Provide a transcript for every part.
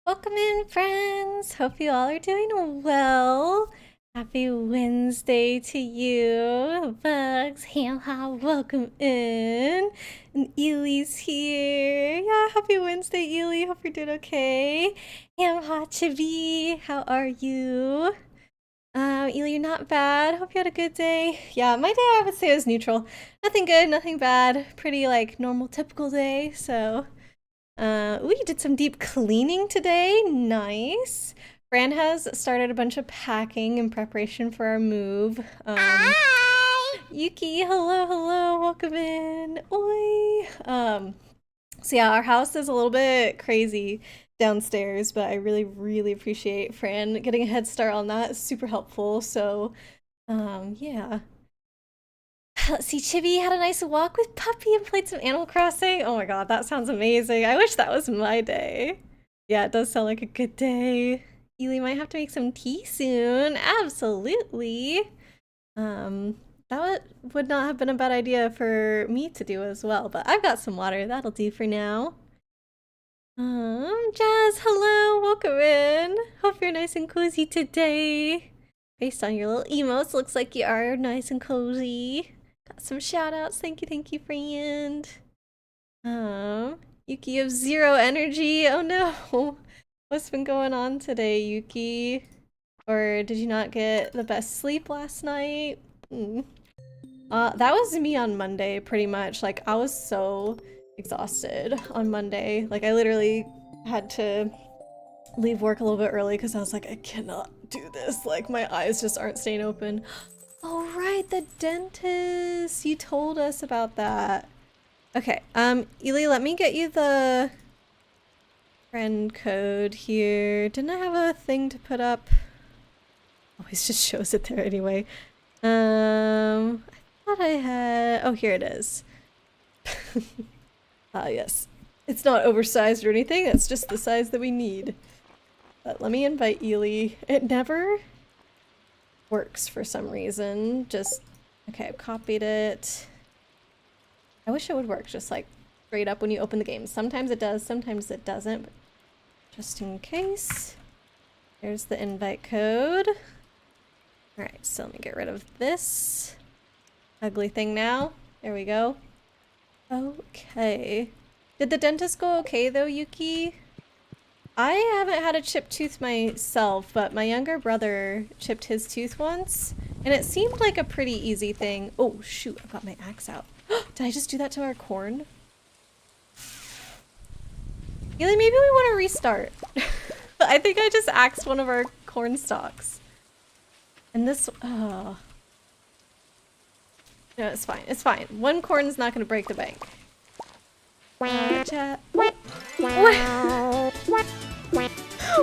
Welcome in, friends. Hope you all are doing well. Happy Wednesday to you. Bugs, Ham, welcome in. And Ely's here. Yeah, happy Wednesday, Ely. Hope you're doing okay. Ham, Chibi, how are you? Ely, you're not bad. Hope you had a good day. Yeah, my day I would say was neutral. Nothing good, nothing bad. Pretty like normal, typical day. So. We did some deep cleaning today. Nice. Fran has started a bunch of packing in preparation for our move. Hi! Yuki, hello, welcome in. Oi. So yeah, our house is a little bit crazy downstairs, but I really appreciate Fran getting a head start on that. It's super helpful. So, yeah. Let's see, Chibi had a nice walk with Puppy and played some Animal Crossing. Oh my god, that sounds amazing. I wish that was my day. Yeah, it does sound like a good day. Ely might have to make some tea soon. Absolutely. That would not have been a bad idea for me to do as well, but I've got some water. That'll do for now. Jazz, hello, welcome in. Hope you're nice and cozy today. Based on your little emotes, looks like you are nice and cozy. Got some shout outs. Thank you, friend. Yuki, you have zero energy. Oh no. What's been going on today, Yuki? Or did you not get the best sleep last night? That was me on Monday, pretty much. Like, I was so exhausted on Monday. Like, I literally had to leave work a little bit early because I was like, I cannot do this. Like, my eyes just aren't staying open. Oh, right, the dentist. You told us about that. Okay, Ely, let me get you the friend code here. Didn't I have a thing to put up? Always just shows it there anyway. I thought I had... Oh, here it is. Yes. It's not oversized or anything. It's just the size that we need. But let me invite Ely. It never works for some reason. Just... Okay, I've copied it. I wish it would work just like straight up when you open the game. Sometimes it does, sometimes it doesn't. But just in case. There's the invite code. Alright, so let me get rid of this ugly thing now. There we go. Okay. Did the dentist go okay though, Yuki? I haven't had a chipped tooth myself, but my younger brother chipped his tooth once, and it seemed like a pretty easy thing. Oh shoot, I got my axe out. Did I just do that to our corn? Ely, maybe we want to restart. I think I just axed one of our corn stalks. And this, oh. No, it's fine. It's fine. One corn's not going to break the bank. Chat. What?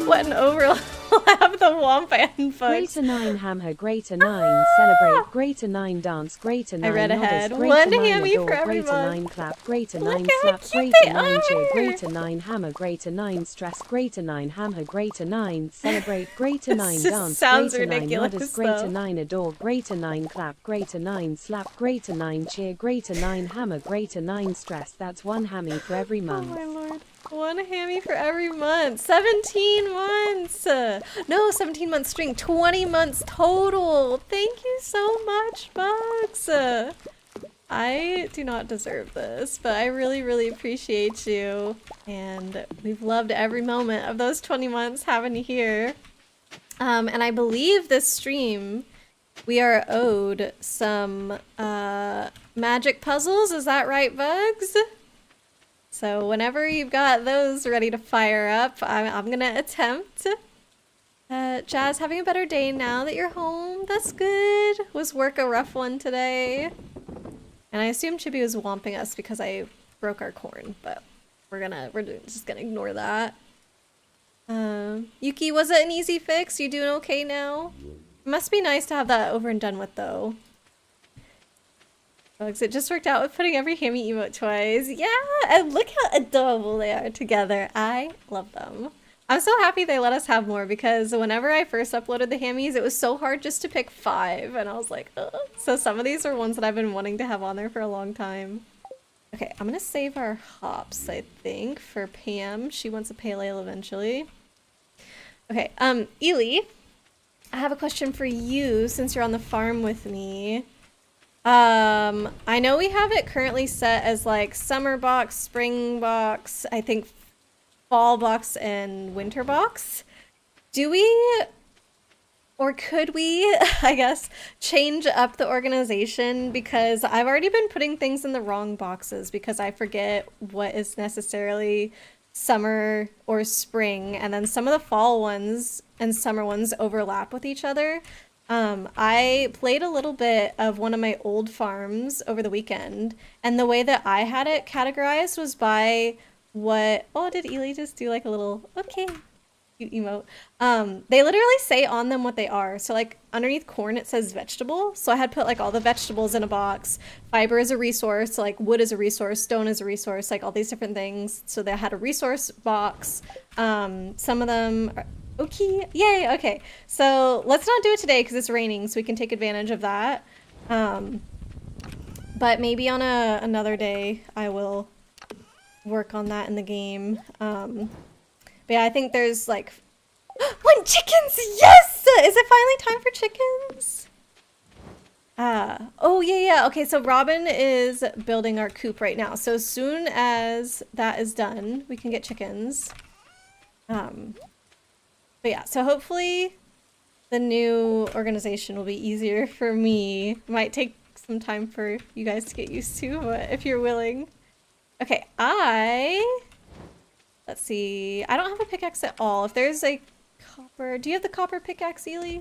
What an overlap of the Wompan folks. Greater 9 hammer, greater 9 celebrate, greater 9 dance, greater 9 I read ahead. novice, One greater 9 hammy adore, for every greater month. 9 clap, greater Look 9 how slap, cute greater they 9 cheer, are. greater 9 hammer, greater 9 stress, greater 9 hammer, greater 9 celebrate, greater 9 dance, sounds greater 9 ridiculous, novice, though. greater 9 adore, greater 9 clap, greater 9 slap, greater 9 cheer, greater 9 hammer, greater 9 stress. That's one hammy for every month. Oh my lord. One hammy for every month. 17 months. No, 17 month string. 20 months total. Thank you so much, Bugs. I do not deserve this, but I really appreciate you. And we've loved every moment of those 20 months having you here. And I believe this stream, we are owed some magic puzzles. Is that right, Bugs? So whenever you've got those ready to fire up, I'm gonna attempt. Jazz, having a better day now that you're home. That's good. Was work a rough one today? And I assume Chibi was womping us because I broke our corn, but we're just gonna ignore that. Yuki, was it an easy fix? You doing okay now? It must be nice to have that over and done with though. Bugs, it just worked out with putting every hammy emote twice. Yeah, and look how adorable they are together. I love them. I'm so happy they let us have more because whenever I first uploaded the hammies, it was so hard just to pick 5, and I was like, ugh. So some of these are ones that I've been wanting to have on there for a long time. Okay, I'm gonna save our hops, I think, for Pam. She wants a pale ale eventually. Okay, Ely, I have a question for you since you're on the farm with me. I know we have it currently set as like summer box, spring box, I think fall box, and winter box. Do we, or could we, I guess, change up the organization? Because I've already been putting things in the wrong boxes because I forget what is necessarily summer or spring, and then some of the fall ones and summer ones overlap with each other. I played a little bit of one of my old farms over the weekend, and the way that I had it categorized was by what, oh, did Ely just do like a little, okay, cute emote. They literally say on them what they are. So like underneath corn, it says vegetable. So I had put like all the vegetables in a box. Fiber is a resource, like wood is a resource, stone is a resource, like all these different things. So they had a resource box. Some of them are, okay, yay, okay. So let's not do it today because it's raining, so we can take advantage of that. But maybe on another day, I will work on that in the game. But yeah, I think there's like, one chickens, yes! Is it finally time for chickens? Oh yeah, okay, so Robin is building our coop right now. So as soon as that is done, we can get chickens. But yeah, so hopefully the new organization will be easier for me. Might take some time for you guys to get used to, but if you're willing. Okay, let's see. I don't have a pickaxe at all. If there's a copper... Do you have the copper pickaxe, Ely?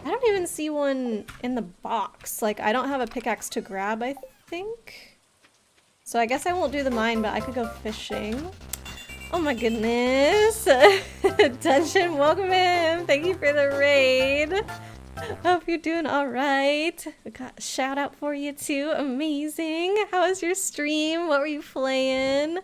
I don't even see one in the box. Like, I don't have a pickaxe to grab, I think. So I guess I won't do the mine, but I could go fishing. Oh my goodness. Dungeon, welcome in. Thank you for the raid. Hope you're doing all right. We got a shout out for you too. Amazing. How was your stream? What were you playing?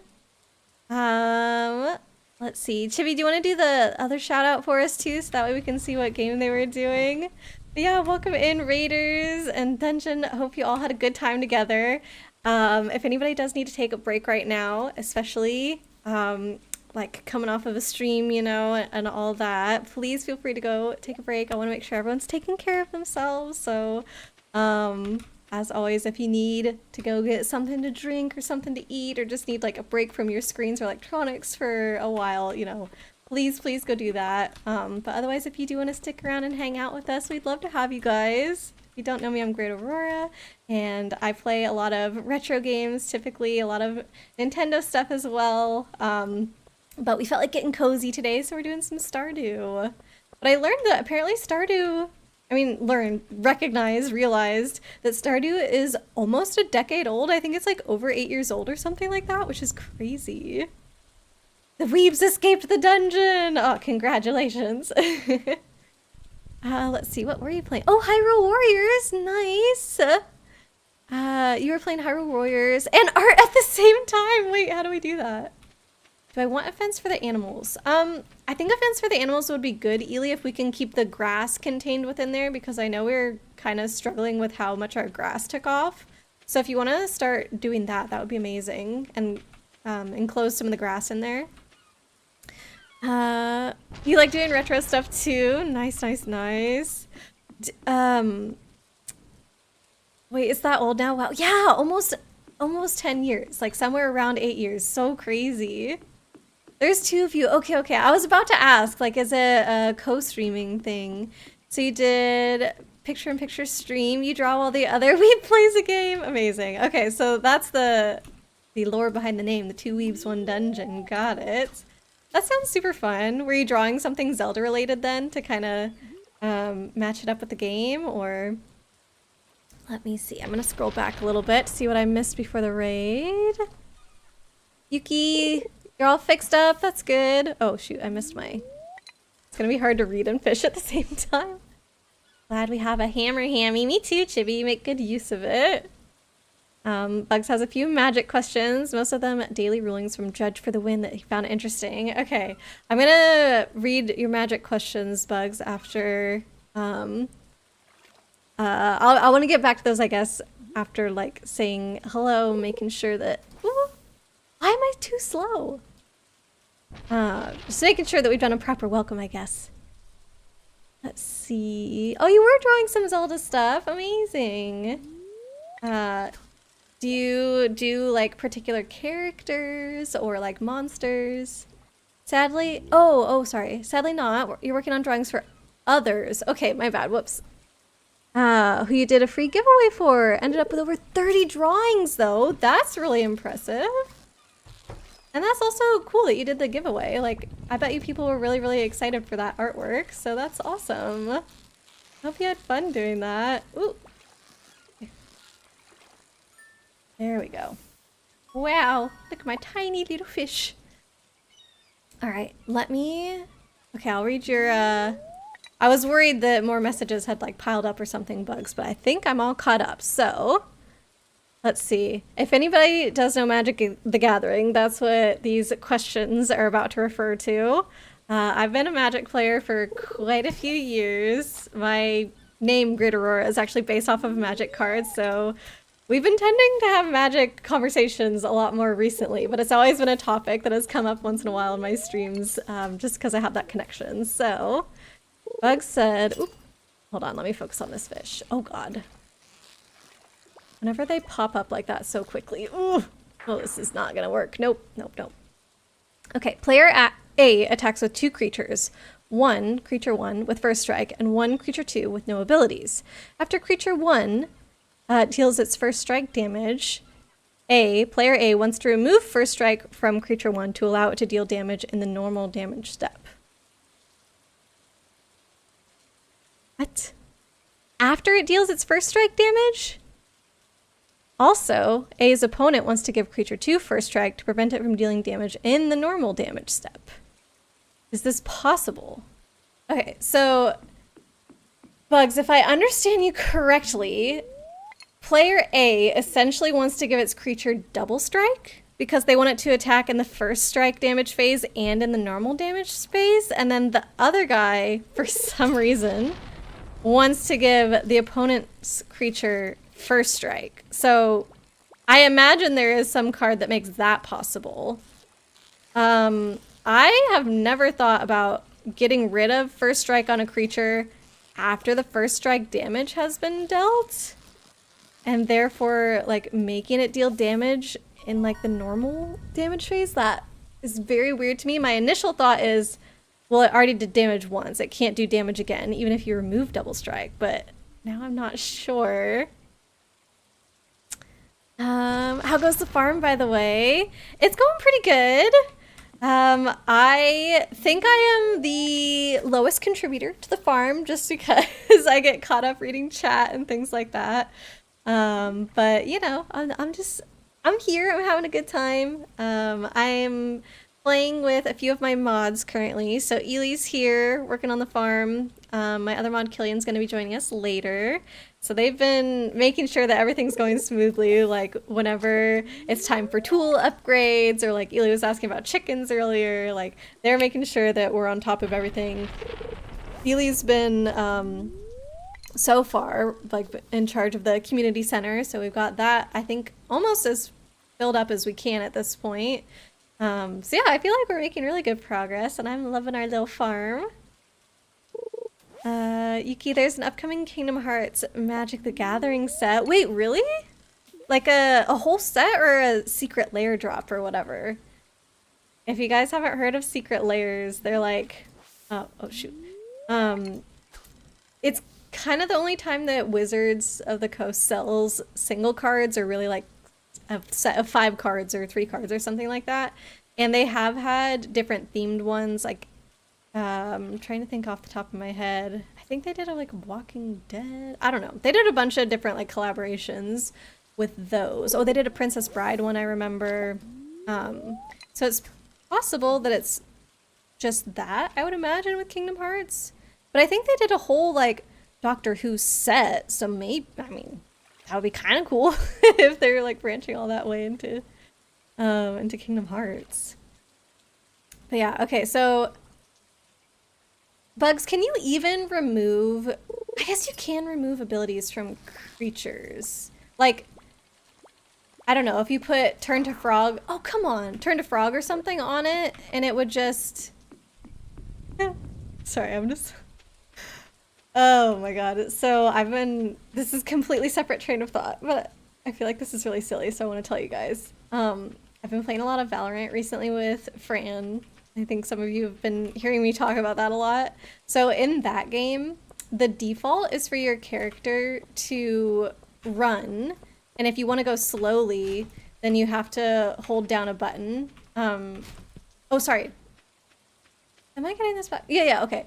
Let's see. Chibi, do you want to do the other shout out for us too, so that way we can see what game they were doing? But yeah, welcome in Raiders and Dungeon. Hope you all had a good time together. If anybody does need to take a break right now, especially like coming off of a stream, you know, and all that, please feel free to go take a break. I want to make sure everyone's taking care of themselves. So, as always, if you need to go get something to drink or something to eat, or just need like a break from your screens or electronics for a while, you know, please go do that. But otherwise, if you do want to stick around and hang out with us, we'd love to have you guys. If you don't know me, I'm Great Aurora, and I play a lot of retro games, typically a lot of Nintendo stuff as well. But we felt like getting cozy today, so we're doing some Stardew. But I learned that apparently Stardew, realized that Stardew is almost a decade old. I think it's like over 8 years old or something like that, which is crazy. The weebs escaped the dungeon! Oh, congratulations. Let's see, what were you playing? Oh, Hyrule Warriors, nice! You were playing Hyrule Warriors and art at the same time! Wait, how do we do that? Do I want a fence for the animals? I think a fence for the animals would be good, Ely, if we can keep the grass contained within there, because I know we're kind of struggling with how much our grass took off. So if you want to start doing that, that would be amazing. And enclose some of the grass in there. You like doing retro stuff too? Nice. Wait, is that old now? Wow, yeah, almost 10 years. Like somewhere around 8 years. So crazy. There's two of you. Okay. I was about to ask, like, is it a co-streaming thing? So you did picture-in-picture stream. You draw while the other weeb plays a game. Amazing. Okay, so that's the lore behind the name. The two weebs, one dungeon. Got it. That sounds super fun. Were you drawing something Zelda-related then to kind of match it up with the game, or... Let me see. I'm going to scroll back a little bit to see what I missed before the raid. Yuki, you're all fixed up. That's good. Oh, shoot. I missed my... It's going to be hard to read and fish at the same time. Glad we have a hammer hammy. Me too, Chibi. Make good use of it. Bugs has a few magic questions. Most of them daily rulings from Judge for the Win that he found interesting. Okay. I'm going to read your magic questions, Bugs, after... I want to get back to those, I guess, after, like, saying hello, making sure that... Ooh, why am I too slow? Just making sure that we've done a proper welcome, I guess. Let's see. Oh, you were drawing some Zelda stuff. Amazing. Do you do like particular characters or like monsters? Sadly, sorry. Sadly not. You're working on drawings for others. Okay, my bad. Whoops. Who you did a free giveaway for. Ended up with over 30 drawings though. That's really impressive. And that's also cool that you did the giveaway. Like, I bet you people were really, really excited for that artwork. So that's awesome. Hope you had fun doing that. Ooh. There we go. Wow, look at my tiny little fish. All right, okay, I'll read your, I was worried that more messages had like piled up or something, Bugs, but I think I'm all caught up. So, let's see. If anybody does know Magic the Gathering, that's what these questions are about to refer to. I've been a Magic player for quite a few years. My name, Grid Aurora, is actually based off of Magic cards, so we've been tending to have Magic conversations a lot more recently, but it's always been a topic that has come up once in a while in my streams, just because I have that connection. So, Bugs said, oop, hold on, let me focus on this fish. Oh god. Whenever they pop up like that so quickly, ooh, well, this is not gonna work. Nope, nope, nope. Okay, player A attacks with 2 creatures. One, creature 1, with first strike, and 1, creature 2, with no abilities. After creature 1 deals its first strike damage, player A wants to remove first strike from creature 1 to allow it to deal damage in the normal damage step. What? After it deals its first strike damage? Also, A's opponent wants to give creature 2 first strike to prevent it from dealing damage in the normal damage step. Is this possible? Okay, so Bugs, if I understand you correctly, player A essentially wants to give its creature double strike because they want it to attack in the first strike damage phase and in the normal damage phase, and then the other guy, for some reason, wants to give the opponent's creature first strike. So I imagine there is some card that makes that possible. I have never thought about getting rid of first strike on a creature after the first strike damage has been dealt, and therefore like making it deal damage in like the normal damage phase. That is very weird to me. My initial thought is, well, it already did damage once. It can't do damage again, even if you remove double strike, but now I'm not sure. How goes the farm, by the way? It's going pretty good. I think I am the lowest contributor to the farm just because I get caught up reading chat and things like that. But you know, I'm here, I'm having a good time. I'm playing with a few of my mods currently. So Ely's here working on the farm. My other mod Killian's gonna be joining us later. So they've been making sure that everything's going smoothly, like whenever it's time for tool upgrades, or like Ely was asking about chickens earlier, like they're making sure that we're on top of everything. Ely's been so far like in charge of the community center, so we've got that, I think, almost as filled up as we can at this point. So yeah, I feel like we're making really good progress, and I'm loving our little farm. Yuki, there's an upcoming Kingdom Hearts Magic the Gathering set. Wait, really? Like a whole set, or a secret lair drop or whatever? If you guys haven't heard of secret lairs, they're like, oh shoot. It's kind of the only time that Wizards of the Coast sells single cards, or really like a set of 5 cards or 3 cards or something like that. And they have had different themed ones, like I'm trying to think off the top of my head. I think they did a like Walking Dead. I don't know. They did a bunch of different like collaborations with those. Oh, they did a Princess Bride one, I remember. So it's possible that it's just that, I would imagine, with Kingdom Hearts. But I think they did a whole like Doctor Who set. So maybe, I mean, that would be kind of cool if they're like branching all that way into Kingdom Hearts. But yeah, okay, so Bugs, can you even remove... I guess you can remove abilities from creatures. Like, I don't know, if you put turn to frog, oh come on, turn to frog or something on it, and it would just, sorry, I'm just, oh my god. So this is completely separate train of thought, but I feel like this is really silly, so I want to tell you guys. I've been playing a lot of Valorant recently with Fran. I think some of you have been hearing me talk about that a lot. So in that game, the default is for your character to run, and if you want to go slowly, then you have to hold down a button. Oh, sorry. Am I getting this back? Yeah, okay.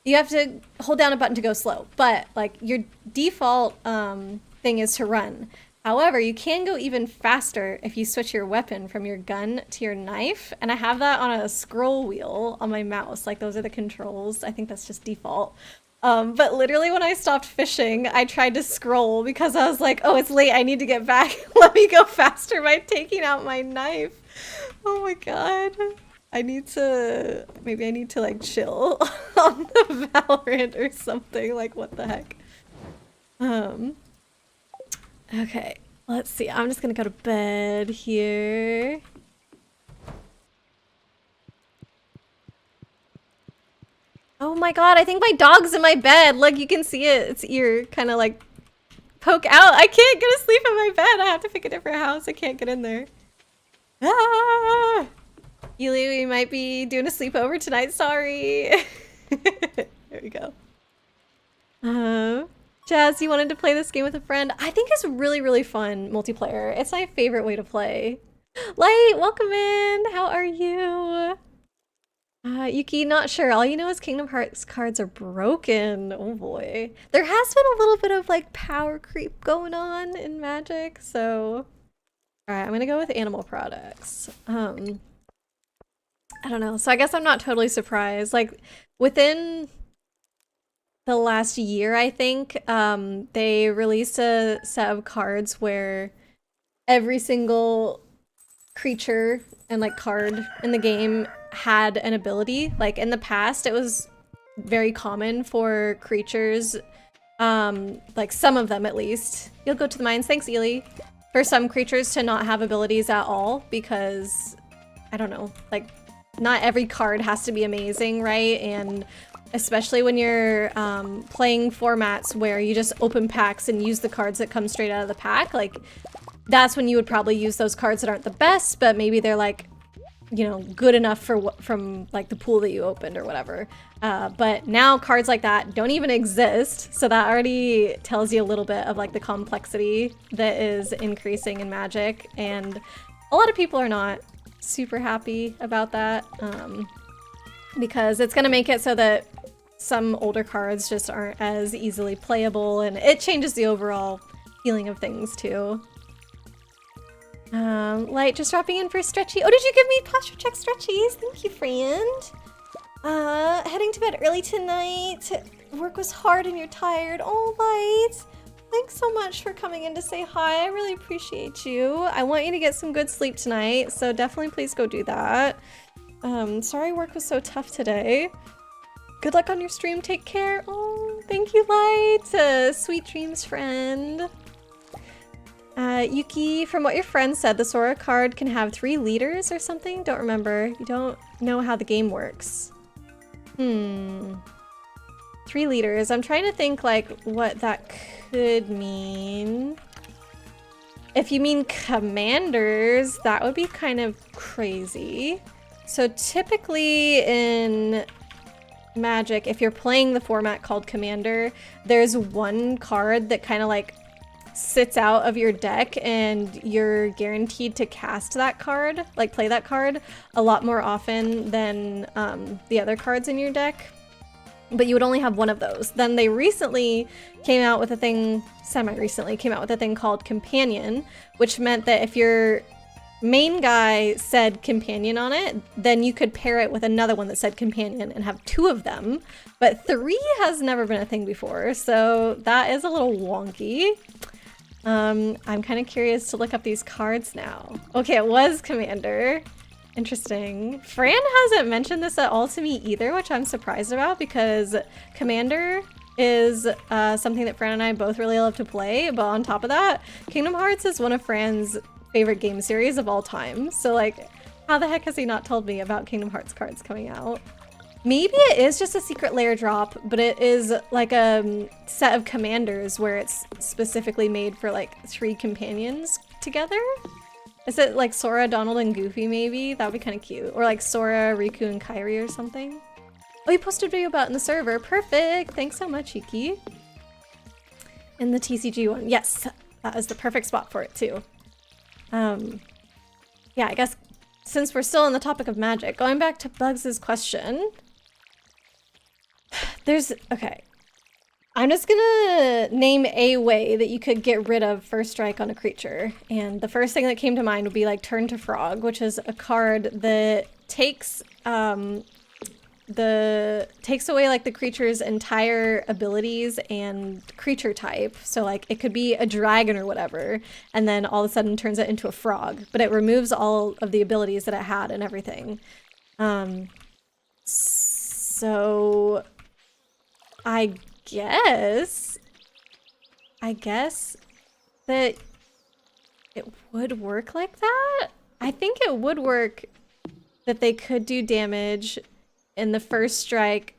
You have to hold down a button to go slow, but like your default thing is to run. However, you can go even faster if you switch your weapon from your gun to your knife, and I have that on a scroll wheel on my mouse. Like those are the controls. I think that's just default. But literally when I stopped fishing, I tried to scroll because I was like, oh, it's late, I need to get back. Let me go faster by taking out my knife. Oh my god. Maybe I need to like chill on the Valorant or something. Like, what the heck? Okay, let's see. I'm just gonna go to bed here. Oh my god, I think my dog's in my bed. Look, you can see it. Its ear kind of like poke out. I can't go to sleep in my bed. I have to pick a different house. I can't get in there. Ah! Ely, we might be doing a sleepover tonight. Sorry. There we go. Jazz, you wanted to play this game with a friend? I think it's really, really fun multiplayer. It's my favorite way to play. Light, welcome in. How are you? Yuki, not sure. All you know is Kingdom Hearts cards are broken. Oh boy. There has been a little bit of like power creep going on in Magic, so... Alright, I'm gonna go with animal products. I don't know. So I guess I'm not totally surprised. Like, within the last year, I think, they released a set of cards where every single creature and like card in the game had an ability. Like in the past, it was very common for creatures, like some of them at least. You'll go to the mines. Thanks, Ely. For some creatures to not have abilities at all because, I don't know, like not every card has to be amazing, right? And especially when you're playing formats where you just open packs and use the cards that come straight out of the pack, like that's when you would probably use those cards that aren't the best, but maybe they're like, you know, good enough for from like the pool that you opened or whatever. But now cards like that don't even exist, so that already tells you a little bit of like the complexity that is increasing in Magic, and a lot of people are not super happy about that, because it's gonna make it so that some older cards just aren't as easily playable, and it changes the overall feeling of things too. Light, just dropping in for stretchy. Oh, did you give me posture check stretchies? Thank you, friend. Heading to bed early tonight. Work was hard and you're tired. Oh, Light. Thanks so much for coming in to say hi. I really appreciate you. I want you to get some good sleep tonight, so definitely please go do that. Sorry work was so tough today. Good luck on your stream. Take care. Oh, thank you, Light. Sweet dreams, friend. Yuki, from what your friend said, the Sora card can have 3 leaders or something? Don't remember. You don't know how the game works. 3 leaders. I'm trying to think like what that could mean. If you mean commanders, that would be kind of crazy. So typically in Magic, if you're playing the format called Commander, there's one card that kind of like sits out of your deck and you're guaranteed to cast that card, like play that card a lot more often than the other cards in your deck, but you would only have one of those. Then they recently came out with a thing, semi-recently came out with a thing called Companion, which meant that if your main guy said Companion on it, then you could pair it with another one that said Companion and have 2 of them, but 3 has never been a thing before, so that is a little wonky. I'm kind of curious to look up these cards now. Okay, it was Commander. Interesting. Fran hasn't mentioned this at all to me either, which I'm surprised about because Commander is something that Fran and I both really love to play, but on top of that, Kingdom Hearts is one of Fran's favorite game series of all time. So like, how the heck has he not told me about Kingdom Hearts cards coming out? Maybe it is just a secret layer drop, but it is like a set of commanders where it's specifically made for like 3 companions together. Is it like Sora, Donald, and Goofy maybe? That would be kind of cute. Or like Sora, Riku, and Kairi or something. Oh, you posted a video about it in the server. Perfect. Thanks so much, Iki. In the TCG one. Yes, that is the perfect spot for it too. Yeah, I guess since we're still on the topic of magic, going back to Bugs' question, okay. I'm just gonna name a way that you could get rid of First Strike on a creature. And the first thing that came to mind would be like Turn to Frog, which is a card that takes takes away like the creature's entire abilities and creature type. So like it could be a dragon or whatever, and then all of a sudden turns it into a frog, but it removes all of the abilities that it had and everything. So I guess that it would work like that. I think it would work that they could do damage in the first strike,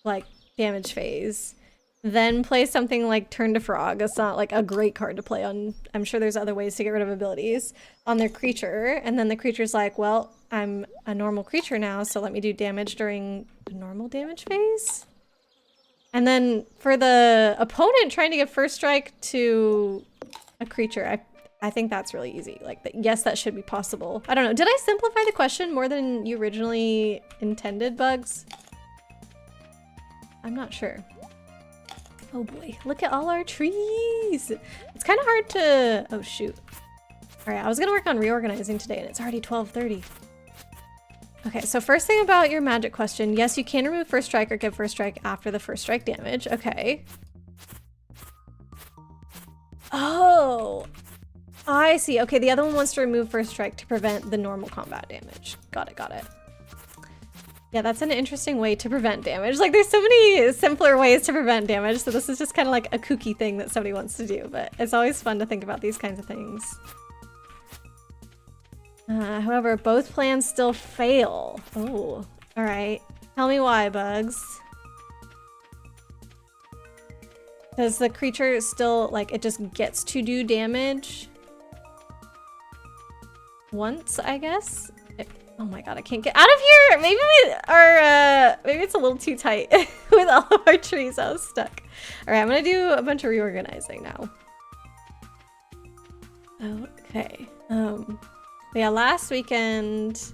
like, damage phase. Then play something like Turn to Frog. It's not like a great card to play on. I'm sure there's other ways to get rid of abilities on their creature. And then the creature's like, well, I'm a normal creature now, so let me do damage during the normal damage phase. And then for the opponent trying to give first strike to a creature, I think that's really easy. Like, yes, that should be possible. I don't know. Did I simplify the question more than you originally intended, Bugs? I'm not sure. Oh boy, look at all our trees. It's kind of hard to... Oh shoot. All right, I was gonna work on reorganizing today and it's already 12:30. Okay, so first thing about your magic question. Yes, you can remove first strike or give first strike after the first strike damage. Okay. Oh, I see. Okay, the other one wants to remove first strike to prevent the normal combat damage. Got it, got it. Yeah, that's an interesting way to prevent damage. Like, there's so many simpler ways to prevent damage, so this is just kind of like a kooky thing that somebody wants to do, but it's always fun to think about these kinds of things. However, both plans still fail. Oh, all right. Tell me why, Bugs. Does the creature still, like, it just gets to do damage once, I guess? Oh my god, I can't get out of here! Maybe we are, maybe it's a little too tight with all of our trees. I was stuck. Alright, I'm gonna do a bunch of reorganizing now. Okay. Yeah, last weekend,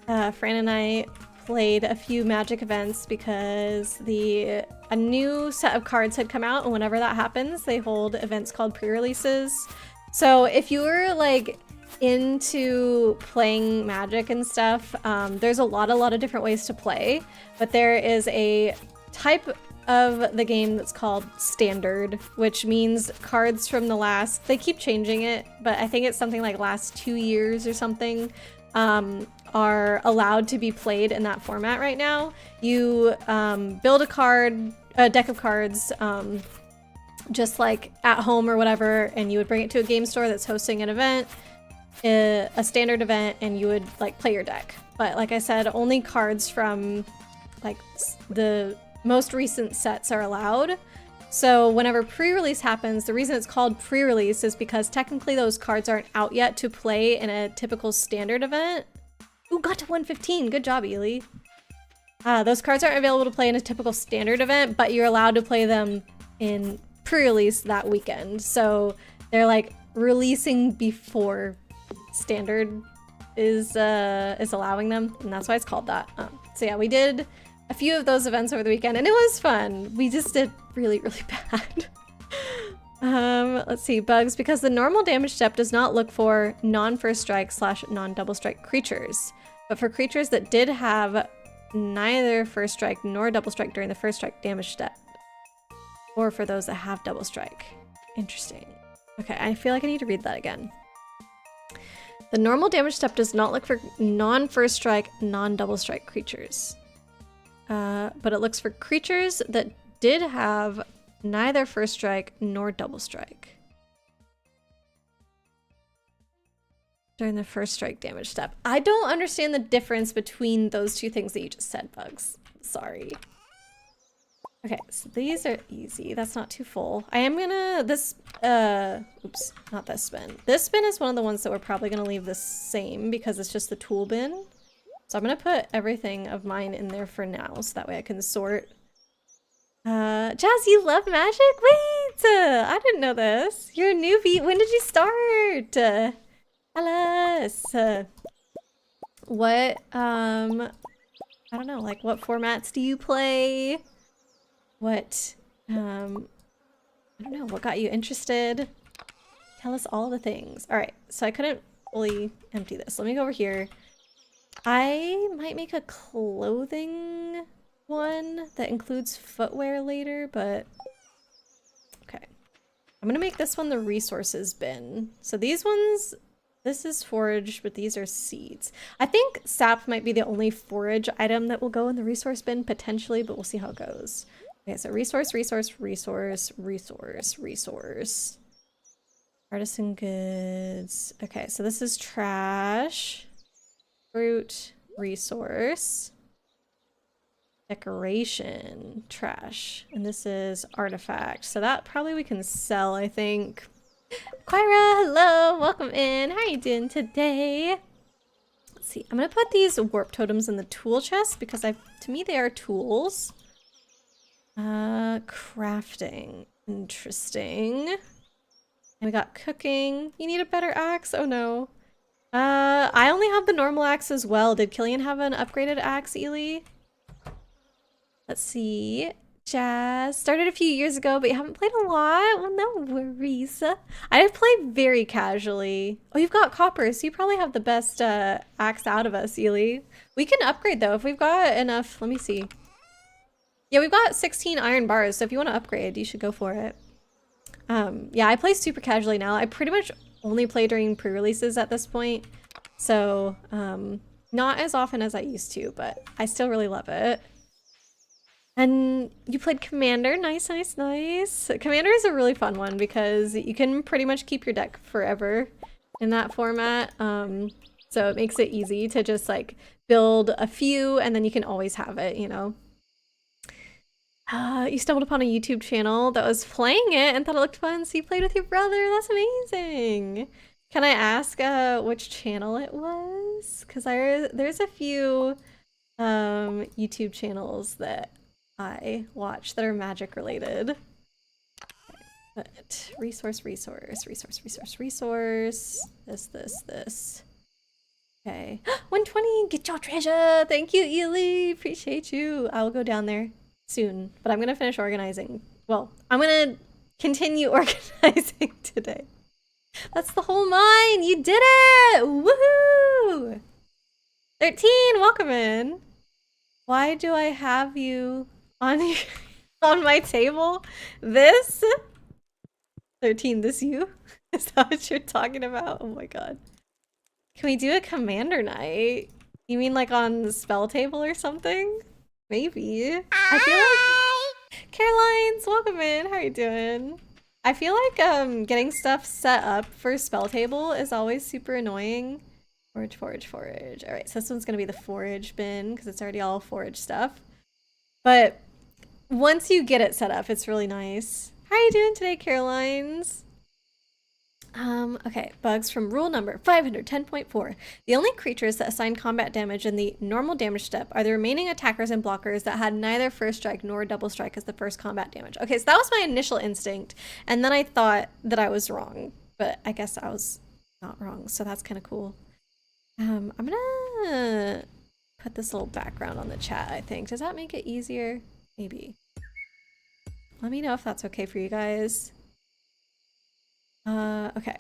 Fran and I played a few Magic events because a new set of cards had come out, and whenever that happens, they hold events called pre-releases. So if you were, like, into playing Magic and stuff, there's a lot of different ways to play, but there is a type of the game that's called Standard, which means cards from the last, they keep changing it, but I think it's something like last 2 years or something, are allowed to be played in that format right now. You build a deck of cards, just like at home or whatever, and you would bring it to a game store that's hosting an event, a standard event, and you would like play your deck. But like I said, only cards from like the most recent sets are allowed. So whenever pre-release happens, the reason it's called pre-release is because technically those cards aren't out yet to play in a typical standard event. Ooh, got to 115. Good job, Ely. Those cards aren't available to play in a typical standard event, but you're allowed to play them in pre-release that weekend. So they're like releasing before standard is allowing them, and that's why it's called that. So yeah, we did a few of those events over the weekend, and it was fun. We just did really bad. Let's see, Bugs, because the normal damage step does not look for non-first strike / non-double strike creatures, but for creatures that did have neither first strike nor double strike during the first strike damage step, or for those that have double strike. Interesting. Okay, I feel like I need to read that again. The normal damage step does not look for non-first strike, non-double strike creatures. But it looks for creatures that did have neither first strike nor double strike. during the first strike damage step. I don't understand the difference between those two things that you just said, Bugs. Sorry. Okay, so these are easy. That's not too full. I am gonna, oops, not this bin. This bin is one of the ones that we're probably gonna leave the same because it's just the tool bin. So I'm gonna put everything of mine in there for now, so that way I can sort. Jazz, you love magic? Wait! I didn't know this. You're a newbie. When did you start? Tell us. What, I don't know, like what formats do you play? What, I don't know, what got you interested? Tell us all the things. All right, so I couldn't fully empty this. Let me go over here. I might make a clothing one that includes footwear later, but okay. I'm gonna make this one the resources bin. So these ones, this is forage, but these are seeds. I think sap might be the only forage item that will go in the resource bin potentially, but we'll see how it goes. Okay, so resource. Artisan goods. Okay, so this is trash. Fruit, resource. Decoration, trash. And this is artifact. So that probably we can sell, I think. Kyra, hello, welcome in. How are you doing today? Let's see, I'm gonna put these warp totems in the tool chest because to me they are tools. Crafting, interesting. And we got cooking. You need a better axe? Oh no. I only have the normal axe as well. Did Killian have an upgraded axe, Ely? Let's see. Jazz started a few years ago, but you haven't played a lot. Well, no worries. I play very casually. Oh, you've got copper, so you probably have the best axe out of us, Ely. We can upgrade though if we've got enough. Let me see. Yeah, we've got 16 iron bars, so if you want to upgrade, you should go for it. Yeah, I play super casually now. I pretty much only play during pre-releases at this point, so not as often as I used to, but I still really love it. And you played Commander. Nice. Commander is a really fun one because you can pretty much keep your deck forever in that format. So it makes it easy to just like build a few and then you can always have it, you know. You stumbled upon a YouTube channel that was playing it and thought it looked fun, so you played with your brother. That's amazing. Can I ask which channel it was? Because there's a few YouTube channels that I watch that are magic related. But resource. This. Okay. 120, get your treasure. Thank you, Ely. Appreciate you. I will go down there soon, but I'm gonna finish organizing. Well, I'm gonna continue organizing today. That's the whole mine. You did it! Woohoo! 13, welcome in. Why do I have you on on my table? This 13, this you? Is that what you're talking about? Oh my god. Can we do a commander night? You mean like on the spell table or something? Maybe. I feel like Caroline's welcome in. How are you doing? I feel like getting stuff set up for spell table is always super annoying. Forage. All right, so this one's gonna be the forage bin because it's already all forage stuff. But once you get it set up, it's really nice. How are you doing today, Caroline's? Okay, bugs from rule number 510.4. The only creatures that assign combat damage in the normal damage step are the remaining attackers and blockers that had neither first strike nor double strike as the first combat damage. Okay, so that was my initial instinct, and then I thought that I was wrong, but I guess I was not wrong, so that's kind of cool. I'm gonna put this little background on the chat, I think. Does that make it easier? Maybe. Let me know if that's okay for you guys. Okay.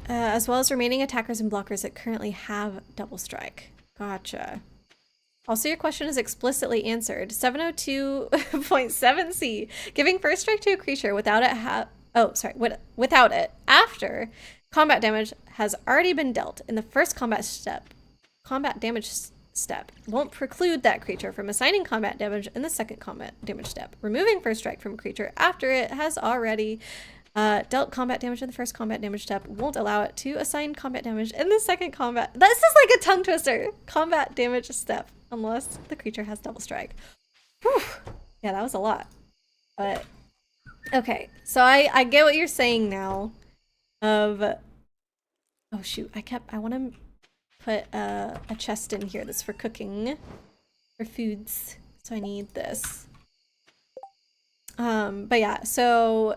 As well as remaining attackers and blockers that currently have double strike. Gotcha. Also, your question is explicitly answered. 702.7c. Giving first strike to a creature without it without it after combat damage has already been dealt in the first combat damage step won't preclude that creature from assigning combat damage in the second combat damage step. Removing first strike from a creature after it has already Dealt combat damage in the first combat damage step. Won't allow it to assign combat damage in the second combat. This is like a tongue twister. Combat damage step. Unless the creature has double strike. Whew. Yeah, that was a lot. But, okay. So I get what you're saying now. Oh shoot, I want to put a chest in here that's for cooking. For foods. So I need this. But yeah, so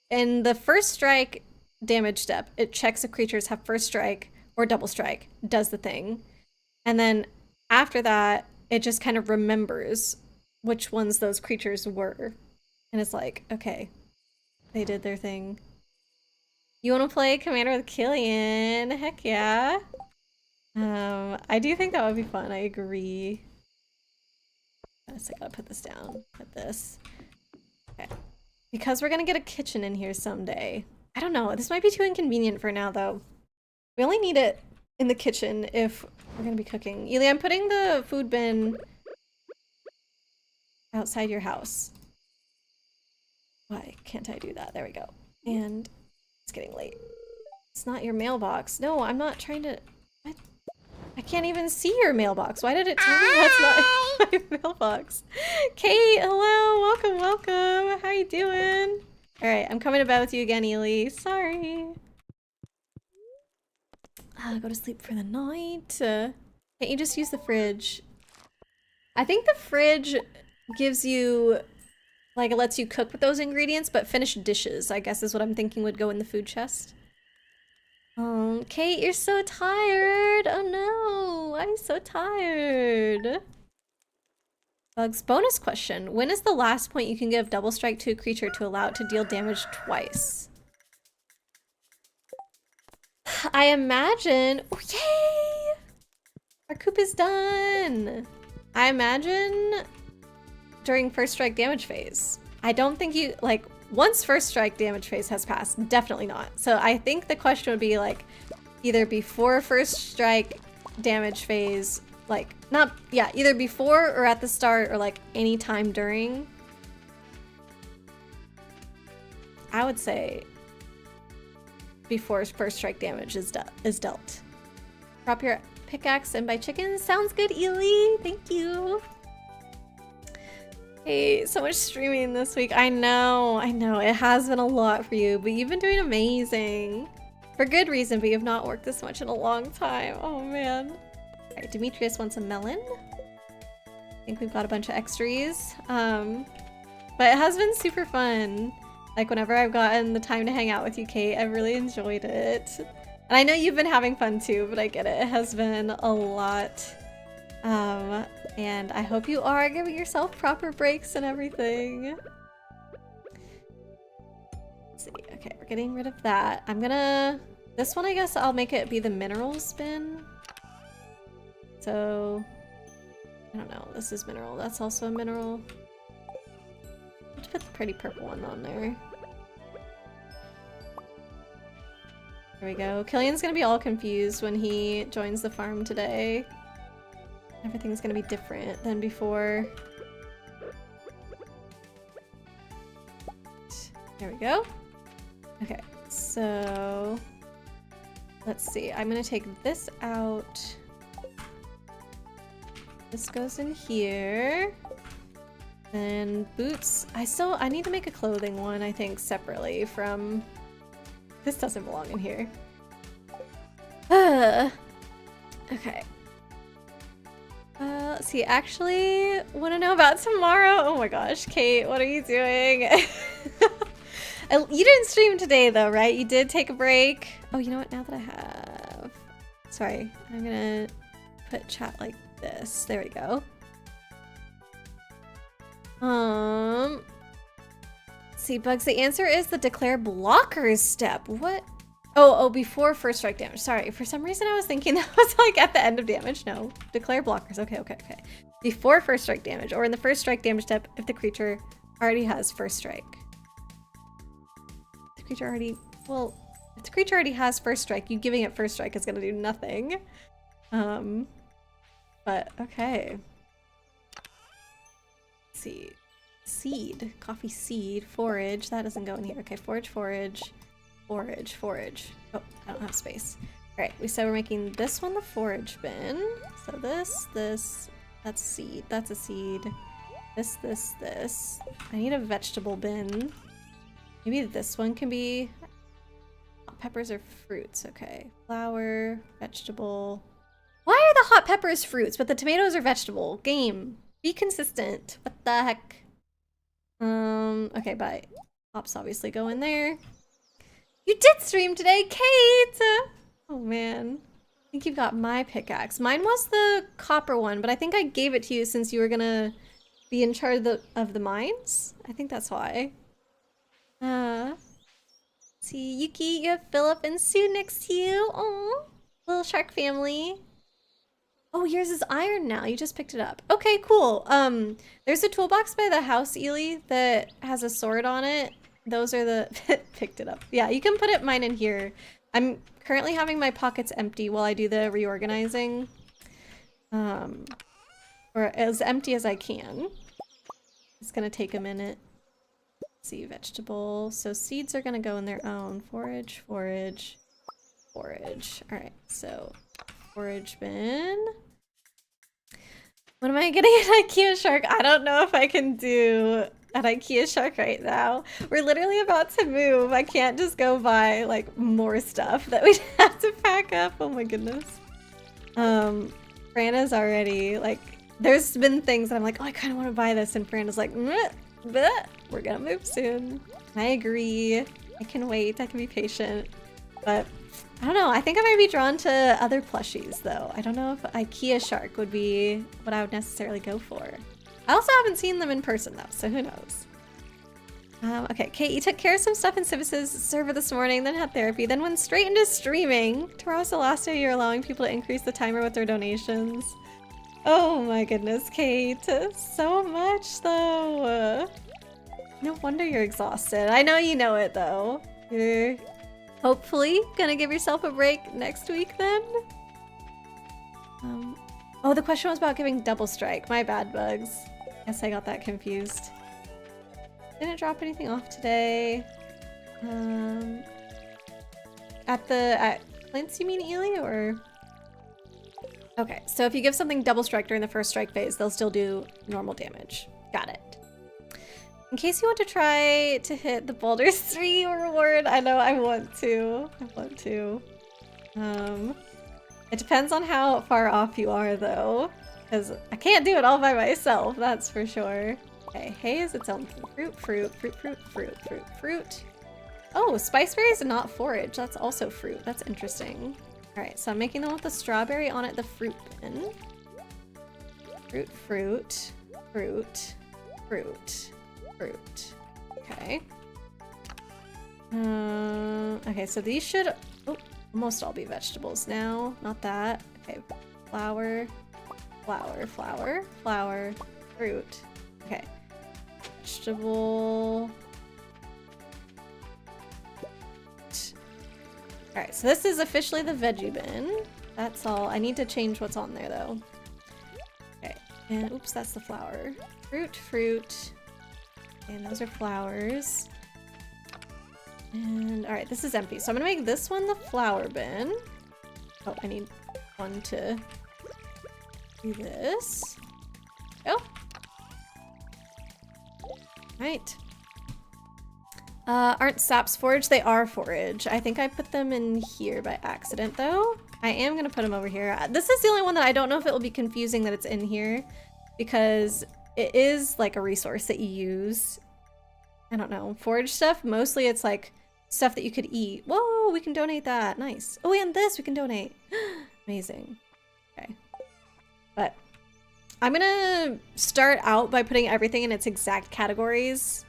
in the first strike damage step, it checks if creatures have first strike or double strike, does the thing. And then after that, it just kind of remembers which ones those creatures were. And it's like, okay, they did their thing. You want to play Commander with Killian? Heck yeah. I do think that would be fun. I agree. So I gotta put this down. Put this. Okay. Because we're gonna get a kitchen in here someday. I don't know. This might be too inconvenient for now, though. We only need it in the kitchen if we're gonna be cooking. Ely, I'm putting the food bin outside your house. Why can't I do that? There we go. And it's getting late. It's not your mailbox. No, I'm not trying to... What? I can't even see your mailbox. Why did it tell me that's not my mailbox? Kate, hello. Welcome, welcome. How you doing? All right, I'm coming to bed with you again, Ely. Sorry. Go to sleep for the night. Can't you just use the fridge? I think the fridge gives you, like, it lets you cook with those ingredients, but finished dishes, I guess, is what I'm thinking would go in the food chest. Kate, you're so tired. Oh no, I'm so tired. Bugs, bonus question. When is the last point you can give double strike to a creature to allow it to deal damage twice? I imagine... Oh, yay! Our coop is done! I imagine during first strike damage phase. I don't think you... Like, once first strike damage phase has passed, definitely not. So I think the question would be, like, either before first strike damage phase, like, not... Yeah, either before or at the start or, like, any time during. I would say... before first strike damage is dealt. Drop your pickaxe and buy chickens. Sounds good, Ely. Thank you. Hey, so much streaming this week. I know. It has been a lot for you, but you've been doing amazing. For good reason, but you've not worked this much in a long time. Oh, man. All right, Demetrius wants a melon. I think we've got a bunch of extras. But it has been super fun. Like, whenever I've gotten the time to hang out with you, Kate, I've really enjoyed it. And I know you've been having fun too, but I get it. It has been a lot. And I hope you are giving yourself proper breaks and everything. Let's see. Okay, we're getting rid of that. I'm gonna... This one, I guess I'll make it be the minerals bin. So... I don't know. This is mineral. That's also a mineral. Let's put the pretty purple one on there. There we go. Killian's gonna be all confused when he joins the farm today. Everything's gonna be different than before. There we go. Okay, so... Let's see. I'm gonna take this out. This goes in here. And boots, I need to make a clothing one, I think, separately from... This doesn't belong in here. Okay. Let's see, actually, want to know about tomorrow? Oh my gosh, Kate, what are you doing? You didn't stream today though, right? You did take a break. Oh, you know what, now that I have... Sorry, I'm gonna put chat like this. There we go. See, Bugs, the answer is the declare blockers step. What? Oh, before first strike damage. Sorry, for some reason I was thinking that was like at the end of damage. No, declare blockers. Okay. Before first strike damage, or in the first strike damage step if the creature already has first strike. The creature already, well, if the creature already has first strike, you giving it first strike is gonna do nothing. But okay. Let's see. seed. Coffee seed. Forage. That doesn't go in here. Okay, forage, forage. Forage, forage. Oh, I don't have space. Alright, we said we're making this one the forage bin. So this, that's a seed. That's a seed. This. I need a vegetable bin. Maybe this one can be... Hot peppers or fruits. Okay. Flour, vegetable. Why are the hot peppers fruits, but the tomatoes are vegetable? Game. Be consistent. What the heck? Okay, bye. Hops obviously go in there. You did stream today, Kate! Oh man. I think you've got my pickaxe. Mine was the copper one, but I think I gave it to you since you were gonna be in charge of the mines. I think that's why. See, Yuki, you have Philip and Sue next to you. Oh, little shark family. Oh, yours is iron now. You just picked it up. Okay, cool. There's a toolbox by the house, Ely, that has a sword on it. Those are the... picked it up. Yeah, you can put mine in here. I'm currently having my pockets empty while I do the reorganizing. Or as empty as I can. It's gonna take a minute. Let's see, vegetable. So seeds are gonna go in their own. Forage, forage, forage. Alright, so forage bin. What am I getting an IKEA shark? I don't know if I can do an IKEA shark right now. We're literally about to move. I can't just go buy like more stuff that we'd have to pack up. Oh my goodness. Fran is already like, there's been things that I'm like, oh, I kind of want to buy this, and Fran is like, bleh, we're gonna move soon. I agree. I can wait. I can be patient. But I don't know. I think I might be drawn to other plushies though. I don't know if IKEA shark would be what I would necessarily go for. I also haven't seen them in person though, so who knows. Okay, Kate, you took care of some stuff in Civis's server this morning, then had therapy, then went straight into streaming. Tomorrow's the last day you're allowing people to increase the timer with their donations. Oh my goodness, Kate. So much though. No wonder you're exhausted. I know you know it though. You're hopefully gonna give yourself a break next week then. Oh, the question was about giving double strike. My bad, Bugs. Guess I got that confused. Didn't drop anything off today. At Plants you mean, Ely, or? Okay, so if you give something double strike during the first strike phase, they'll still do normal damage. Got it. In case you want to try to hit the Baldur's 3 reward, I know I want to. It depends on how far off you are though, because I can't do it all by myself, that's for sure. Okay, hay is its own thing. Fruit. Oh, spiceberries and not forage. That's also fruit. That's interesting. Alright, so I'm making the one with the strawberry on it the fruit bin. Fruit. Okay. Okay, so these should almost all be vegetables now. Not that. Okay, flour, fruit. Okay. Vegetable. Alright, so this is officially the veggie bin. That's all. I need to change what's on there though. Okay, and oops, that's the flour. Fruit. And those are flowers. And alright, this is empty. So I'm gonna make this one the flower bin. Oh, I need one to do this. Oh. Right. Aren't saps forage? They are forage. I think I put them in here by accident though. I am gonna put them over here. This is the only one that I don't know if it will be confusing that it's in here, because it is like a resource that you use. I don't know. Forage stuff, mostly it's like stuff that you could eat. Whoa, we can donate that. Nice. Oh, and this we can donate. Amazing. Okay. But I'm gonna start out by putting everything in its exact categories.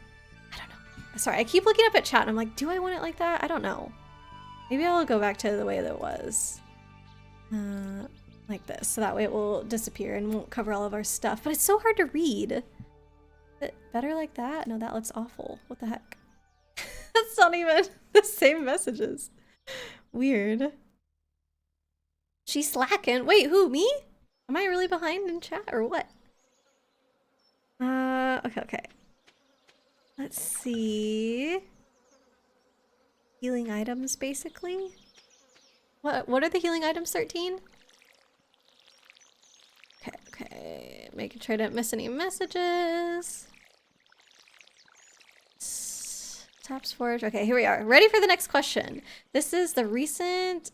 I don't know. Sorry, I keep looking up at chat and I'm like, do I want it like that? I don't know. Maybe I'll go back to the way that it was. Like this. So that way it will disappear and won't cover all of our stuff. But it's so hard to read. Is it better like that? No, that looks awful. What the heck? That's not even the same messages. Weird. She's slacking. Wait, who? Me? Am I really behind in chat or what? Okay. Let's see. Healing items, basically. What are the healing items, 13? Okay. Making sure I didn't miss any messages. Taps forge. Okay, here we are. Ready for the next question. This is the recent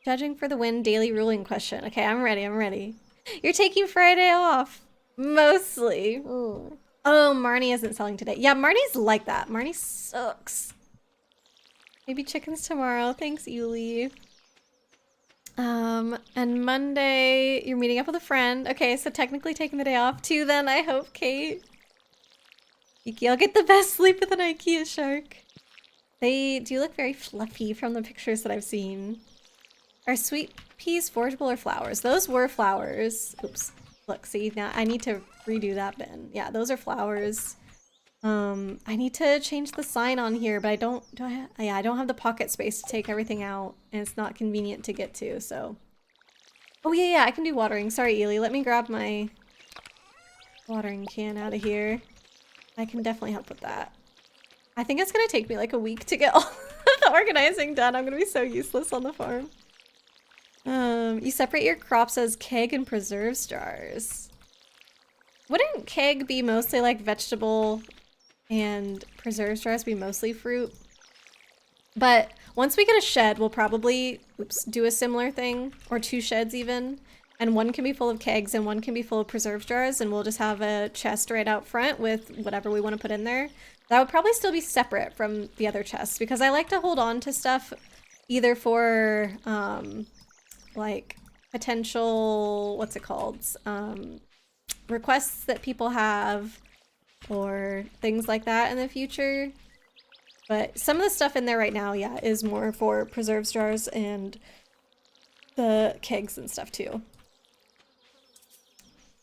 Judging for the Win daily ruling question. Okay, I'm ready. You're taking Friday off. Mostly. Ooh. Oh, Marnie isn't selling today. Yeah, Marnie's like that. Marnie sucks. Maybe chickens tomorrow. Thanks, Yuli. And Monday, you're meeting up with a friend. Okay, so technically taking the day off too then, I hope, Kate. Yuki, I'll get the best sleep with an IKEA shark. They do look very fluffy from the pictures that I've seen. Are sweet peas forgeable or flowers? Those were flowers. Oops. Look, see, now I need to redo that bin. Yeah, those are flowers. I need to change the sign on here, but I don't have the pocket space to take everything out, and it's not convenient to get to, so. Oh yeah, I can do watering. Sorry, Ely. Let me grab my watering can out of here. I can definitely help with that. I think it's gonna take me like a week to get all the organizing done. I'm gonna be so useless on the farm. You separate your crops as keg and preserves jars. Wouldn't keg be mostly like vegetable and preserves jars be mostly fruit? But once we get a shed, we'll probably do a similar thing, or 2 sheds even. And one can be full of kegs and one can be full of preserves jars, and we'll just have a chest right out front with whatever we want to put in there. That would probably still be separate from the other chests, because I like to hold on to stuff either for like potential, what's it called? Requests that people have or things like that in the future. But some of the stuff in there right now, yeah, is more for preserves jars and the kegs and stuff too.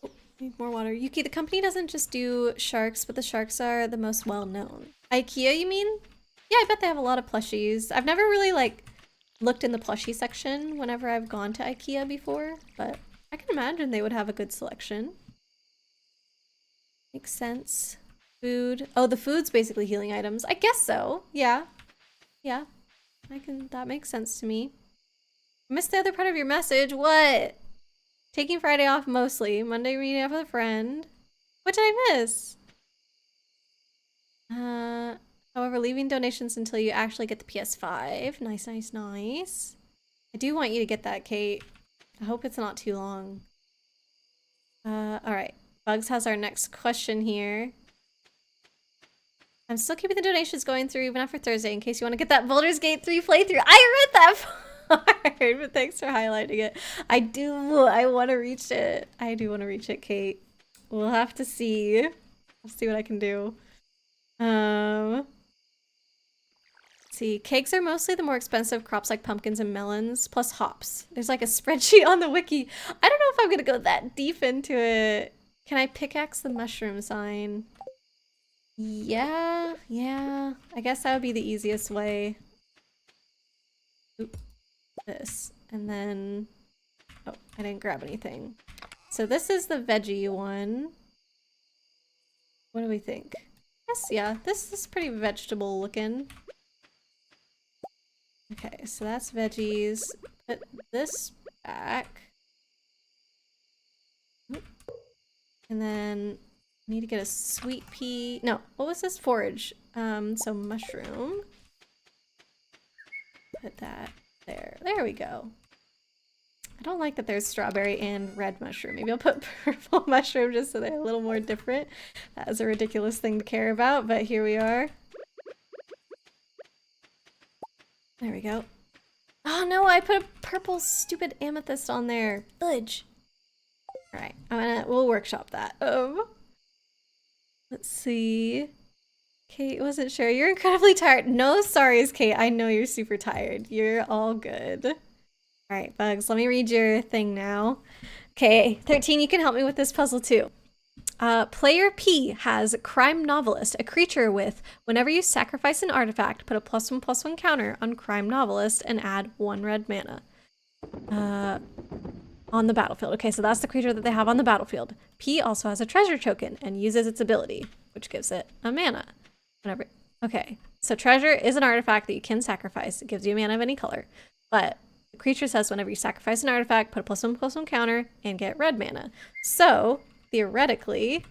Oh, need more water. Yuki, the company doesn't just do sharks, but the sharks are the most well-known. IKEA, you mean? Yeah, I bet they have a lot of plushies. I've never really like looked in the plushie section whenever I've gone to IKEA before, but I can imagine they would have a good selection. Makes sense. Food. Oh, the food's basically healing items. I guess so. Yeah. Yeah. That makes sense to me. I missed the other part of your message. What? Taking Friday off mostly. Monday meeting up with a friend. What did I miss? However, leaving donations until you actually get the PS5. Nice. I do want you to get that, Kate. I hope it's not too long. Alright. Bugs has our next question here. I'm still keeping the donations going through even after Thursday in case you want to get that Baldur's Gate 3 playthrough. I read that part, but thanks for highlighting it. I want to reach it. I do want to reach it, Kate. We'll have to see. I'll see what I can do. Let's see, cakes are mostly the more expensive crops like pumpkins and melons, plus hops. There's like a spreadsheet on the wiki. I don't know if I'm gonna go that deep into it. Can I pickaxe the mushroom sign? Yeah. I guess that would be the easiest way. Oop, this. And then... Oh, I didn't grab anything. So this is the veggie one. What do we think? Yes, yeah. This is pretty vegetable looking. Okay, so that's veggies. Put this back. And then need to get a sweet pea. No, what was this? Forage. So mushroom. Put that there. There we go. I don't like that there's strawberry and red mushroom. Maybe I'll put purple mushroom just so they're a little more different. That is a ridiculous thing to care about, but here we are. There we go. Oh no, I put a purple stupid amethyst on there. Fudge. Alright, we'll workshop that. Let's see. Kate wasn't sure. You're incredibly tired. No sorries, Kate. I know you're super tired. You're all good. Alright, Bugs, let me read your thing now. Okay, 13, you can help me with this puzzle too. Player P has Crime Novelist, a creature with, whenever you sacrifice an artifact, put a +1/+1 counter on Crime Novelist and add 1 red mana. On the battlefield. Okay, so that's the creature that they have on the battlefield. P also has a treasure token and uses its ability, which gives it a mana. Whatever. Okay. So treasure is an artifact that you can sacrifice. It gives you a mana of any color. But the creature says whenever you sacrifice an artifact, put a +1/+1 counter and get red mana. So theoretically,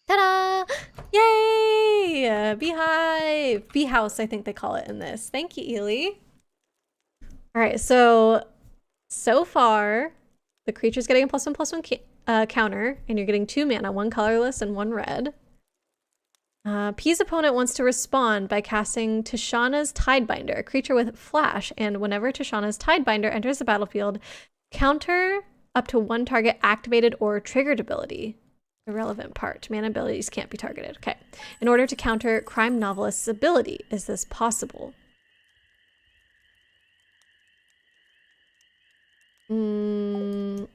ta-da! Yay! Beehive! Bee house, I think they call it in this. Thank you, Ely. All right, so far, the creature's getting a +1/+1 counter, and you're getting 2 mana, 1 colorless and 1 red. P's opponent wants to respond by casting Tishana's Tidebinder, a creature with flash, and whenever Tishana's Tidebinder enters the battlefield, counter up to 1 target activated or triggered ability. Irrelevant part. Mana abilities can't be targeted. Okay. In order to counter Crime Novelist's ability, is this possible? I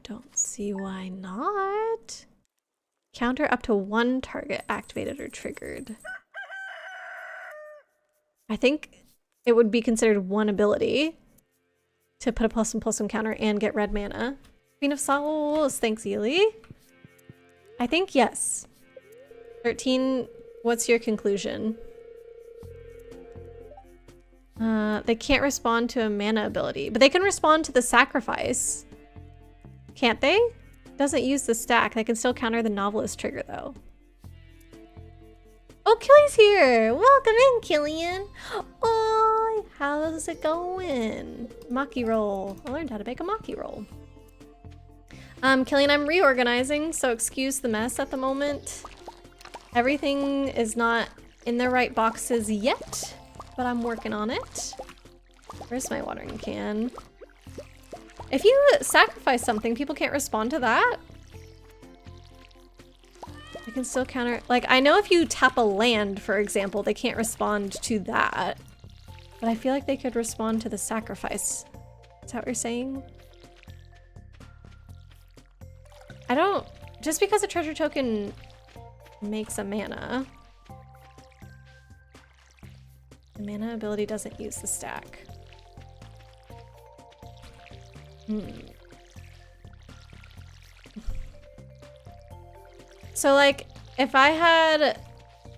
don't see why not. Counter up to 1 target activated or triggered. I think it would be considered 1 ability to put a +1/+1 counter and get red mana. Queen of Souls, thanks, Ely. I think yes. 13, what's your conclusion? They can't respond to a mana ability, but they can respond to the sacrifice. Can't they? Doesn't use the stack. They can still counter the novelist trigger though. Oh, Killy's here! Welcome in, Killian! Oh, how's it going? Maki roll. I learned how to make a maki roll. Killian, I'm reorganizing, so excuse the mess at the moment. Everything is not in the right boxes yet, but I'm working on it. Where's my watering can? If you sacrifice something, people can't respond to that. They can still counter, like, I know if you tap a land, for example, they can't respond to that. But I feel like they could respond to the sacrifice. Is that what you're saying? I don't, just because a treasure token makes a mana, the mana ability doesn't use the stack. So like, if I had,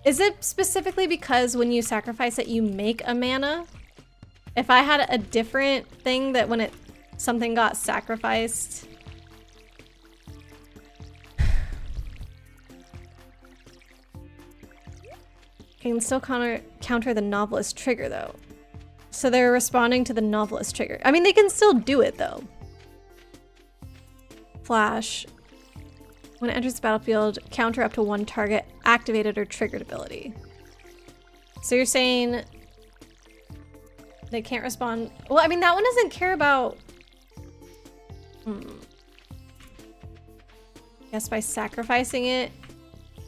is it specifically because when you sacrifice it, you make a mana? If I had a different thing that when something got sacrificed, can still counter the novelist trigger though. So they're responding to the novelist trigger. I mean, they can still do it though. Flash. When it enters the battlefield, counter up to 1 target activated or triggered ability. So you're saying they can't respond. Well, I mean, that one doesn't care about. Guess by sacrificing it,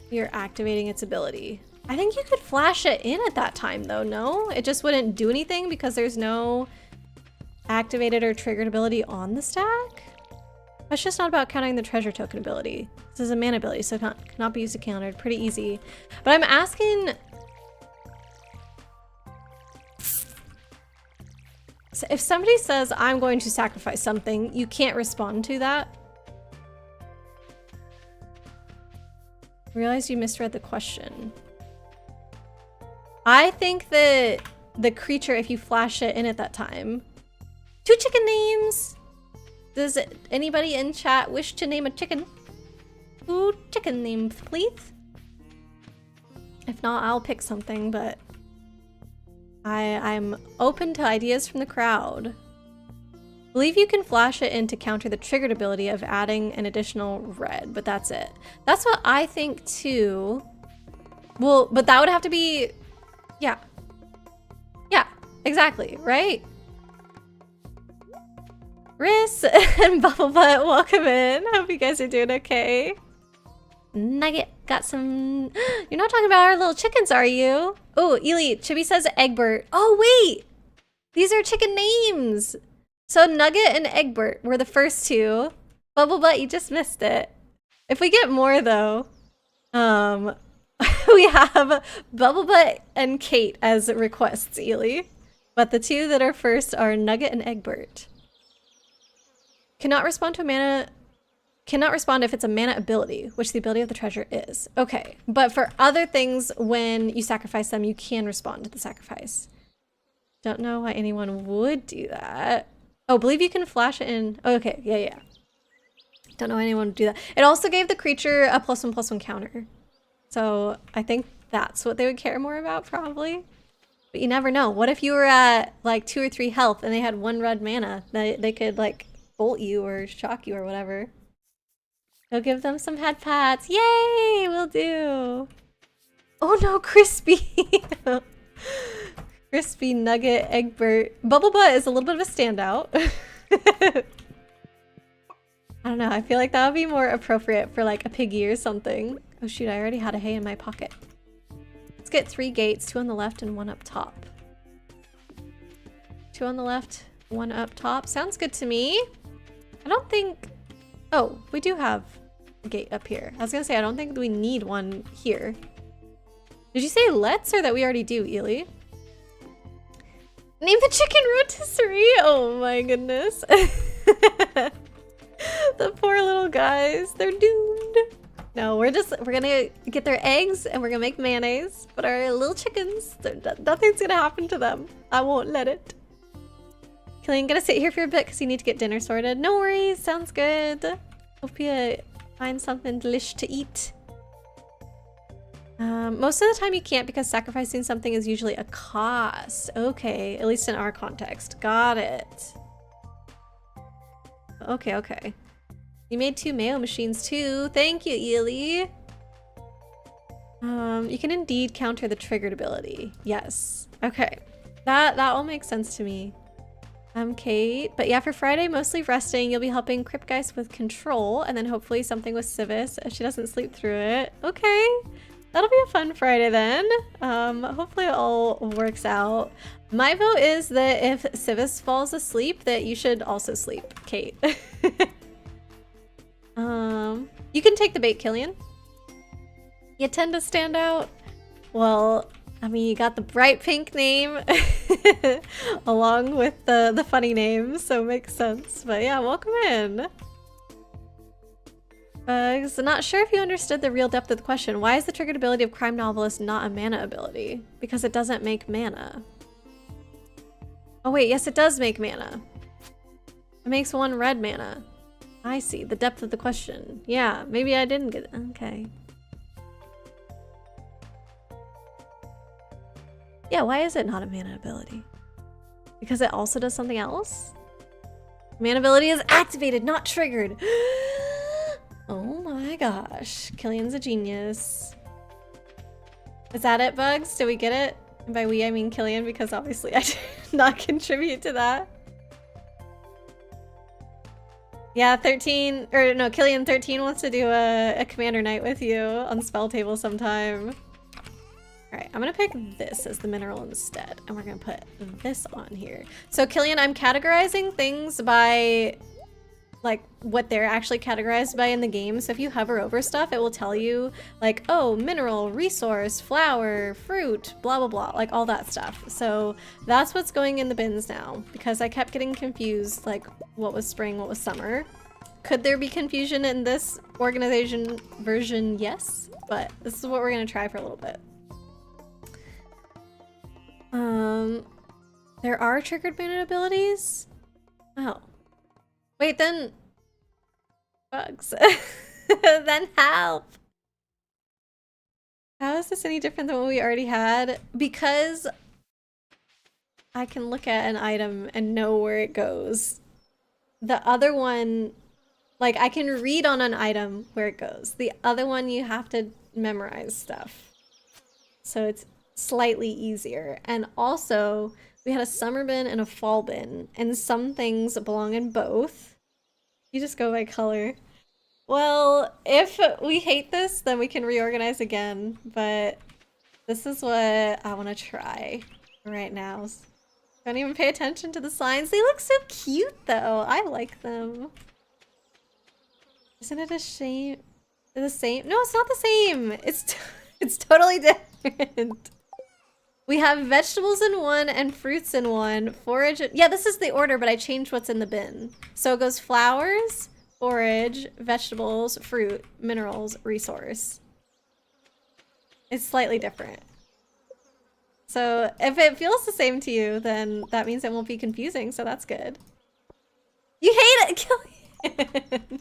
you're activating its ability. I think you could flash it in at that time though, no? It just wouldn't do anything because there's no activated or triggered ability on the stack? That's just not about counting the treasure token ability. This is a mana ability, so it cannot be used to counter. Pretty easy. But I'm asking... So if somebody says, I'm going to sacrifice something, you can't respond to that? Realize you misread the question. I think that the creature, if you flash it in at that time... 2 chicken names! Does anybody in chat wish to name a chicken? 2 chicken names, please? If not, I'll pick something, but... I'm open to ideas from the crowd. Believe you can flash it in to counter the triggered ability of adding an additional red, but that's it. That's what I think too. Well, but that would have to be... Yeah. Yeah, exactly, right? Riss and Bubblebutt, welcome in. Hope you guys are doing okay. Nugget, got some... You're not talking about our little chickens, are you? Oh, Ely, Chibi says Egbert. Oh, wait! These are chicken names! So Nugget and Egbert were the first 2. Bubblebutt, you just missed it. If we get more, though, we have Bubblebutt and Kate as requests, Ely. But the 2 that are first are Nugget and Egbert. Cannot respond to a mana Cannot respond if it's a mana ability, which the ability of the treasure is. Okay, but for other things, when you sacrifice them, you can respond to the sacrifice. Don't know why anyone would do that. Oh, believe you can flash it in. Oh, okay, yeah. Don't know why anyone would do that. It also gave the creature a +1/+1 counter. So I think that's what they would care more about, probably. But you never know. What if you were at like 2 or 3 health and they had 1 red mana? They could like bolt you or shock you or whatever. Go give them some head pats. Yay! Will do. Oh no, crispy. Crispy nugget Egbert. Bubble Butt is a little bit of a standout. I don't know. I feel like that would be more appropriate for like a piggy or something. Oh shoot, I already had a hay in my pocket. Let's get 3 gates, 2 on the left and 1 up top. 2 on the left, 1 up top. Sounds good to me. I don't think... Oh, we do have a gate up here. I was gonna say, I don't think we need one here. Did you say let's or that we already do, Ely? Name the chicken rotisserie! Oh my goodness. The poor little guys, they're doomed. No, we're gonna get their eggs and we're gonna make mayonnaise. But our little chickens, nothing's gonna happen to them. I won't let it. Killian, gonna sit here for a bit because you need to get dinner sorted. No worries, sounds good. Hope you find something delish to eat. Most of the time you can't because sacrificing something is usually a cost. Okay, at least in our context. Got it. Okay. You made 2 mayo machines too. Thank you, Ely. You can indeed counter the triggered ability. Yes. Okay. That all makes sense to me. Kate. But yeah, for Friday, mostly resting. You'll be helping Cryptgeist with control and then hopefully something with Civis if she doesn't sleep through it. Okay. That'll be a fun Friday then. Hopefully it all works out. My vote is that if Civis falls asleep, that you should also sleep, Kate. You can take the bait, Killian. You tend to stand out. Well, I mean, you got the bright pink name along with the funny name, so it makes sense. But yeah, welcome in. Bugs, not sure if you understood the real depth of the question. Why is the triggered ability of Crime Novelist not a mana ability? Because it doesn't make mana. Oh wait, yes it does make mana. It makes 1 red mana. I see, the depth of the question. Yeah, maybe I didn't get it. Okay. Yeah, why is it not a mana ability? Because it also does something else? Mana ability is activated, not triggered. Oh my gosh, Killian's a genius. Is that it, Bugs? Did we get it? And by we, I mean Killian, because obviously I did not contribute to that. Yeah, 13, or no, Killian 13 wants to do a commander night with you on Spell Table sometime. Alright, I'm gonna pick this as the mineral instead, and we're gonna put this on here. So Killian, I'm categorizing things by like what they're actually categorized by in the game. So if you hover over stuff, it will tell you like, oh, mineral, resource, flower, fruit, blah, blah, blah, like all that stuff. So that's what's going in the bins now because I kept getting confused, like what was spring, what was summer. Could there be confusion in this organization version? Yes, but this is what we're gonna try for a little bit. There are triggered mana abilities? Oh. Wait, then... Bugs. Then help! How is this any different than what we already had? Because I can look at an item and know where it goes. The other one, like I can read on an item where it goes. The other one you have to memorize stuff. So it's slightly easier. And also, we had a summer bin and a fall bin, and some things belong in both. You just go by color. Well, if we hate this, then we can reorganize again, but this is what I want to try right now. Don't even pay attention to the signs. They look so cute, though. I like them. Isn't it a shame? The same? No, it's not the same. It's totally different. We have vegetables in one and fruits in one. Forage. Yeah, this is the order, but I changed what's in the bin. So it goes flowers, forage, vegetables, fruit, minerals, resource. It's slightly different. So if it feels the same to you, then that means it won't be confusing, so that's good. You hate it, Killian!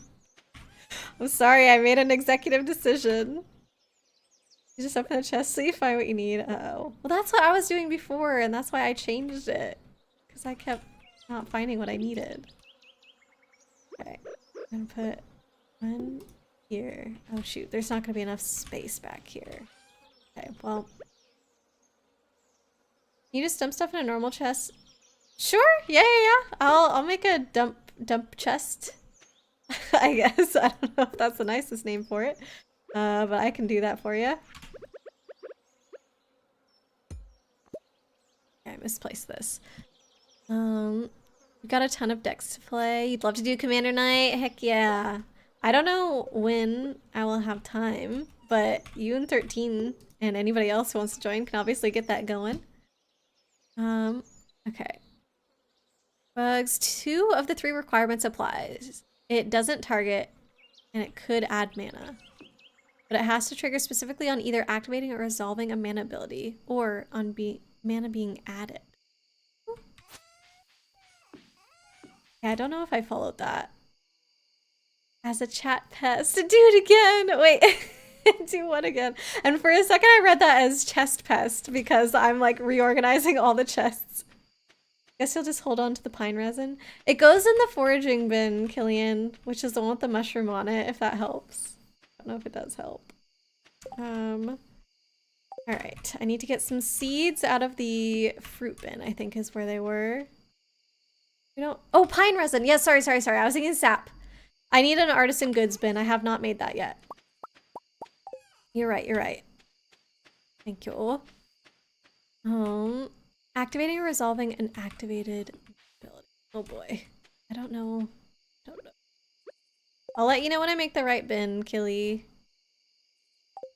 I'm sorry, I made an executive decision. You just open the chest so you find what you need. Uh-oh. Well, that's what I was doing before, and that's why I changed it. Because I kept not finding what I needed. Okay, I'm gonna put one here. Oh shoot, there's not gonna be enough space back here. Okay, well. You just dump stuff in a normal chest? Sure, yeah. I'll make a dump chest. I guess. I don't know if that's the nicest name for it. But I can do that for you. Okay, I misplaced this. We've got a ton of decks to play. You'd love to do Commander Night? Heck yeah. I don't know when I will have time, but you and 13 and anybody else who wants to join can obviously get that going. Okay. Bugs, 2 of the 3 requirements applies. It doesn't target, and it could add mana. But it has to trigger specifically on either activating or resolving a mana ability, or on mana being added. Yeah, I don't know if I followed that. As a chat pest. Do it again! Wait. Do what again? And for a second I read that as chest pest because I'm like reorganizing all the chests. Guess you'll just hold on to the pine resin. It goes in the foraging bin, Killian, which is the one with the mushroom on it, if that helps. I don't know if it does help. Alright, I need to get some seeds out of the fruit bin, I think is where they were. Oh, pine resin! Yes, sorry. I was thinking sap. I need an artisan goods bin. I have not made that yet. You're right. Thank you. Activating or resolving an activated ability. Oh boy. I don't know. I'll let you know when I make the right bin, Killy.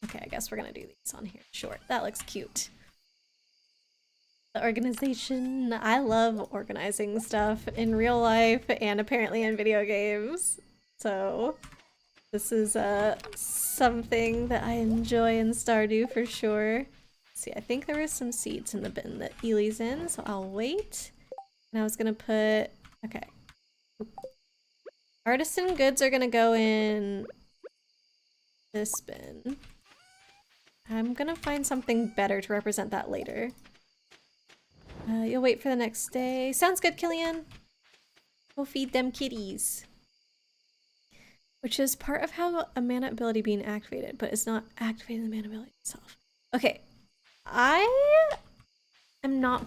Okay, I guess we're gonna do these on here. Sure, that looks cute. The organization. I love organizing stuff in real life and apparently in video games. So this is something that I enjoy in Stardew for sure. Let's see, I think there was some seeds in the bin that Ely's in, so I'll wait. And I was gonna put, okay. Artisan goods are gonna go in this bin. I'm gonna find something better to represent that later. You'll wait for the next day. Sounds good, Killian. Go feed them kitties. Which is part of how a mana ability being activated, but it's not activating the mana ability itself. Okay. I am not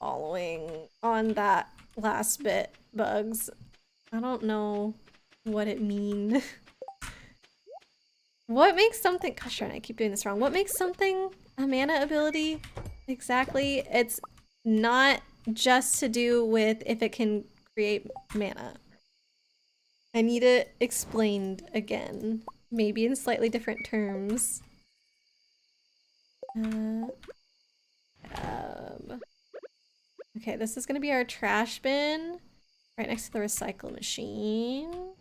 following on that last bit, Bugs. I don't know what it means. What makes something... Gosh darn, I keep doing this wrong. What makes something a mana ability? Exactly. It's not just to do with if it can create mana. I need it explained again. Maybe in slightly different terms. Okay, this is gonna be our trash bin. Right next to the recycle machine.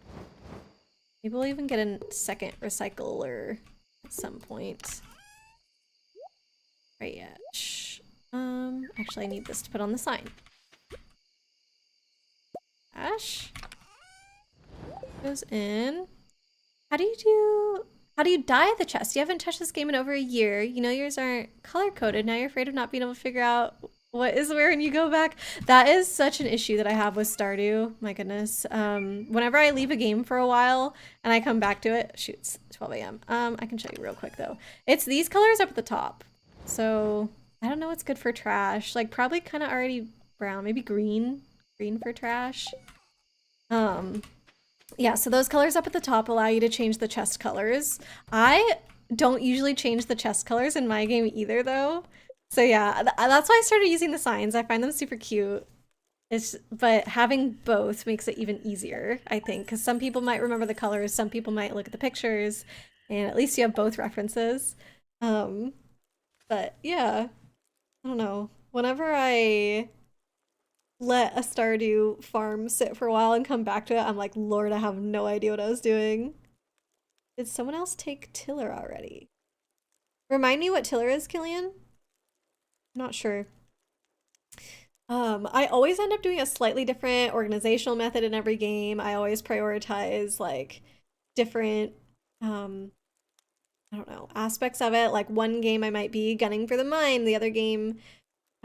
Maybe we'll even get a second recycler at some point. Right, yeah. Shh. Actually I need this to put on the sign. Trash. Goes in. How do you dye the chest? You haven't touched this game in over a year. You know yours aren't color coded. Now you're afraid of not being able to figure out what is where when you go back. That is such an issue that I have with Stardew. My goodness. Whenever I leave a game for a while and I come back to it, shoot, it's 12 a.m. I can show you real quick though. It's these colors up at the top. So I don't know what's good for trash. Like probably kind of already brown, maybe green for trash. Yeah, so those colors up at the top allow you to change the chest colors. I don't usually change the chest colors in my game either though. So yeah, that's why I started using the signs. I find them super cute. But having both makes it even easier, I think, because some people might remember the colors, some people might look at the pictures, and at least you have both references. But yeah, I don't know. Whenever I let a Stardew farm sit for a while and come back to it, I'm like, Lord, I have no idea what I was doing. Did someone else take Tiller already? Remind me what Tiller is, Killian? Not sure. I always end up doing a slightly different organizational method in every game. I always prioritize like different I don't know, aspects of it. Like one game I might be gunning for the mine, the other game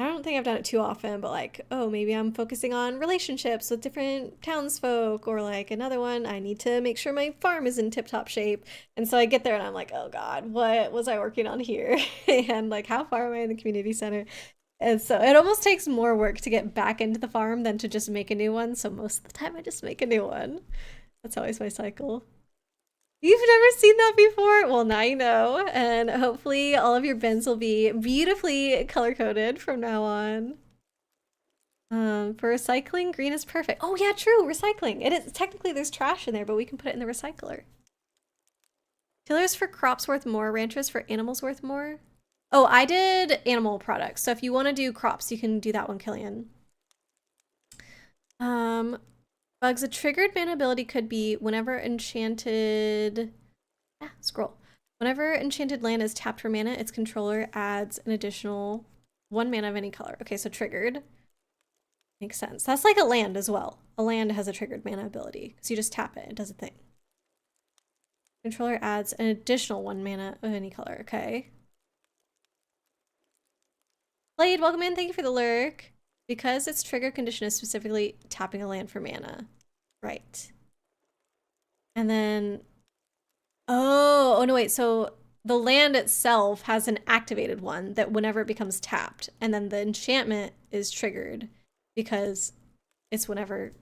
I don't think I've done it too often, but like, oh, maybe I'm focusing on relationships with different townsfolk, or like another one, I need to make sure my farm is in tip-top shape. And so I get there and I'm like, oh God, what was I working on here? And like, how far am I in the community center? And so it almost takes more work to get back into the farm than to just make a new one. So most of the time I just make a new one. That's always my cycle. You've never seen that before? Well, now you know. And hopefully all of your bins will be beautifully color-coded from now on. For recycling, green is perfect. Oh yeah, true, recycling. It is technically there's trash in there, but we can put it in the recycler. Tillers for crops worth more, ranchers for animals worth more. Oh, I did animal products. So if you want to do crops, you can do that one, Killian. Bugs, a triggered mana ability could be whenever enchanted... scroll. Whenever enchanted land is tapped for mana, its controller adds an additional 1 mana of any color. Okay, so triggered. Makes sense. That's like a land as well. A land has a triggered mana ability. So you just tap it, it does a thing. Controller adds an additional 1 mana of any color. Okay. Blade, welcome in. Thank you for the lurk. Because its trigger condition is specifically tapping a land for mana. Right. And then... Oh no, wait. So the land itself has an activated one that whenever it becomes tapped. And then the enchantment is triggered because it's whenever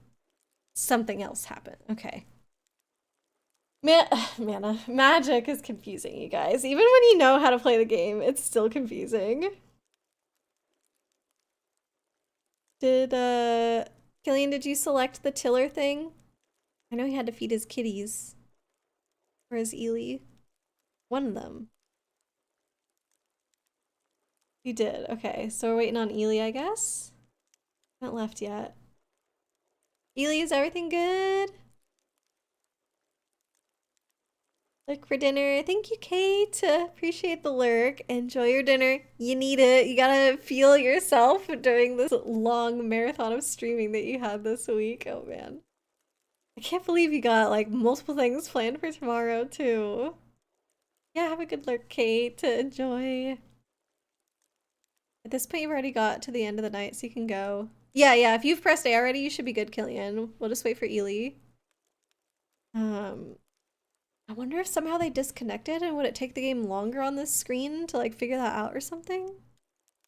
something else happened. Okay. Mana. Magic is confusing, you guys. Even when you know how to play the game, it's still confusing. Did, Killian, did you select the tiller thing? I know he had to feed his kitties. Or his Ely. One of them. You did. Okay, so we're waiting on Ely, I guess? Haven't left yet. Ely, is everything good? Look for dinner. Thank you, Kate. Appreciate the lurk. Enjoy your dinner. You need it. You gotta feel yourself during this long marathon of streaming that you had this week. Oh man. I can't believe you got like multiple things planned for tomorrow too. Yeah, have a good lurk, Kate. Enjoy. At this point, you've already got to the end of the night, so you can go. Yeah, if you've pressed A already, you should be good, Killian. We'll just wait for Ely. I wonder if somehow they disconnected and would it take the game longer on this screen to like figure that out or something?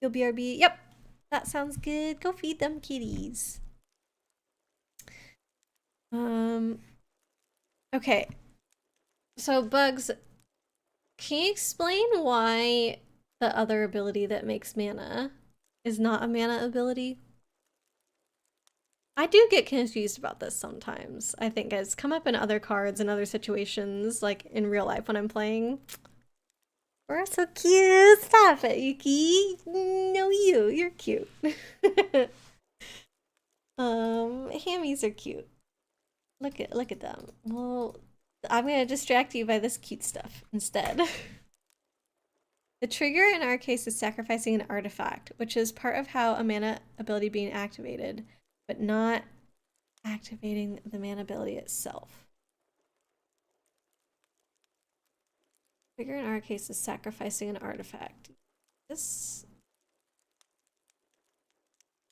You'll BRB. Yep, that sounds good. Go feed them kitties. Okay. So Bugs, can you explain why the other ability that makes mana is not a mana ability? I do get confused about this sometimes. I think it's come up in other cards and other situations, like in real life when I'm playing. We're so cute. Stop it, Yuki. No, you're cute. Hammies are cute. Look at them. Well, I'm gonna distract you by this cute stuff instead. The trigger in our case is sacrificing an artifact, which is part of how a mana ability being activated, but not activating the mana ability itself. Trigger in our case is sacrificing an artifact. This...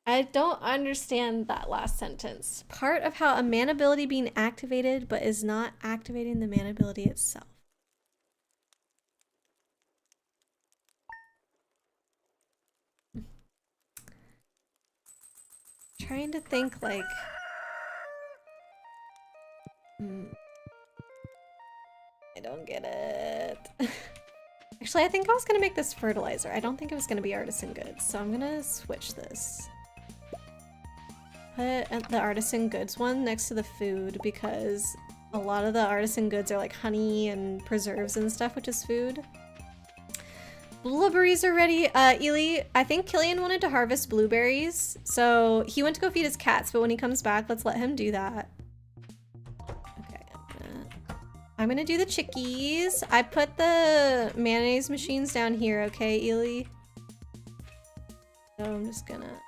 I don't understand that last sentence. Part of how a mana ability being activated, but is not activating the mana ability itself. Trying to think like... I don't get it. Actually, I think I was gonna make this fertilizer. I don't think it was gonna be artisan goods, so I'm gonna switch this. Put the artisan goods one next to the food because a lot of the artisan goods are like honey and preserves and stuff, which is food. Blueberries are ready. Ely, I think Killian wanted to harvest blueberries, so he went to go feed his cats, but when he comes back, let's let him do that. Okay, I'm gonna do the chickies. I put the mayonnaise machines down here, okay, Ely? So I'm just gonna...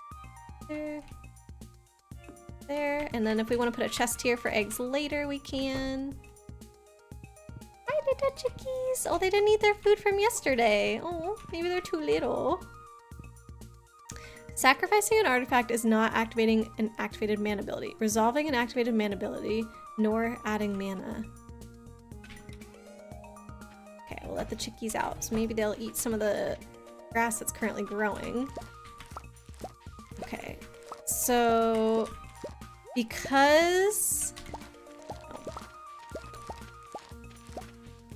There, and then if we want to put a chest here for eggs later, we can. Hi, little chickies. Oh, they didn't eat their food from yesterday. Oh, maybe they're too little. Sacrificing an artifact is not activating an activated mana ability, resolving an activated mana ability, nor adding mana. Okay, we'll let the chickies out, so maybe they'll eat some of the grass that's currently growing. Okay, so because...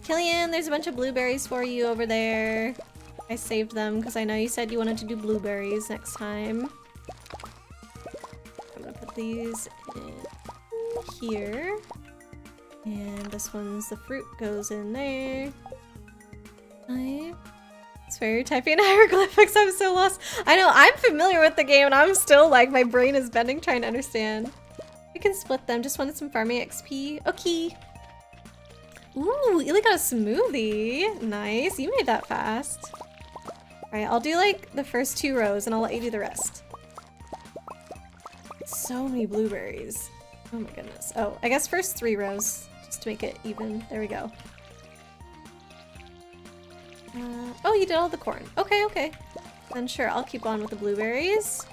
Killian, there's a bunch of blueberries for you over there. I saved them because I know you said you wanted to do blueberries next time. I'm gonna put these in here. And this one's the fruit goes in there. It's very typing hieroglyphics, I'm so lost. I know, I'm familiar with the game and I'm still like, my brain is bending trying to understand. We can split them, just wanted some farming XP. Okay. Ooh, Ely got a smoothie. Nice, you made that fast. Alright, I'll do like the first 2 rows and I'll let you do the rest. So many blueberries. Oh my goodness. Oh, I guess first 3 rows, just to make it even. There we go. Oh, you did all the corn. Okay, okay. Then sure, I'll keep on with the blueberries.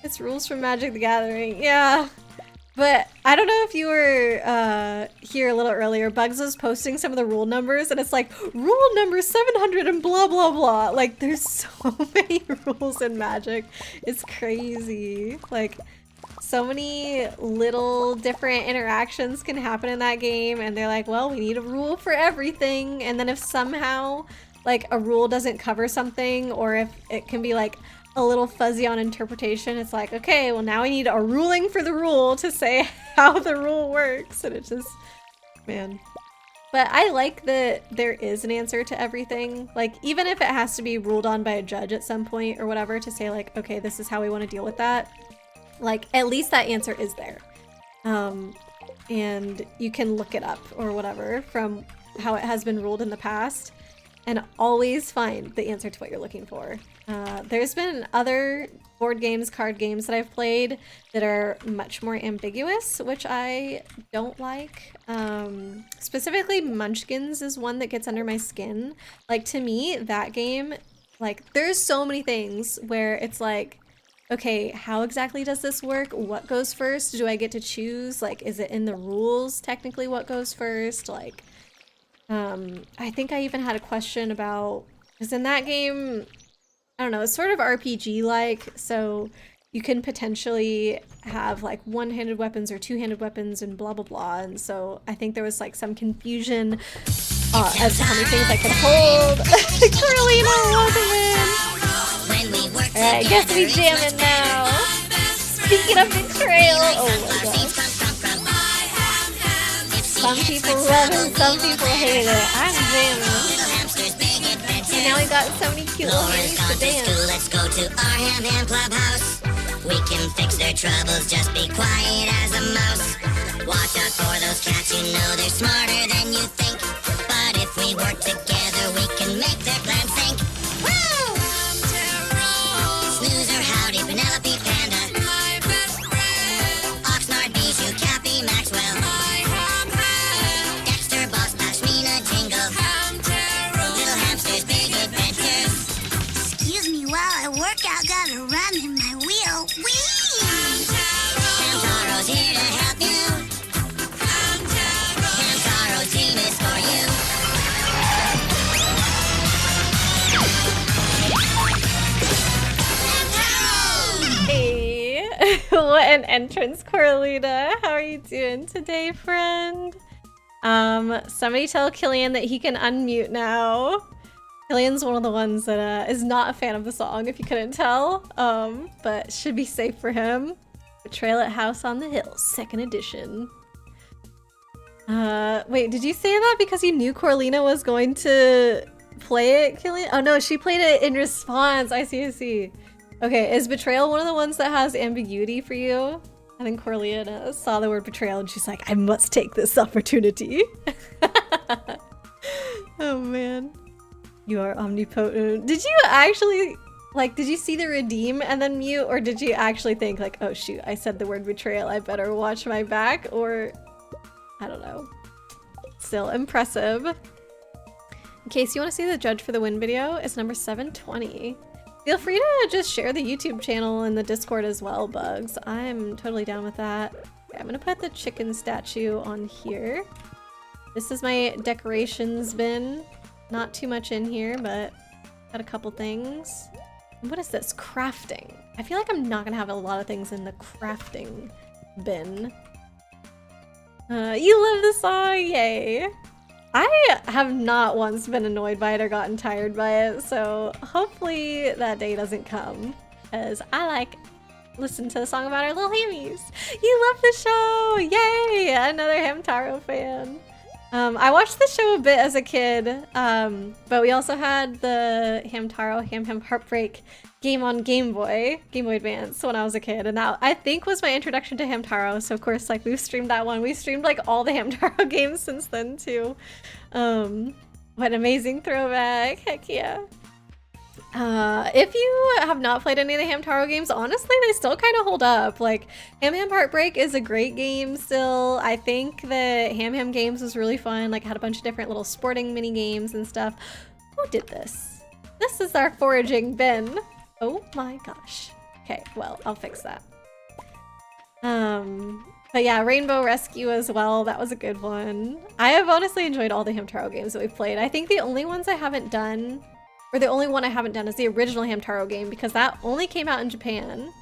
It's rules from Magic the Gathering. Yeah. But I don't know if you were here a little earlier. Bugs was posting some of the rule numbers and it's like, rule number 700 and blah, blah, blah. Like, there's so many rules in Magic. It's crazy. Like, so many little different interactions can happen in that game and they're like, well, we need a rule for everything. And then if somehow, like, a rule doesn't cover something or if it can be, like, a little fuzzy on interpretation, it's like, okay, well now we need a ruling for the rule to say how the rule works, and it's just, man. But I like that there is an answer to everything, like even if it has to be ruled on by a judge at some point or whatever to say like, okay, this is how we want to deal with that, like at least that answer is there. And you can look it up or whatever from how it has been ruled in the past and always find the answer to what you're looking for. There's been other board games, card games that I've played that are much more ambiguous, which I don't like. Specifically, Munchkins is one that gets under my skin. Like, to me, that game, like, there's so many things where it's like, okay, how exactly does this work? What goes first? Do I get to choose? Like, is it in the rules, technically, what goes first? Like, I think I even had a question about, because in that game, I don't know, it's sort of RPG-like, so you can potentially have like one-handed weapons or two-handed weapons and blah blah blah, and so I think there was like some confusion as to how many things I could hold. Carolina, welcome in! Alright, I guess we jamming now. Speaking of betrayal, oh my gosh. Some people love it, some people hate it. I'm jamming. And now we got so many cute little hands to dance. Let's go to our ham clubhouse. We can fix their troubles, just be quiet as a mouse. Watch out for those cats, you know they're smarter than you think. But if we work together, we can make their plans sink. Woo! Snoozer, howdy, Penelope, Panda. My best friend. Oxnard, Bijou, Cappy, Maxwell. Dexter, Boss, Pashmina, Jingle. Little hamsters, big adventures. Excuse me while I work out, gotta run in my wheel. Whee! Hamtaro's here to help you. Hamtaro team is for you. Hey, what an entrance, Coralita. How are you doing today, friend? Somebody tell Killian that he can unmute now. Killian's one of the ones that is not a fan of the song, if you couldn't tell, but should be safe for him. Betrayal at House on the Hill, 2nd edition. Wait, did you say that because you knew Coralina was going to play it, Killian? Oh no, she played it in response. I see, I see. Okay, is betrayal one of the ones that has ambiguity for you? I think Corleona saw the word betrayal and she's like, I must take this opportunity. Oh man. You are omnipotent. Did you actually, like, did you see the redeem and then mute? Or did you actually think like, oh shoot, I said the word betrayal, I better watch my back? Or, I don't know. Still impressive. In case you want to see the Judge for the Win video, it's number 720. Feel free to just share the YouTube channel and the Discord as well, Bugs. I'm totally down with that. Okay, I'm gonna put the chicken statue on here. This is my decorations bin. Not too much in here, but got a couple things. What is this? Crafting. I feel like I'm not gonna have a lot of things in the crafting bin. You love the song, yay! I have not once been annoyed by it or gotten tired by it, so hopefully that day doesn't come. Because I like listen to the song about our little hammies. You love the show! Yay! Another Hamtaro fan. I watched the show a bit as a kid, but we also had the Hamtaro Ham Heartbreak game on Game Boy Advance when I was a kid, and that I think was my introduction to Hamtaro. So of course, like, we've streamed that one. We've streamed like all the Hamtaro games since then too. What an amazing throwback! Heck yeah! If you have not played any of the Hamtaro games, honestly, they still kind of hold up. Like, Ham Heartbreak is a great game still. I think the Ham games was really fun. Like, had a bunch of different little sporting mini games and stuff. Who did this? This is our foraging bin. Oh my gosh. Okay, well, I'll fix that. But yeah, Rainbow Rescue as well. That was a good one. I have honestly enjoyed all the Hamtaro games that we've played. I think the only ones I haven't done, or the only one I haven't done, is the original Hamtaro game, because that only came out in Japan.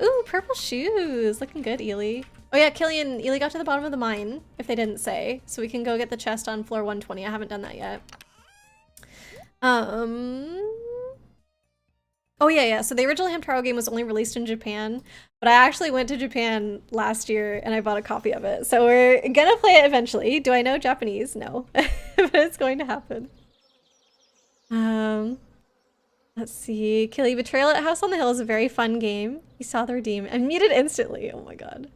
Ooh, purple shoes. Looking good, Ely. Oh yeah, Killian, Ely got to the bottom of the mine, if they didn't say. So we can go get the chest on floor 120. I haven't done that yet. Oh yeah. So the original Hamtaro game was only released in Japan, but I actually went to Japan last year and I bought a copy of it. So we're gonna play it eventually. Do I know Japanese? No, but it's going to happen. Let's see. Killy, Betrayal at House on the Hill is a very fun game. You saw the redeem and muted instantly. Oh my god.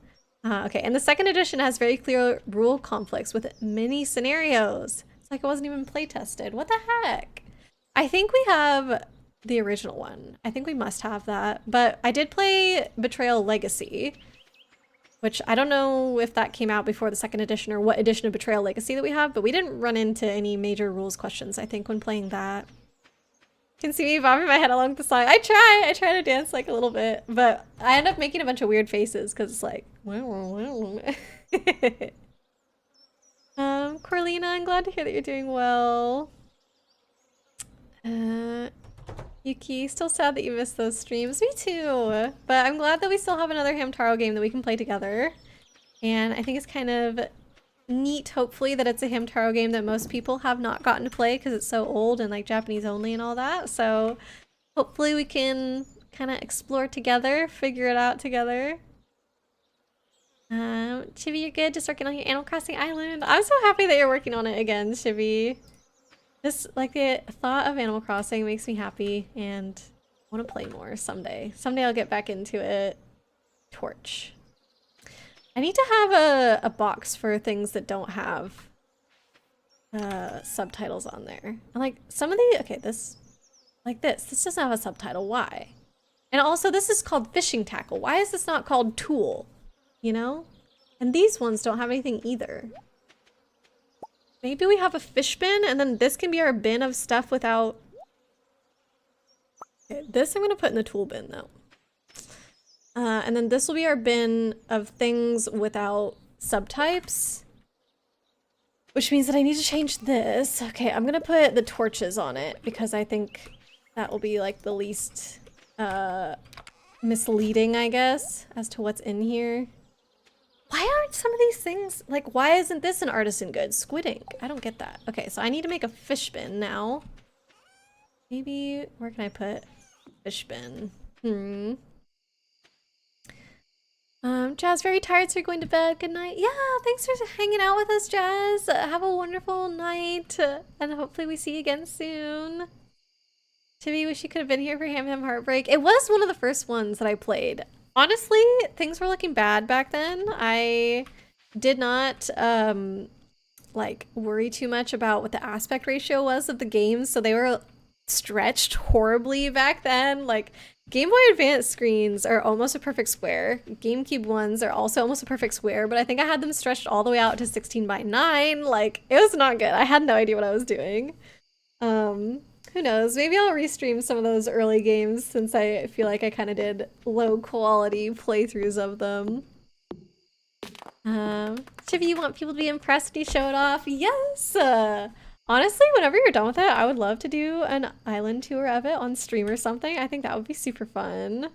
Okay, and the second edition has very clear rule conflicts with many scenarios. It's like it wasn't even play tested. What the heck? I think we have the original one. I think we must have that. But I did play Betrayal Legacy, which I don't know if that came out before the second edition or what edition of Betrayal Legacy that we have, but we didn't run into any major rules questions, I think, when playing that. You can see me bobbing my head along with the song. I try to dance like a little bit, but I end up making a bunch of weird faces because it's like, Corlina, I'm glad to hear that you're doing well. Yuki, still sad that you missed those streams. Me too. But I'm glad that we still have another Hamtaro game that we can play together. And I think it's kind of neat, hopefully, that it's a Hamtaro game that most people have not gotten to play because it's so old and like Japanese only and all that. So hopefully we can kind of explore together, figure it out together. Chibi, you're good. Just working on your Animal Crossing Island. I'm so happy that you're working on it again, Chibi. Just like the thought of Animal Crossing makes me happy and I want to play more someday. Someday I'll get back into it. Torch. I need to have a box for things that don't have subtitles on there. And like some of the, okay, this doesn't have a subtitle. Why? And also this is called fishing tackle. Why is this not called tool? You know? And these ones don't have anything either. Maybe we have a fish bin and then this can be our bin of stuff without... Okay, this I'm gonna put in the tool bin though. And then this will be our bin of things without subtypes. Which means that I need to change this. Okay, I'm gonna put the torches on it because I think that will be like the least misleading, I guess, as to what's in here. Why aren't some of these things, like, why isn't this an artisan good? Squid ink. I don't get that. Okay, so I need to make a fish bin now. Maybe, where can I put fish bin? Jazz, very tired, so you're going to bed. Good night. Yeah, thanks for hanging out with us, Jazz. Have a wonderful night, and hopefully we see you again soon. Chibi, wish you could have been here for Ham Ham Heartbreak. It was one of the first ones that I played. Honestly, things were looking bad back then. I did not, like, worry too much about what the aspect ratio was of the games, so they were stretched horribly back then. Like, Game Boy Advance screens are almost a perfect square. GameCube ones are also almost a perfect square, but I think I had them stretched all the way out to 16:9. Like, it was not good. I had no idea what I was doing. Who knows? Maybe I'll restream some of those early games since I feel like I kind of did low quality playthroughs of them. Chibi, you want people to be impressed when you show it off? Yes! Honestly, whenever you're done with it, I would love to do an island tour of it on stream or something. I think that would be super fun.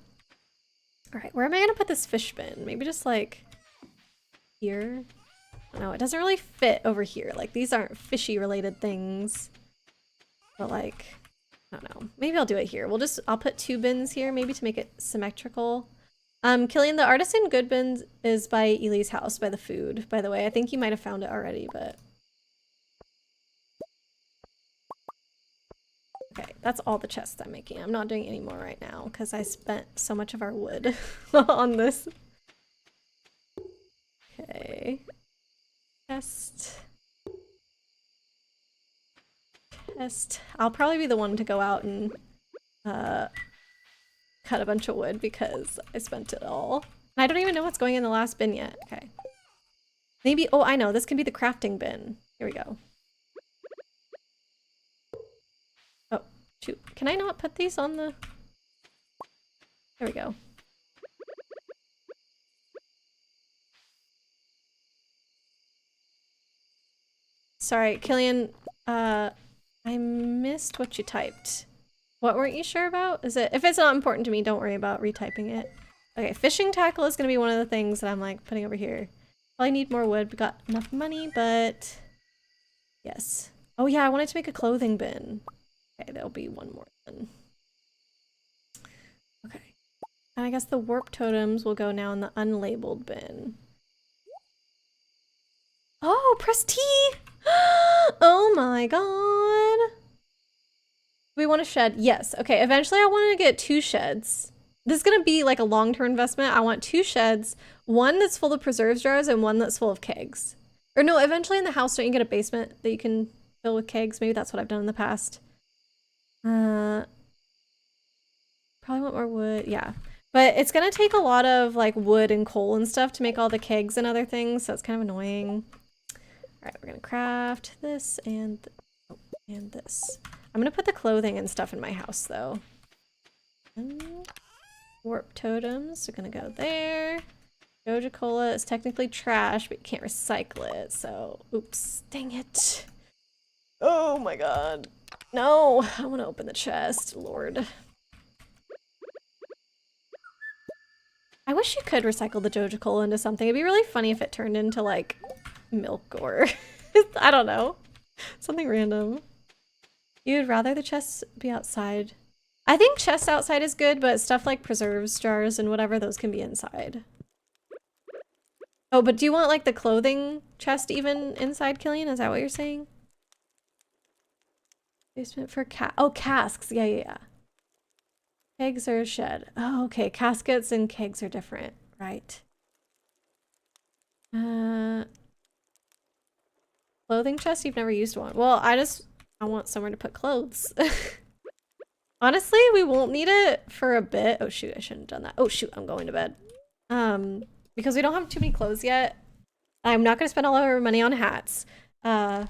Alright, where am I gonna put this fish bin? Maybe just like here? No, it doesn't really fit over here. Like, these aren't fishy related things. But like, I don't know. Maybe I'll do it here. I'll put 2 bins here, maybe to make it symmetrical. Killian, the Artisan Good Bins is by Ely's house, by the food, by the way. I think you might have found it already, but... Okay, that's all the chests I'm making. I'm not doing any more right now, because I spent so much of our wood on this. Okay. Chest. I'll probably be the one to go out and cut a bunch of wood because I spent it all. And I don't even know what's going in the last bin yet. Okay. Maybe, oh, I know. This can be the crafting bin. Here we go. Oh, shoot. Can I not put these on the... There we go. Sorry, Killian, I missed what you typed. What weren't you sure about? Is it, if it's not important to me, don't worry about retyping it. Okay, fishing tackle is gonna be one of the things that I'm like putting over here. Probably need more wood. We got enough money, but yes. Oh yeah, I wanted to make a clothing bin. Okay, there'll be one more then. Okay. And I guess the warp totems will go now in the unlabeled bin. Oh, press T! Oh my god! We want a shed. Yes. Okay, eventually I want to get 2 sheds. This is going to be like a long-term investment. I want 2 sheds. One that's full of preserves jars and one that's full of kegs. Or no, eventually in the house, don't you get a basement that you can fill with kegs? Maybe that's what I've done in the past. Probably want more wood. Yeah. But it's going to take a lot of like wood and coal and stuff to make all the kegs and other things, so it's kind of annoying. Alright, we're gonna craft this and this. I'm gonna put the clothing and stuff in my house though. And warp totems are gonna go there. Joja Cola is technically trash, but you can't recycle it, so oops. Dang it. Oh my god. No! I wanna open the chest, Lord. I wish you could recycle the Joja Cola into something. It'd be really funny if it turned into like milk or I don't know, something random. You'd rather the chests be outside? I think chests outside is good, but stuff like preserves jars and whatever, those can be inside. Oh, but do you want like the clothing chest even inside, Killian? Is that what you're saying? Basement for casks. Yeah. Kegs are a shed. Oh, okay. Caskets and kegs are different. Right. Clothing chest? You've never used one. Well, I want somewhere to put clothes. Honestly, we won't need it for a bit. Oh shoot, I shouldn't have done that. Oh shoot, I'm going to bed. Because we don't have too many clothes yet. I'm not gonna spend all of our money on hats. Right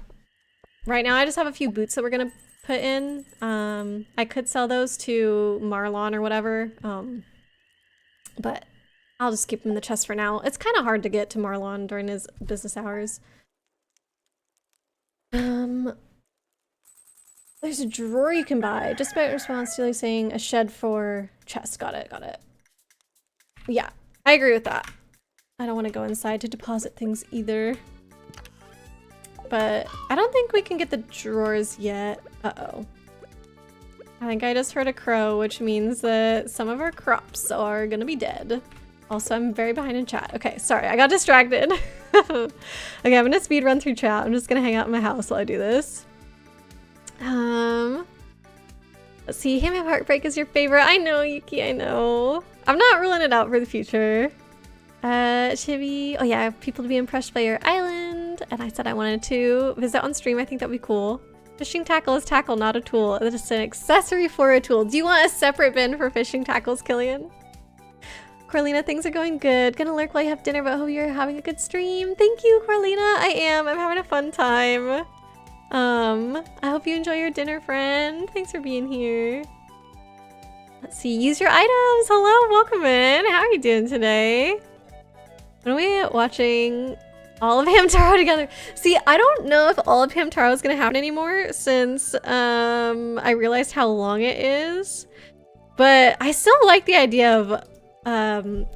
now I just have a few boots that we're gonna put in. I could sell those to Marlon or whatever. But I'll just keep them in the chest for now. It's kind of hard to get to Marlon during his business hours. There's a drawer you can buy. Just by response to saying a shed for chest. Got it. Yeah, I agree with that. I don't want to go inside to deposit things either. But I don't think we can get the drawers yet. Uh-oh. I think I just heard a crow, which means that some of our crops are gonna be dead. Also, I'm very behind in chat. Okay, sorry, I got distracted. Okay, I'm gonna speed run through chat. I'm just gonna hang out in my house while I do this. Let's see, Ham Ham Heartbreak is your favorite. I know, Yuki, I know. I'm not ruling it out for the future. Chibi, oh yeah, people to be impressed by your island. And I said I wanted to visit on stream. I think that'd be cool. Fishing tackle is tackle, not a tool. It's an accessory for a tool. Do you want a separate bin for fishing tackles, Killian? Corlina, things are going good. Gonna lurk while you have dinner, but hope you're having a good stream. Thank you, Corlina. I am. I'm having a fun time. I hope you enjoy your dinner, friend. Thanks for being here. Let's see. Use your items. Hello, welcome in. How are you doing today? When are we watching all of Hamtaro together? See, I don't know if all of Hamtaro is gonna happen anymore since I realized how long it is. But I still like the idea of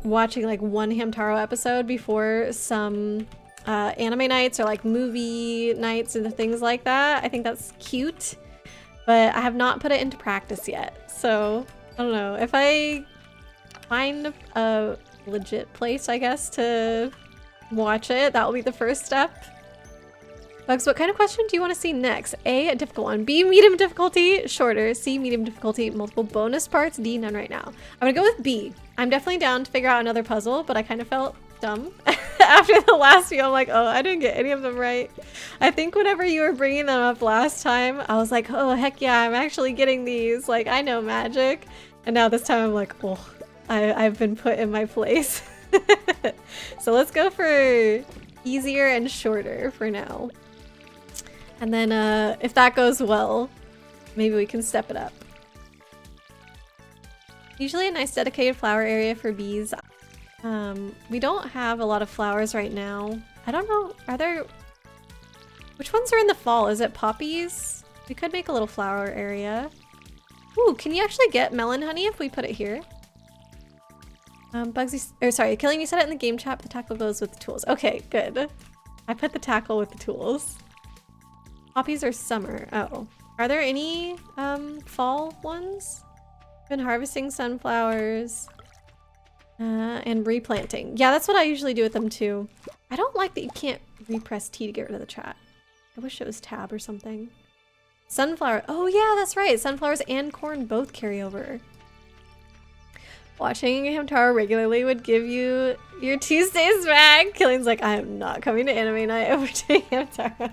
watching like one Hamtaro episode before some anime nights or like movie nights and things like that. I think that's cute, but I have not put it into practice yet. So I don't know if I find a legit place, I guess, to watch it. That will be the first step. Bugs, what kind of question do you want to see next? A difficult one. B, medium difficulty, shorter. C, medium difficulty, multiple bonus parts. D, none right now. I'm gonna go with B. I'm definitely down to figure out another puzzle, but I kind of felt dumb after the last few. I'm like, oh, I didn't get any of them right. I think whenever you were bringing them up last time, I was like, oh, heck yeah, I'm actually getting these. Like, I know magic. And now this time I'm like, oh, I've been put in my place. So let's go for easier and shorter for now. And then if that goes well, maybe we can step it up. Usually a nice dedicated flower area for bees. We don't have a lot of flowers right now. I don't know, are there... Which ones are in the fall? Is it poppies? We could make a little flower area. Ooh, can you actually get melon honey if we put it here? Bugsy, or sorry, Killing, you said it in the game chat, the tackle goes with the tools. Okay, good. I put the tackle with the tools. Poppies are summer. Oh. Are there any fall ones? Been harvesting sunflowers and replanting. Yeah, that's what I usually do with them too. I don't like that you can't repress T to get rid of the chat. I wish it was tab or something. Sunflower. Oh yeah, that's right. Sunflowers and corn both carry over. Watching Hamtaro regularly would give you your Tuesdays back. Killing's like, I am not coming to anime night over to Hamtaro.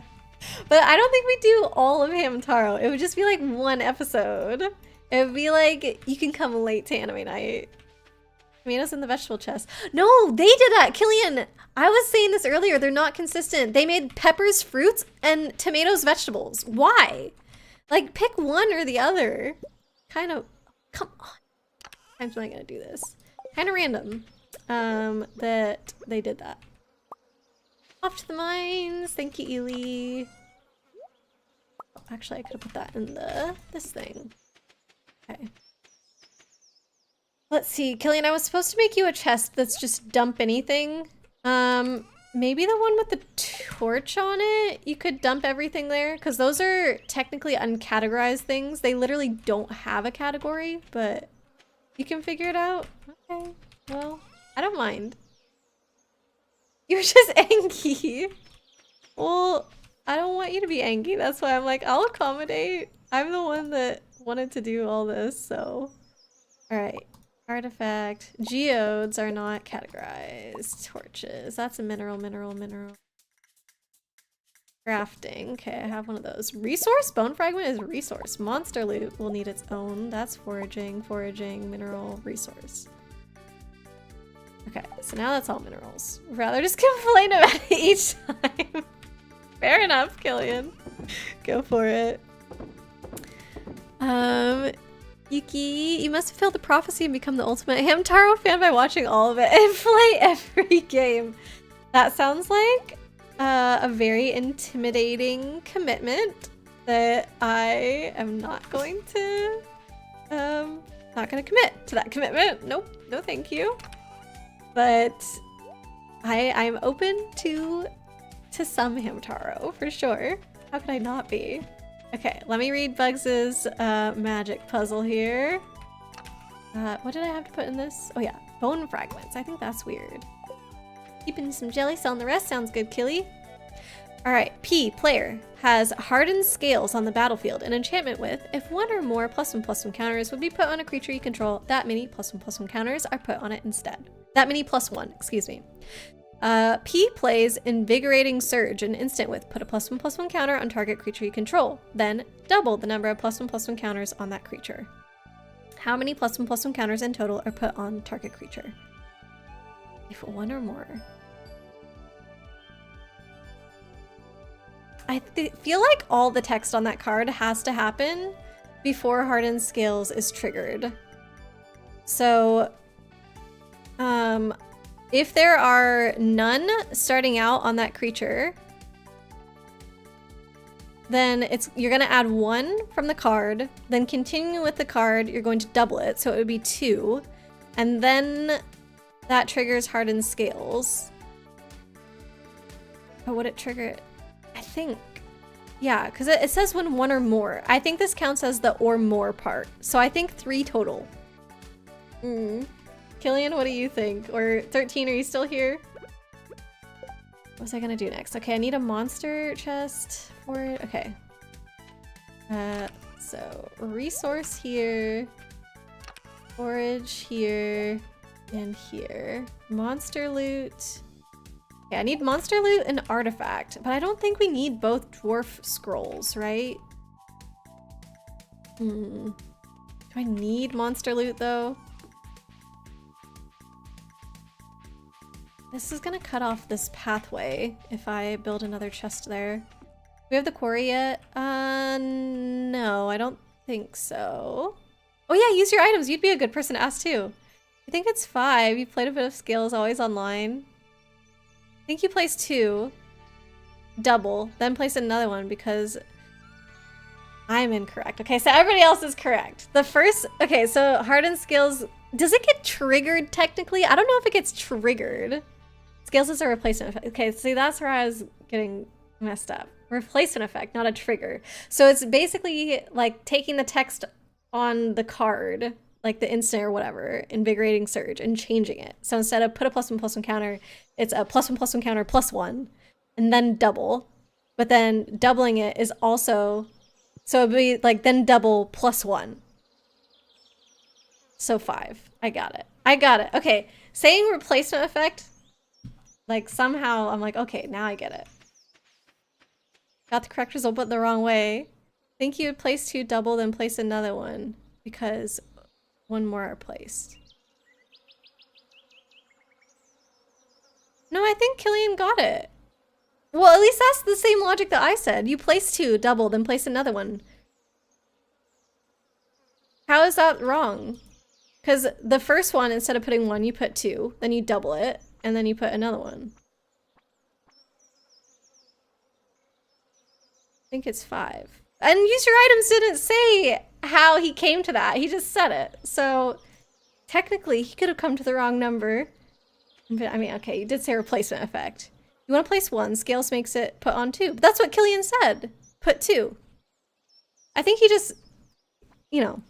But I don't think we do all of Hamtaro. It would just be like one episode. It would be like, you can come late to anime night. Tomatoes in the vegetable chest. No, they did that, Killian. I was saying this earlier. They're not consistent. They made peppers fruits and tomatoes vegetables. Why? Like, pick one or the other. Kind of, come on. I'm not gonna do this. Kind of random that they did that. Off to the mines. Thank you, Ely. Oh, actually, I could have put that in this thing. Okay. Let's see, Killian, I was supposed to make you a chest that's just dump anything. Maybe the one with the torch on it? You could dump everything there, because those are technically uncategorized things. They literally don't have a category, but you can figure it out. Okay, well, I don't mind. You're just angry. Well, I don't want you to be angry. That's why I'm like, I'll accommodate. I'm the one that wanted to do all this, so. All right. Artifact. Geodes are not categorized. Torches. That's a mineral. Crafting. Okay, I have one of those. Resource? Bone fragment is resource. Monster loot will need its own. That's foraging, mineral, resource. Okay, so now that's all minerals. Rather just complain about it each time. Fair enough, Killian. Go for it. Yuki, you must fulfill the prophecy and become the ultimate Hamtaro fan by watching all of it and play every game. That sounds like a very intimidating commitment that I am not going to commit to that commitment. Nope, no thank you. But I'm open to some Hamtaro for sure. How could I not be? Okay, let me read Bugs's magic puzzle here. What did I have to put in this? Oh yeah, Bone fragments. I think that's weird. Keeping some jelly, selling the rest. Sounds good, Killy. Alright, P, player, has hardened scales on the battlefield, an enchantment with, if one or more +1/+1 counters would be put on a creature you control, that many +1/+1 counters are put on it instead. That many +1, excuse me. P plays Invigorating Surge, an instant with, put a +1/+1 counter on target creature you control, then double the number of +1/+1 counters on that creature. How many +1/+1 counters in total are put on target creature? If one or more. I feel like all the text on that card has to happen before Hardened Scales is triggered. So, if there are none starting out on that creature, then you're gonna add 1 from the card, then continuing with the card, you're going to double it, so it would be 2, and then that triggers Hardened Scales. But would it trigger it? I think, yeah, because it says when 1 or more. I think this counts as the or more part. So I think 3 total. Killian, what do you think? Or 13, are you still here? What was I gonna do next? Okay, I need a monster chest for it. Okay. So resource here, forage here, and here. Monster loot. Okay, I need monster loot and artifact, but I don't think we need both dwarf scrolls, right? Do I need monster loot though? This is gonna cut off this pathway if I build another chest there. Do we have the quarry yet? No, I don't think so. Oh yeah, use your items. You'd be a good person to ask too. I think it's 5. You played a bit of Scales, always online. I think you place 2, double, then place another one because I'm incorrect. Okay, so everybody else is correct. The first, okay, so Hardened Scales, does it get triggered technically? I don't know if it gets triggered. Scales is a replacement effect. Okay, see, that's where I was getting messed up. Replacement effect, not a trigger. So it's basically like taking the text on the card, like the instant or whatever, Invigorating Surge, and changing it. So instead of put a +1/+1 counter, it's a +1/+1 counter +1, and then double. But then doubling it is also, so it'd be like then double +1. So 5. I got it. I got it. Okay, saying replacement effect, like somehow I'm like, okay, now I get it. Got the correct result, but the wrong way. Think you would place 2, double, then place another one because 1 more are placed. No, I think Killian got it. Well, at least that's the same logic that I said. You place 2, double, then place another one. How is that wrong? Because the first one, instead of putting 1, you put 2, then you double it, and then you put another one. I think it's 5. And use your items didn't say how he came to that. He just said it. So technically, he could have come to the wrong number. But I mean, okay, you did say replacement effect. You want to place 1, Scales makes it put on 2. But that's what Killian said. Put 2. I think he just, you know,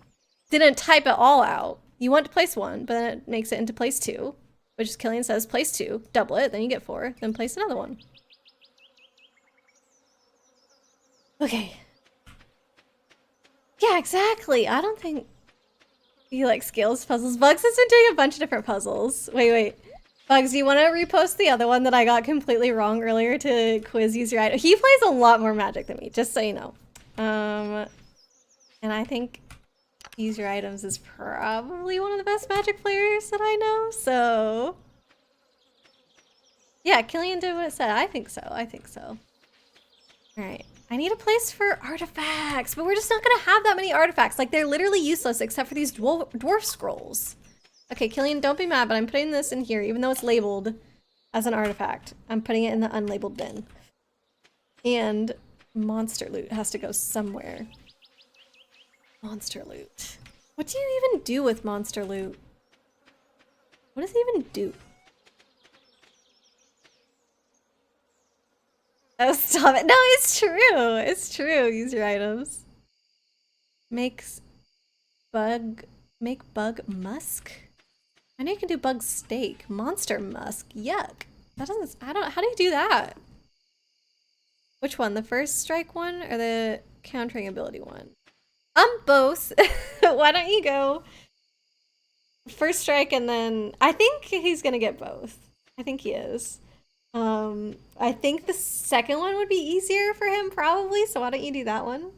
didn't type it all out. You want to place 1, but then it makes it into place 2. Which is Killian says place 2, double it, then you get 4, then place another one. Okay. Yeah, exactly. I don't think he likes Scales puzzles. Bugs has been doing a bunch of different puzzles. Wait. Bugs, do you want to repost the other one that I got completely wrong earlier to quiz use your item? He plays a lot more Magic than me, just so you know. And I think use your items is probably one of the best Magic players that I know, so... Yeah, Killian did what it said. I think so. Alright. I need a place for artifacts, but we're just not gonna have that many artifacts. Like, they're literally useless except for these dwarf scrolls. Okay, Killian, don't be mad, but I'm putting this in here, even though it's labeled as an artifact. I'm putting it in the unlabeled bin. And monster loot has to go somewhere. Monster loot. What do you even do with monster loot? What does it even do? Oh, stop it. No, it's true. It's true. Use your items. Make bug musk? I know you can do bug steak. Monster musk. Yuck. That doesn't, how do you do that? Which one? The first strike one or the countering ability one? Both. Why don't you go first strike and then, I think he's gonna get both. I think he is. I think the second one would be easier for him probably, so why don't you do that one?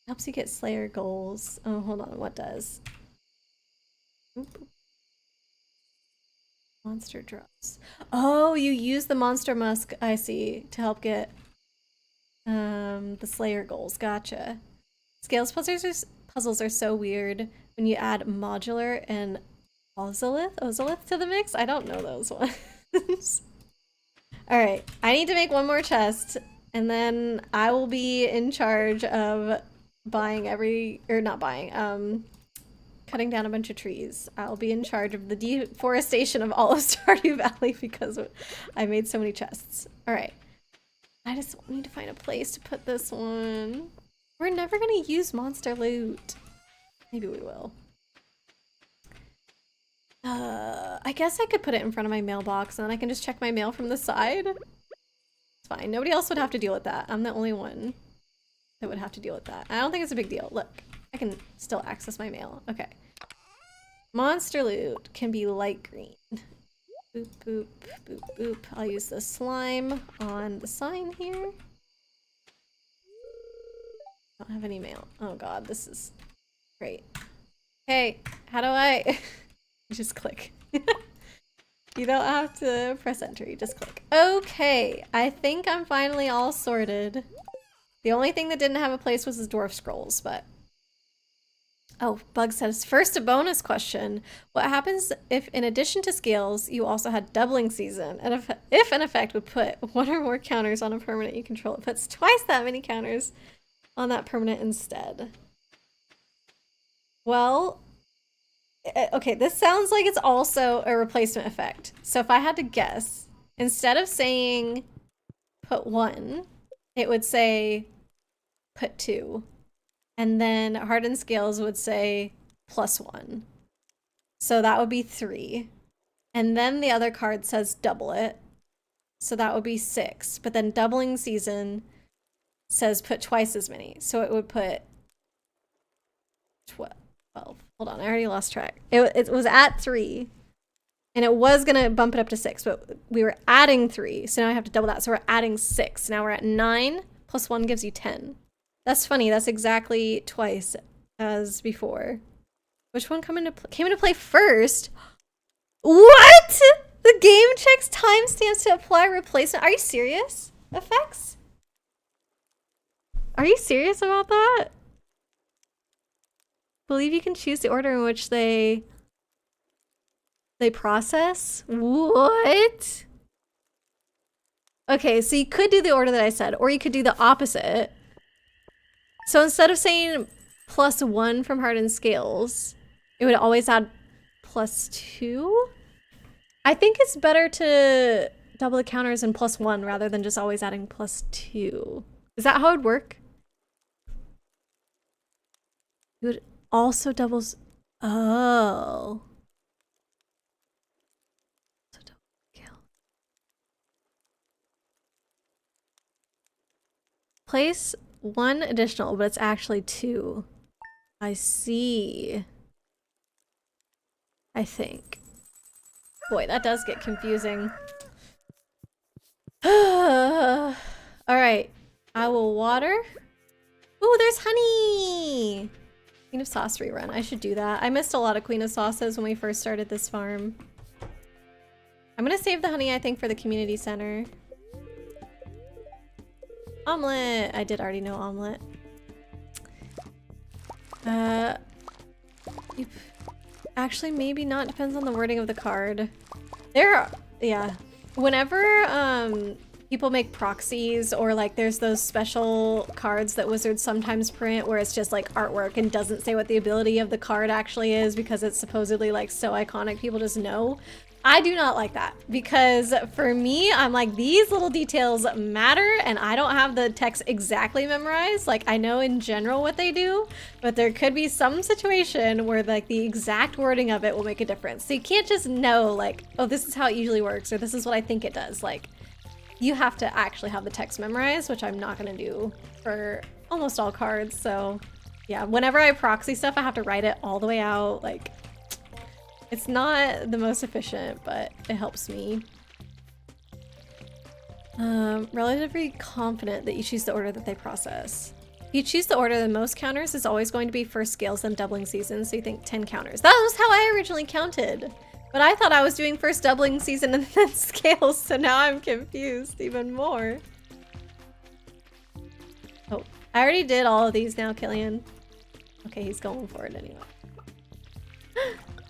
Helps you get Slayer goals. Oh, hold on, what does? Oop. Monster drops. Oh, you use the monster musk, I see, to help get the Slayer goals. Gotcha. Scales puzzles are so weird when you add modular and Ozolith to the mix. I don't know those ones. All right, I need to make one more chest, and then I will be in charge of buying cutting down a bunch of trees. I'll be in charge of the deforestation of all of Stardew Valley because I made so many chests. All right, I just need to find a place to put this one. We're never gonna use monster loot. Maybe we will. I guess I could put it in front of my mailbox and then I can just check my mail from the side. It's fine. Nobody else would have to deal with that. I'm the only one that would have to deal with that. I don't think it's a big deal. Look, I can still access my mail. Okay. Monster loot can be light green. Boop, boop, boop, boop. I'll use the slime on the sign here. Don't have any mail. Oh god, this is great. Hey, how do I... Just click. You don't have to press enter, you just click. Okay, I think I'm finally all sorted. The only thing that didn't have a place was his dwarf scrolls, but... Oh, Bug says, first a bonus question. What happens if in addition to scales, you also had doubling season? And if an effect would put one or more counters on a permanent you control, it puts twice that many counters on that permanent instead. Well... Okay, this sounds like it's also a replacement effect. So if I had to guess, instead of saying put 1, it would say put 2. And then hardened scales would say +1. So that would be 3. And then the other card says double it. So that would be 6. But then doubling season says put twice as many. So it would put 12. Hold on, I already lost track. It was at 3, and it was gonna bump it up to 6, but we were adding 3, so now I have to double that. So we're adding 6. Now we're at 9, plus 1 gives you 10. That's funny, that's exactly twice as before. Which one came into play first? What? The game checks timestamps to apply replacement. Are you serious? Effects? Are you serious about that? Believe you can choose the order in which they process? What? Okay, so you could do the order that I said, or you could do the opposite. So instead of saying +1 from hardened scales, it would always add +2? I think it's better to double the counters in +1 rather than just always adding +2. Is that how it would work? It would also doubles. Oh. So double kill. Place 1 additional, but it's actually 2. I see. I think. Boy, that does get confusing. All right. I will water. Ooh, there's honey. Queen of Sauce rerun. I should do that. I missed a lot of Queen of Sauces when we first started this farm. I'm gonna save the honey, I think, for the community center. Omelet! I did already know omelet. Actually, maybe not. Depends on the wording of the card. Yeah. Whenever, people make proxies, or like there's those special cards that Wizards sometimes print where it's just like artwork and doesn't say what the ability of the card actually is because it's supposedly like so iconic people just know. I do not like that because for me, I'm like, these little details matter and I don't have the text exactly memorized. Like I know in general what they do, but there could be some situation where like the exact wording of it will make a difference. So you can't just know like, oh, this is how it usually works or this is what I think it does. Like you have to actually have the text memorized, which I'm not gonna do for almost all cards. So yeah, whenever I proxy stuff, I have to write it all the way out. Like it's not the most efficient, but it helps me. Relatively confident that you choose the order that they process. If you choose the order, the most counters is always going to be first scales, then doubling season, so you think 10 counters. That was how I originally counted. But I thought I was doing first doubling season and then scales, so now I'm confused even more. Oh, I already did all of these now, Killian. Okay, he's going for it anyway.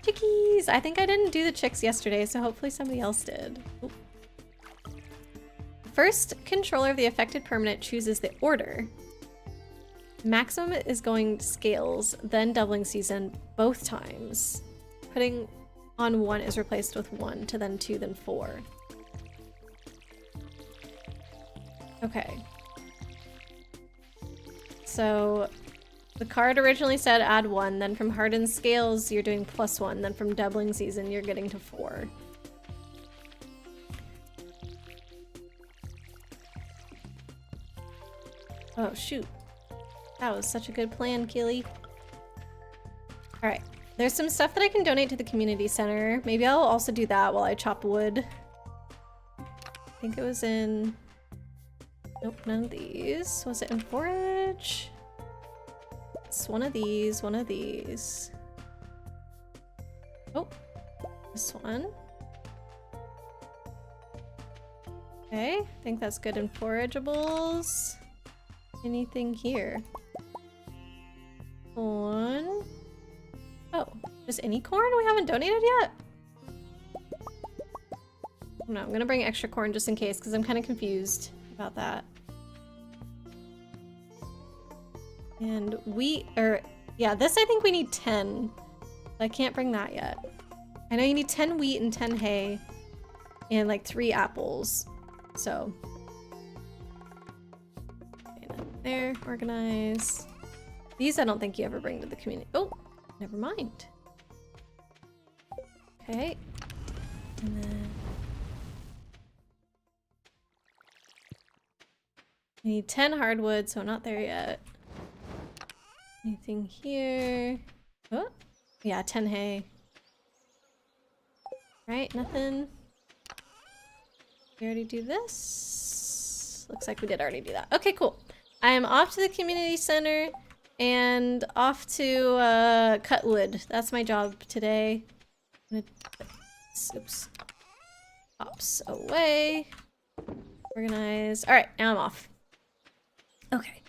Chickies! I think I didn't do the chicks yesterday, so hopefully somebody else did. Ooh. First controller of the affected permanent chooses the order. Maximum is going scales, then doubling season both times. Putting on 1 is replaced with 1 to then 2, then 4. Okay. So the card originally said add 1, then from hardened scales you're doing +1, then from doubling season you're getting to 4. Oh shoot. That was such a good plan, Keely. Alright. There's some stuff that I can donate to the community center. Maybe I'll also do that while I chop wood. I think it was in... Nope, none of these. Was it in forage? It's one of these, one of these. Oh, this one. Okay, I think that's good in forageables. Anything here? Corn. Oh, just any corn? We haven't donated yet? No, I'm gonna bring extra corn just in case because I'm kind of confused about that. And wheat, or yeah, this I think we need 10. I can't bring that yet. I know you need 10 wheat and 10 hay and like 3 apples. So, okay, there, organize. These I don't think you ever bring to the community. Oh, never mind. Okay, and then I need 10 hardwood, so not there yet. Anything here? Oh, yeah, 10 hay. Right, nothing. We already do this? Looks like we did already do that. Okay, cool. I am off to the community center and off to cut wood. That's my job today. I'm gonna put this, oops. Pops away. Organize. All right, now I'm off. Okay.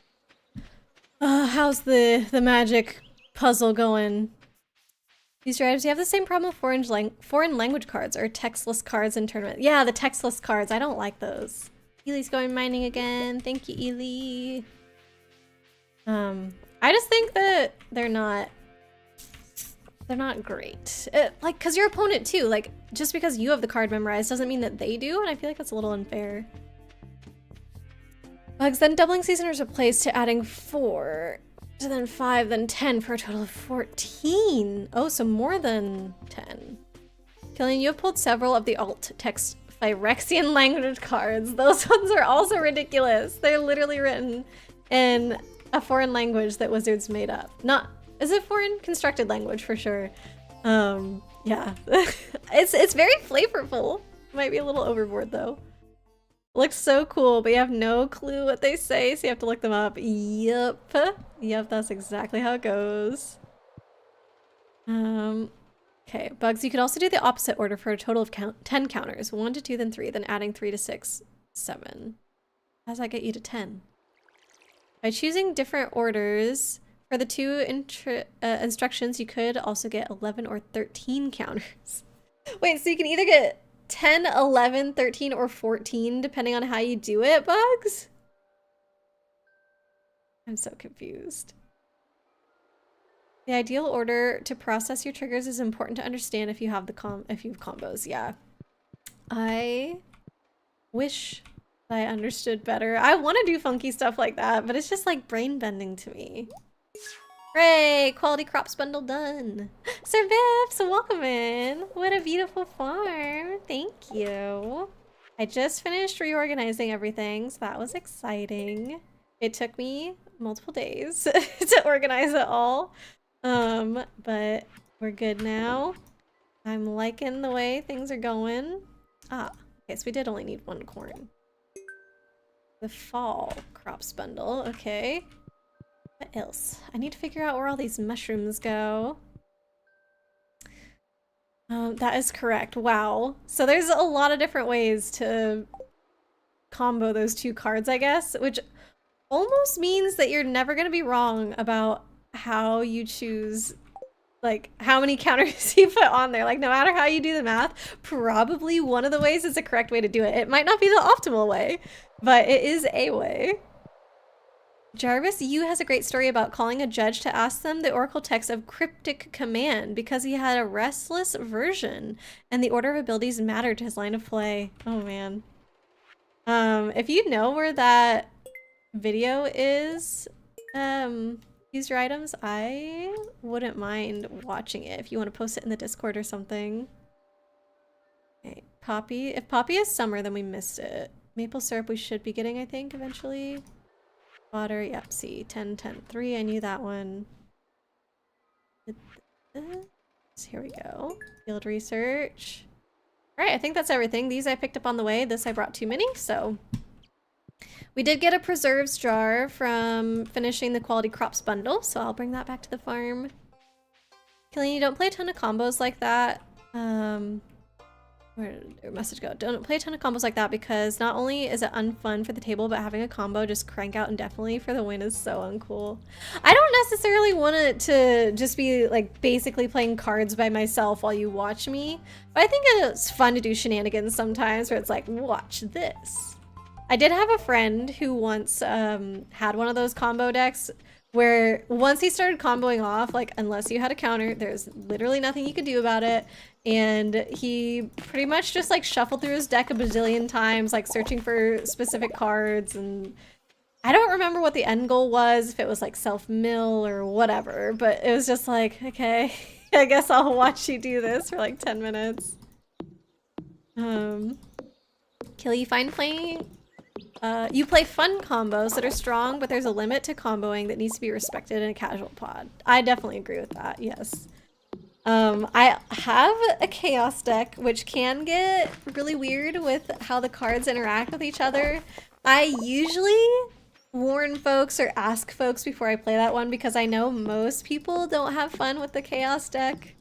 How's the magic puzzle going? These drives, you have the same problem with foreign language cards or textless cards in tournament. Yeah, the textless cards. I don't like those. Ely's going mining again. Thank you, Ely. I just think that they're not great. Like, cause your opponent too. Like, just because you have the card memorized doesn't mean that they do, and I feel like that's a little unfair. Bugs, then doubling season is replaced to adding 4, to then 5, then 10 for a total of 14. Oh, so more than 10. Killian, you have pulled several of the alt text Phyrexian language cards. Those ones are also ridiculous. They're literally written in a foreign language that Wizards made up. Not, is it foreign? Constructed language for sure. Yeah. It's very flavorful. Might be a little overboard though. Looks so cool, but you have no clue what they say, so you have to look them up. Yep. Yep, that's exactly how it goes. Okay, Bugs, you could also do the opposite order for a total of 10 counters. 1 to 2, then 3, then adding 3 to 6, 7. How does that get you to 10? By choosing different orders for the 2 instructions, you could also get 11 or 13 counters. Wait, so you can either get 10, 11, 13, or 14, depending on how you do it, Bugs? I'm so confused. The ideal order to process your triggers is important to understand if you have combos. Yeah. I wish I understood better. I want to do funky stuff like that, but it's just like brain bending to me. Hooray! Quality crops bundle done. Sir Biff, so welcome in. What a beautiful farm. Thank you. I just finished reorganizing everything, so that was exciting. It took me multiple days to organize it all. But we're good now. I'm liking the way things are going. Ah, okay, so we did only need 1 corn. The fall crops bundle, okay. What else? I need to figure out where all these mushrooms go. That is correct. Wow. So there's a lot of different ways to combo those 2 cards, I guess, which almost means that you're never going to be wrong about how you choose, like, how many counters you put on there. Like, no matter how you do the math, probably one of the ways is the correct way to do it. It might not be the optimal way, but it is a way. Jarvis Yu has a great story about calling a judge to ask them the oracle text of cryptic command because he had a restless version and the order of abilities mattered to his line of play. Oh man. If you know where that video is, use your items, I wouldn't mind watching it if you want to post it in the Discord or something. Okay, Poppy. If Poppy is summer, then we missed it. Maple syrup we should be getting, I think, eventually. Water, yep, see, 10, 10, 3, I knew that one. So here we go. Field research. Alright, I think that's everything. These I picked up on the way. This I brought too many, so. We did get a preserves jar from finishing the quality crops bundle, so I'll bring that back to the farm. Killing, you don't play a ton of combos like that. Where did your message go? Don't play a ton of combos like that because not only is it unfun for the table, but having a combo just crank out indefinitely for the win is so uncool. I don't necessarily want it to just be like basically playing cards by myself while you watch me, but I think it's fun to do shenanigans sometimes where it's like, watch this. I did have a friend who once had one of those combo decks where once he started comboing off, like unless you had a counter, there's literally nothing you could do about it. And he pretty much just like shuffled through his deck a bazillion times, like searching for specific cards. And I don't remember what the end goal was, if it was like self-mill or whatever, but it was just like, okay, I guess I'll watch you do this for like 10 minutes. Kill, you find playing? You play fun combos that are strong, but there's a limit to comboing that needs to be respected in a casual pod. I definitely agree with that, yes. I have a chaos deck, which can get really weird with how the cards interact with each other. I usually warn folks or ask folks before I play that one because I know most people don't have fun with the chaos deck.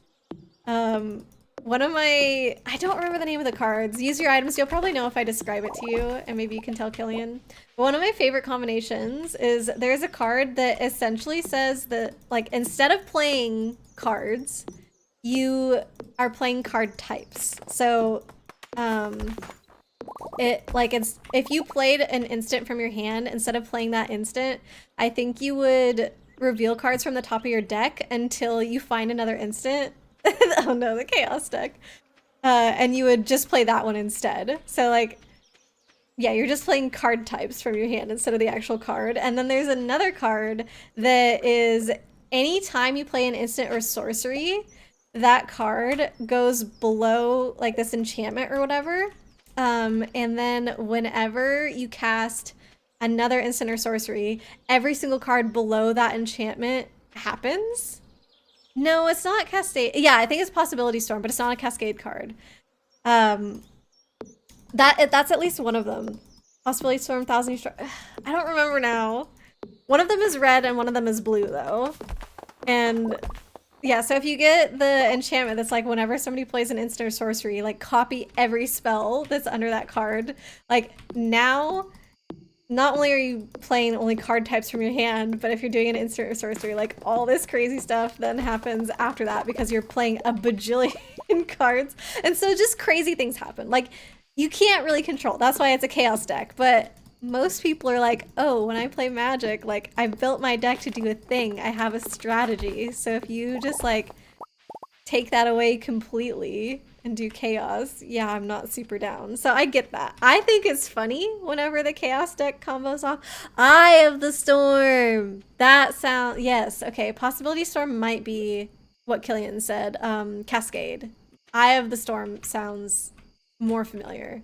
One of my, I don't remember the name of the cards. Use your items. You'll probably know if I describe it to you, and maybe you can tell Killian. But one of my favorite combinations is there's a card that essentially says that, like, instead of playing cards, you are playing card types. So, if you played an instant from your hand, instead of playing that instant, I think you would reveal cards from the top of your deck until you find another instant. Oh no, the chaos deck. And you would just play that one instead. So like, yeah, you're just playing card types from your hand instead of the actual card. And then there's another card that is anytime you play an instant or sorcery, that card goes below like this enchantment or whatever. And then whenever you cast another instant or sorcery, every single card below that enchantment happens. No, it's not Cascade. Yeah, I think it's Possibility Storm, but it's not a Cascade card. That's at least one of them. Possibility Storm, Thousand Year Storm. I don't remember now. One of them is red and one of them is blue, though. And yeah, so if you get the enchantment that's like whenever somebody plays an instant or sorcery, like copy every spell that's under that card. Like now, not only are you playing only card types from your hand, but if you're doing an instant or sorcery, like all this crazy stuff then happens after that because you're playing a bajillion cards. And so just crazy things happen. Like you can't really control. That's why it's a chaos deck. But most people are like, oh, when I play Magic, like, I built my deck to do a thing. I have a strategy. So if you just, like, take that away completely and do chaos, yeah, I'm not super down. So I get that. I think it's funny whenever the chaos deck combos off. Eye of the Storm. That sound, yes. Okay, Possibility Storm might be what Killian said. Cascade. Eye of the Storm sounds more familiar.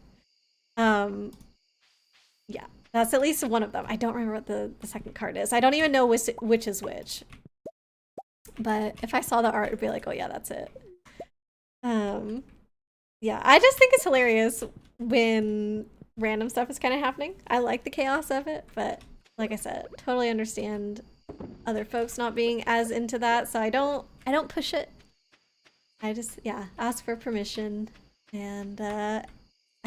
Yeah, that's at least one of them. I don't remember what the second card is. I don't even know which is which. But if I saw the art, I'd be like, oh yeah, that's it. Yeah, I just think it's hilarious when random stuff is kind of happening. I like the chaos of it, but like I said, totally understand other folks not being as into that, so I don't push it. I just, yeah, ask for permission, and I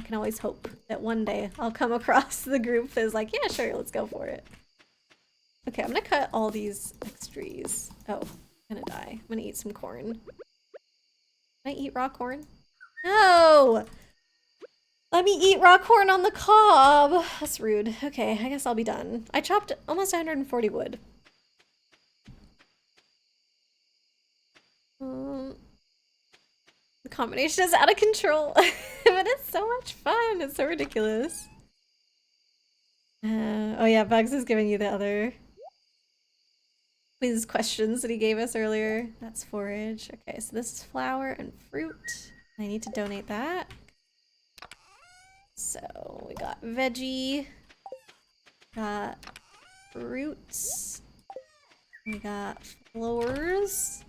can always hope that one day I'll come across the group that is like, yeah, sure, let's go for it. Okay, I'm gonna cut all these extras. Oh, I'm gonna die. I'm gonna eat some corn. Can I eat raw corn? No! Let me eat raw corn on the cob! That's rude. Okay, I guess I'll be done. I chopped almost 140 wood. The combination is out of control, but it's so much fun. It's so ridiculous. Oh yeah, Bugs is giving you the other quiz questions that he gave us earlier. That's forage. Okay, so this is flour and fruit. I need to donate that. So we got veggie, got fruits, we got flours.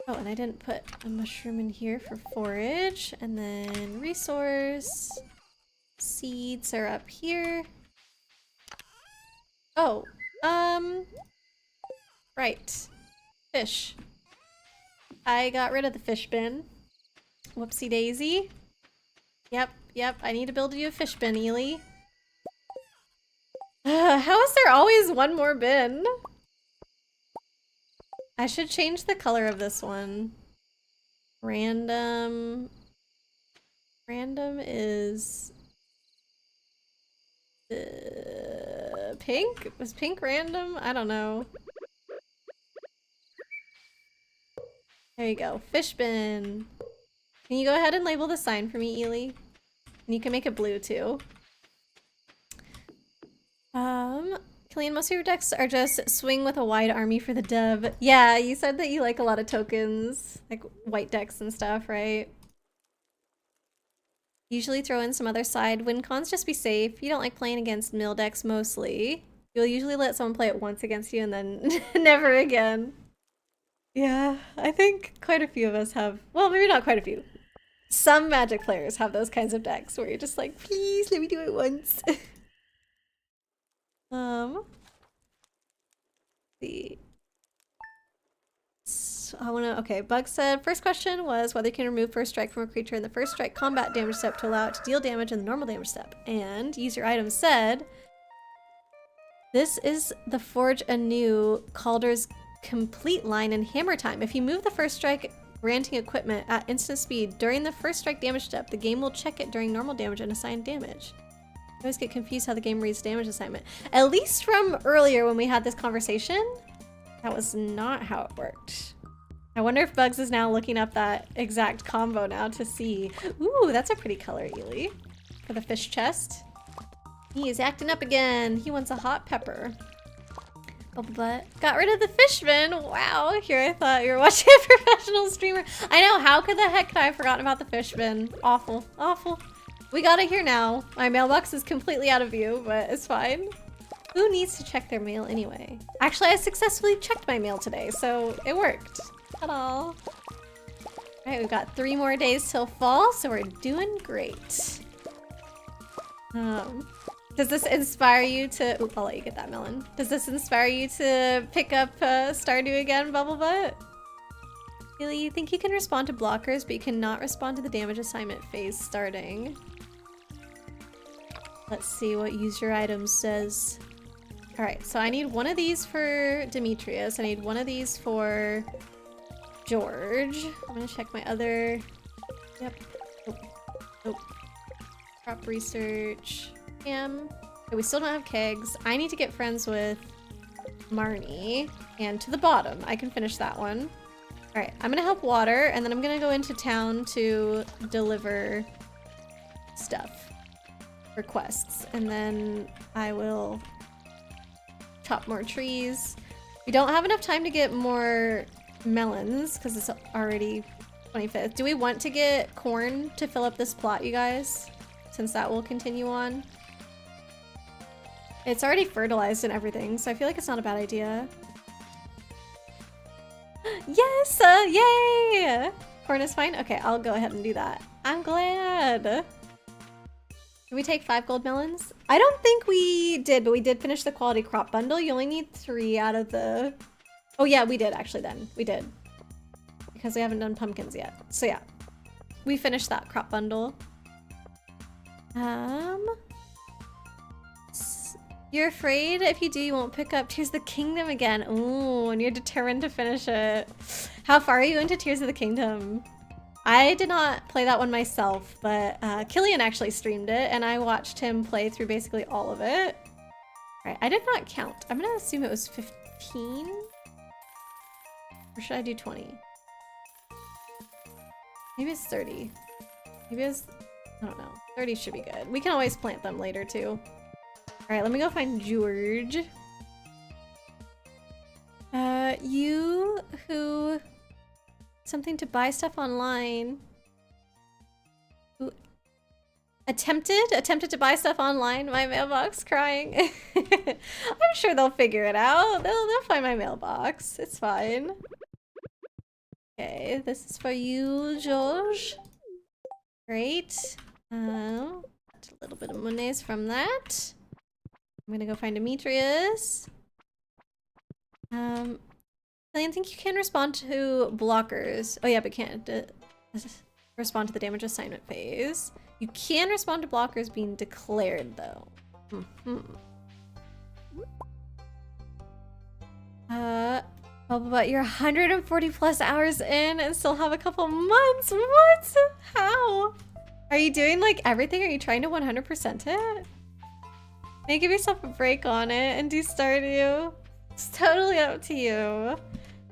Oh, and I didn't put a mushroom in here for forage. And then resource, seeds are up here. Oh, right. Fish. I got rid of the fish bin. Whoopsie daisy. Yep, I need to build you a fish bin, Ely. How is there always one more bin? I should change the color of this one. Random is pink? Was pink random? I don't know. There you go. Fish bin. Can you go ahead and label the sign for me, Ely? And you can make it blue too. Killian, most of your decks are just swing with a wide army for the dub. Yeah, you said that you like a lot of tokens, like white decks and stuff, right? Usually throw in some other side. Win cons, just be safe. You don't like playing against mill decks mostly. You'll usually let someone play it once against you and then never again. Yeah, I think quite a few of us have, well, maybe not quite a few. Some Magic players have those kinds of decks where you're just like, please let me do it once. See. So I wanna, okay, Bug said, first question was whether you can remove first strike from a creature in the first strike combat damage step to allow it to deal damage in the normal damage step. And use your item said, this is the Forge Anew Calder's complete line in Hammer Time. If you move the first strike granting equipment at instant speed during the first strike damage step, the game will check it during normal damage and assign damage. I always get confused how the game reads damage assignment. At least from earlier when we had this conversation, that was not how it worked. I wonder if Bugs is now looking up that exact combo now to see. Ooh, that's a pretty color, Ely. For the fish chest. He is acting up again. He wants a hot pepper. Bubble butt. Got rid of the fish bin. Wow, here I thought you were watching a professional streamer. I know, how could the heck could I have forgotten about the fish bin? Awful, awful. We got it here now. My mailbox is completely out of view, but it's fine. Who needs to check their mail anyway? Actually, I successfully checked my mail today, so it worked. Ta-da. All right, we've got 3 more days till fall, so we're doing great. Does this inspire you to... Oop, I'll let you get that melon. Does this inspire you to pick up Stardew again, Bubblebutt? Really, you think you can respond to blockers, but you cannot respond to the damage assignment phase starting. Let's see what use your item says. Alright, so I need one of these for Demetrius. I need one of these for George. I'm gonna check my other... Yep. Oh. Crop research. Okay, we still don't have kegs. I need to get friends with Marnie. And to the bottom, I can finish that one. All right, I'm gonna help water, and then I'm gonna go into town to deliver stuff for quests, and then I will chop more trees. We don't have enough time to get more melons because it's already 25th. Do we want to get corn to fill up this plot, you guys? Since that will continue on. It's already fertilized and everything, so I feel like it's not a bad idea. Yes! Yay! Corn is fine? Okay, I'll go ahead and do that. I'm glad. Did we take 5 gold melons? I don't think we did, but we did finish the quality crop bundle. You only need 3 out of the... Oh yeah, we did actually then. We did. Because we haven't done pumpkins yet. So yeah, we finished that crop bundle. You're afraid if you do, you won't pick up Tears of the Kingdom again. Ooh, and you're determined to finish it. How far are you into Tears of the Kingdom? I did not play that one myself, but Killian actually streamed it, and I watched him play through basically all of it. All right, I did not count. I'm gonna assume it was 15? Or should I do 20? Maybe it's 30. Maybe it's, I don't know. 30 should be good. We can always plant them later too. All right, let me go find George. You who... Something to buy stuff online. Who attempted to buy stuff online. My mailbox crying. I'm sure they'll figure it out. They'll find my mailbox. It's fine. Okay, this is for you, George. Great. A little bit of monies from that. I'm gonna go find Demetrius. I think you can respond to blockers. Oh yeah, but can't respond to the damage assignment phase. You can respond to blockers being declared though. But you're 140 plus hours in and still have a couple months. What? How? Are you doing like everything? Are you trying to 100% it? Maybe give yourself a break on it and do Stardew. It's totally up to you.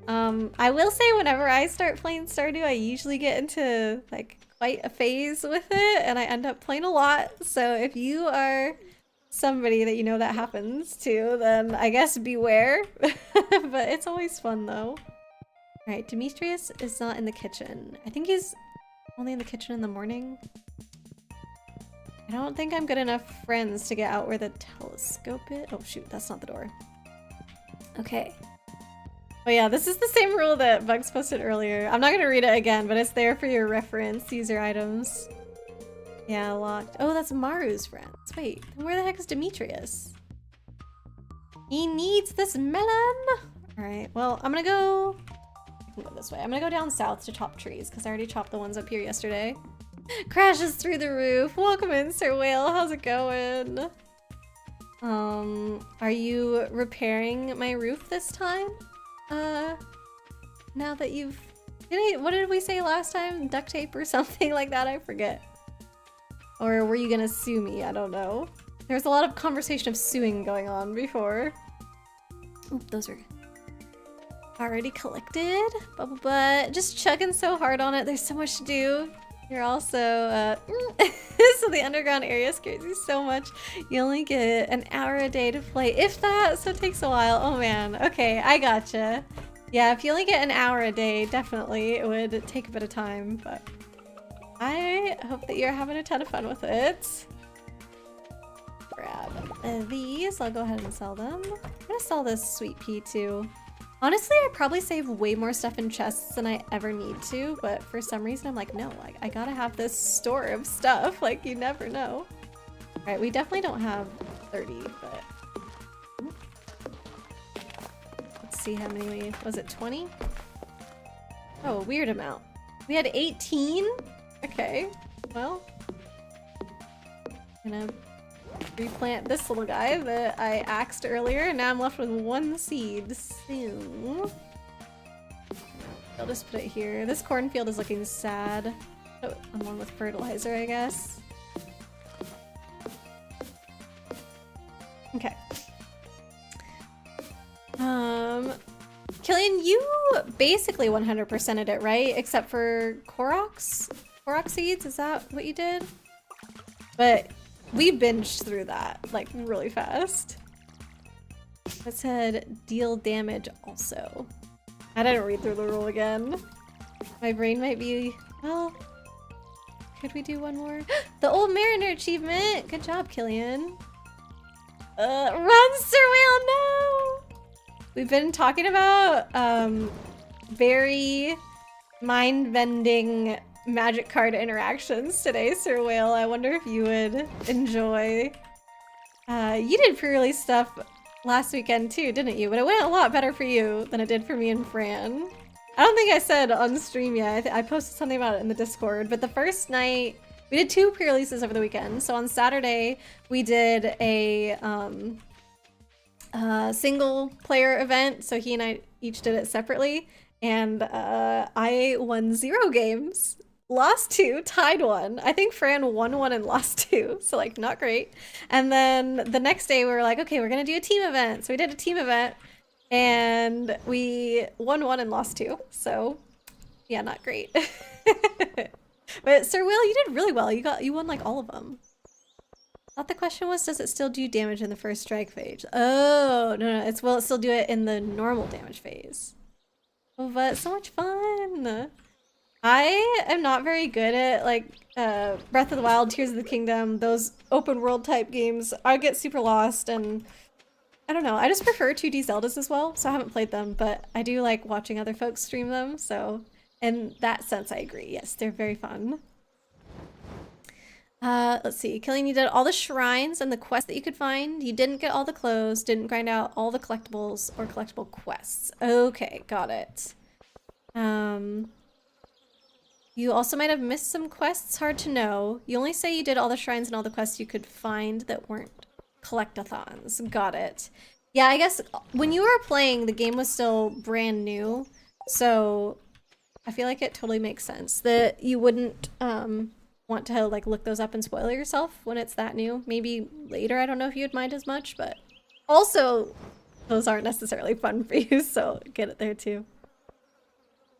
I will say whenever I start playing Stardew, I usually get into like quite a phase with it and I end up playing a lot. So if you are somebody that you know that happens to, then I guess beware. But it's always fun though. Alright, Demetrius is not in the kitchen. I think he's only in the kitchen in the morning. I don't think I'm good enough friends to get out where the telescope is. Oh shoot, that's not the door. Okay. Oh yeah, this is the same rule that Bugs posted earlier. I'm not gonna read it again, but it's there for your reference. Use your items. Yeah, locked. Oh, that's Maru's friends. Wait, then where the heck is Demetrius? He needs this melon! Alright, well, I'm gonna go... I can go this way. I'm gonna go down south to chop trees, because I already chopped the ones up here yesterday. Crashes through the roof! Welcome in, Sir Whale. How's it going? Are you repairing my roof this time? Now that you've... What did we say last time? Duct tape or something like that? I forget. Or were you gonna sue me? I don't know. There was a lot of conversation of suing going on before. Oop, those are already collected. Bubble butt. Just chugging so hard on it. There's so much to do. You're also, so the underground area scares you so much. You only get an hour a day to play, if that, so it takes a while. Oh man, okay, I gotcha. Yeah, if you only get an hour a day, definitely it would take a bit of time, but I hope that you're having a ton of fun with it. Grab these, I'll go ahead and sell them. I'm gonna sell this sweet pea too. Honestly, I probably save way more stuff in chests than I ever need to, but for some reason I'm like, no, I gotta have this store of stuff, like you never know. All right, we definitely don't have 30, but let's see how many was it 20? Oh, weird amount. We had 18? Okay, well, I'm gonna replant this little guy that I axed earlier, and now I'm left with 1 seed. So I'll just put it here. This cornfield is looking sad. Oh, along with fertilizer, I guess. you basically 100%ed it, right? Except for Koroks? Korok seeds, is that what you did? But we binged through that, like, really fast. It said deal damage also. I didn't read through the rule again. My brain might be, well, could we do one more? The Old Mariner achievement! Good job, Killian. Run, Sir Whale, no! We've been talking about very mind-bending magic card interactions today, Sir Whale. I wonder if you would enjoy. You did pre-release stuff last weekend too, didn't you? But it went a lot better for you than it did for me and Fran. I don't think I said on stream yet. I posted something about it in the Discord, but the first night, we did 2 pre-releases over the weekend. So on Saturday, we did a single player event. So he and I each did it separately. And I won 0 games, lost 2, tied 1. I think Fran won 1 and lost 2. So like not great. And then the next day we were like, okay, we're gonna do a team event. So we did a team event and we won 1 and lost 2. So yeah, not great. But Sir Will, you did really well. You won like all of them. I thought the question was, does it still do damage in the first strike phase? Oh, no, will it still do it in the normal damage phase? Oh, but so much fun. I am not very good at like Breath of the Wild, Tears of the Kingdom, those open world type games. I get super lost and I don't know. I just prefer 2D Zeldas as well, so I haven't played them, but I do like watching other folks stream them, so in that sense I agree. Yes, they're very fun. Let's see. Killian, you did all the shrines and the quests that you could find. You didn't get all the clothes, didn't grind out all the collectibles or collectible quests. Okay, got it. You also might have missed some quests, hard to know. You only say you did all the shrines and all the quests you could find that weren't collectathons. Got it. Yeah, I guess when you were playing, the game was still brand new, so I feel like it totally makes sense that you wouldn't want to like look those up and spoil yourself when it's that new. Maybe later, I don't know if you'd mind as much, but also those aren't necessarily fun for you, so get it there too.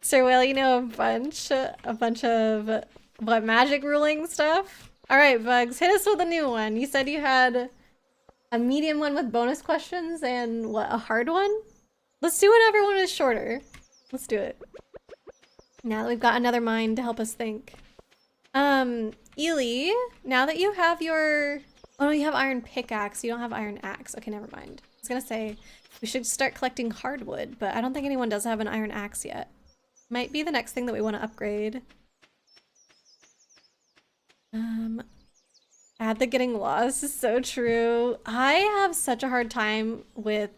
Sir Will, you know a bunch of what, magic ruling stuff? All right, Bugs, hit us with a new one. You said you had a medium one with bonus questions and what, a hard one? Let's do whatever one is shorter. Let's do it. Now that we've got another mind to help us think. Ely, now that you have your... Oh no, you have iron pickaxe. You don't have iron axe. Okay, never mind. I was gonna say, we should start collecting hardwood, but I don't think anyone does have an iron axe yet. Might be the next thing that we want to upgrade. Add the getting lost is so true. I have such a hard time with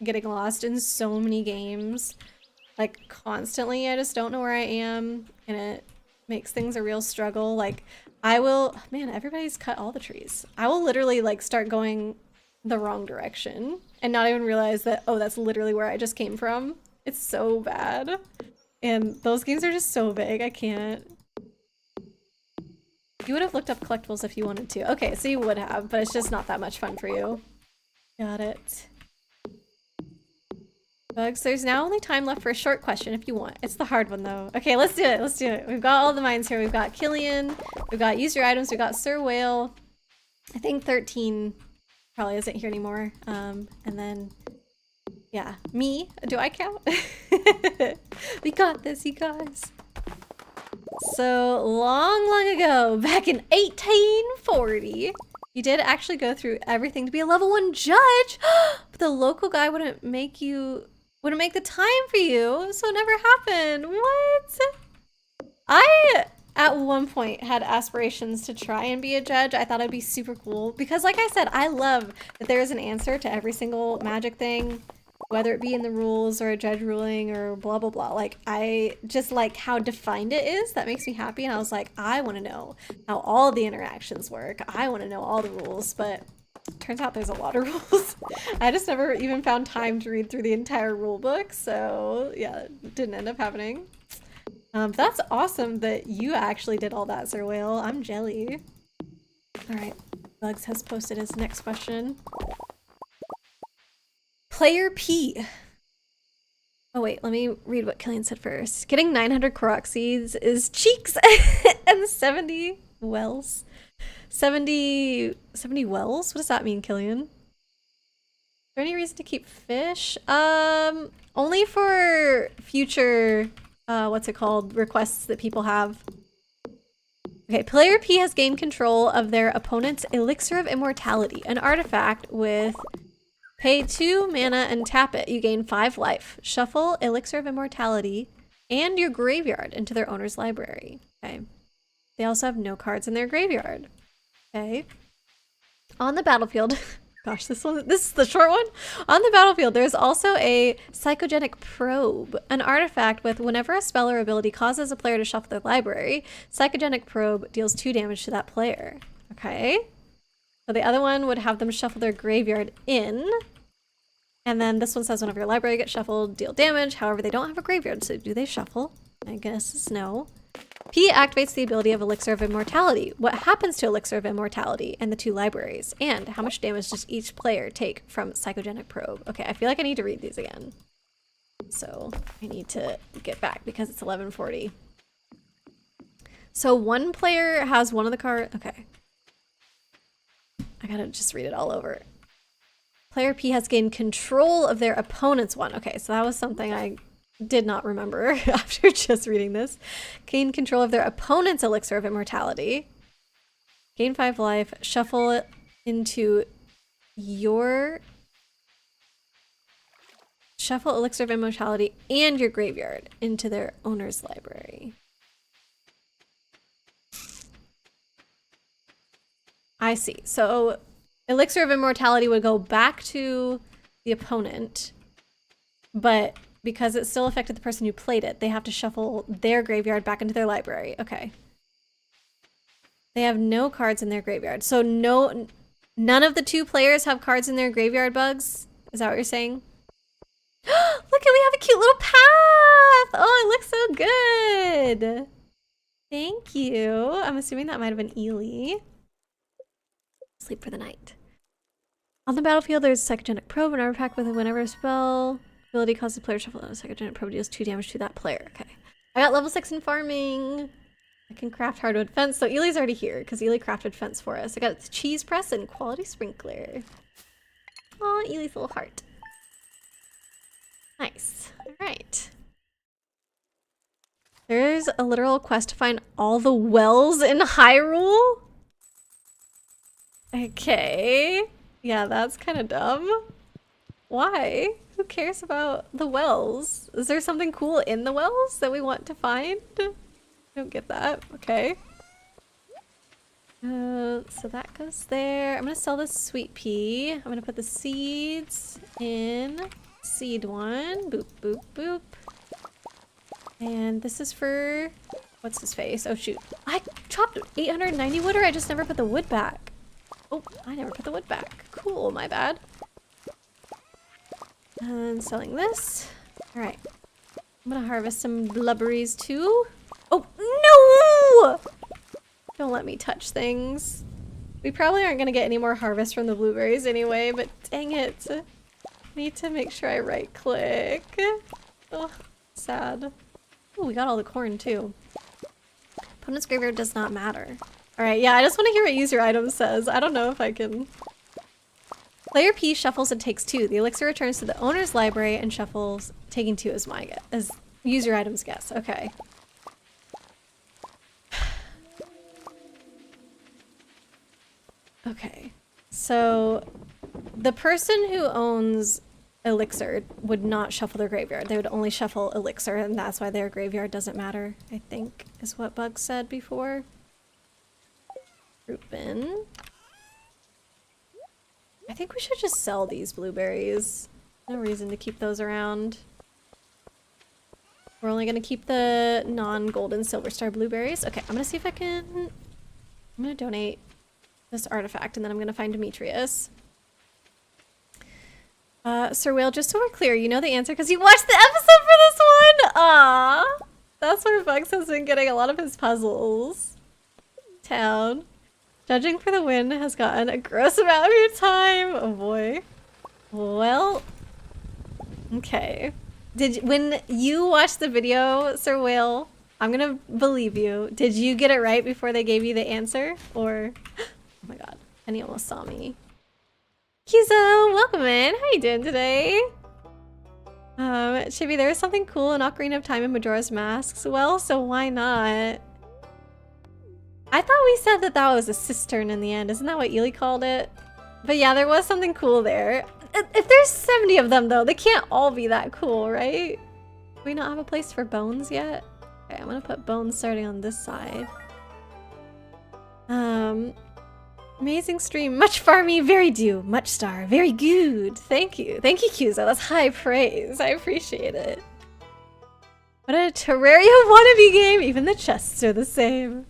getting lost in so many games. Like constantly, I just don't know where I am, and it makes things a real struggle. Like I will, man, everybody's cut all the trees. I will literally like start going the wrong direction and not even realize that, oh, that's literally where I just came from. It's so bad. And those games are just so big, I can't. You would have looked up collectibles if you wanted to. Okay, so you would have, but it's just not that much fun for you. Got it. Bugs, there's now only time left for a short question if you want. It's the hard one though. Okay, let's do it, let's do it. We've got all the minds here. We've got Killian, we've got use your items, we've got Sir Whale. I think 13 probably isn't here anymore. And then, yeah, me. Do I count? We got this, you guys. So long ago, back in 1840, you did actually go through everything to be a level 1 judge, but the local guy wouldn't make the time for you, so it never happened. What? I, at one point, had aspirations to try and be a judge. I thought it'd be super cool, because like I said, I love that there is an answer to every single magic thing, whether it be in the rules or a judge ruling or blah blah blah. Like I just like how defined it is. That makes me happy, and I was like, I want to know how all the interactions work. I want to know all the rules, but turns out there's a lot of rules. I just never even found time to read through the entire rule book, so yeah, it didn't end up happening. That's awesome that you actually did all that, Sir Whale. I'm jelly. All right, Bugs has posted his next question. Player P. Oh wait, let me read what Killian said first. Getting 900 Korok seeds is cheeks and 70 wells. 70 wells? What does that mean, Killian? Is there any reason to keep fish? Only for future, what's it called, requests that people have. Okay, player P has gained control of their opponent's Elixir of Immortality, an artifact with pay 2 mana and tap it. You gain 5 life. Shuffle Elixir of Immortality and your graveyard into their owner's library. Okay. They also have no cards in their graveyard. Okay. On the battlefield, gosh, this is the short one. On the battlefield, there's also a Psychogenic Probe, an artifact with whenever a spell or ability causes a player to shuffle their library, Psychogenic Probe deals 2 damage to that player. Okay. So the other one would have them shuffle their graveyard in. And then this one says whenever your library gets shuffled, deal damage. However, they don't have a graveyard, so do they shuffle? I guess is no. P activates the ability of Elixir of Immortality. What happens to Elixir of Immortality and the 2 libraries? And how much damage does each player take from Psychogenic Probe? Okay, I feel like I need to read these again. So I need to get back because it's 11:40. So one player has one of the cards. Okay. I gotta just read it all over. Player P has gained control of their opponent's one. Okay, so that was something I did not remember after just reading this. Gain control of their opponent's Elixir of Immortality. Gain 5 life. Shuffle it into your... Shuffle Elixir of Immortality and your graveyard into their owner's library. I see. So Elixir of Immortality would go back to the opponent, but because it still affected the person who played it, they have to shuffle their graveyard back into their library. Okay. They have no cards in their graveyard. So none of the 2 players have cards in their graveyard, Bugs? Is that what you're saying? Look, we have a cute little path! Oh, it looks so good! Thank you. I'm assuming that might have been Ely. Sleep for the night. On the battlefield, there's a Psychogenic Probe, an artifact with whenever a spell ability causes the player to shuffle a Psychogenic Probe deals 2 damage to that player. Okay. I got level 6 in farming. I can craft hardwood fence. So Ely's already here because Ely crafted fence for us. I got cheese press and quality sprinkler. Aw, Ely's little heart. Nice. All right. There's a literal quest to find all the wells in Hyrule. Okay. Yeah, that's kind of dumb. Why? Who cares about the wells? Is there something cool in the wells that we want to find? I don't get that. Okay. So that goes there. I'm gonna sell this sweet pea. I'm gonna put the seeds in seed 1. Boop, boop, boop. And this is for... what's his face? Oh shoot. I chopped 890 wood, or I just never put the wood back. Oh, I never put the wood back. Cool, my bad. And selling this. Alright. I'm gonna harvest some blubberries too. Oh, no! Don't let me touch things. We probably aren't gonna get any more harvest from the blueberries anyway, but dang it. I need to make sure I right click. Oh, sad. Oh, we got all the corn too. Opponent's graveyard does not matter. Alright, yeah, I just want to hear what use your item says. I don't know if I can... Player P shuffles and takes 2. The elixir returns to the owner's library and shuffles, taking 2 as my guess. As use your item's guess. Okay. Okay. So the person who owns elixir would not shuffle their graveyard. They would only shuffle elixir, and that's why their graveyard doesn't matter, I think, is what Bug said before. Group in. I think we should just sell these blueberries. No reason to keep those around. We're only gonna keep the non-golden silver star blueberries. Okay, I'm gonna see if I can... I'm gonna donate this artifact and then I'm gonna find Demetrius. Sir Whale, just so we're clear, you know the answer because you watched the episode for this one! Aww! That's where Bugs has been getting a lot of his puzzles. Town. Judging for the win has gotten a gross amount of your time. Oh boy. Well, okay. when you watched the video, Sir Whale, I'm gonna believe you. Did you get it right before they gave you the answer? Or, oh my god, Penny almost saw me. Kizo, welcome in. How you doing today? Chibi, there is something cool in Ocarina of Time and Majora's Masks. Well, so why not? I thought we said that that was a cistern in the end. Isn't that what Ely called it? But yeah, there was something cool there. If there's 70 of them though, they can't all be that cool, right? Do we not have a place for bones yet? Okay, I'm gonna put bones starting on this side. Amazing stream. Much farmy, very due. Much star, very good. Thank you. Thank you, Kuzo. That's high praise. I appreciate it. What a Terraria wannabe game. Even the chests are the same.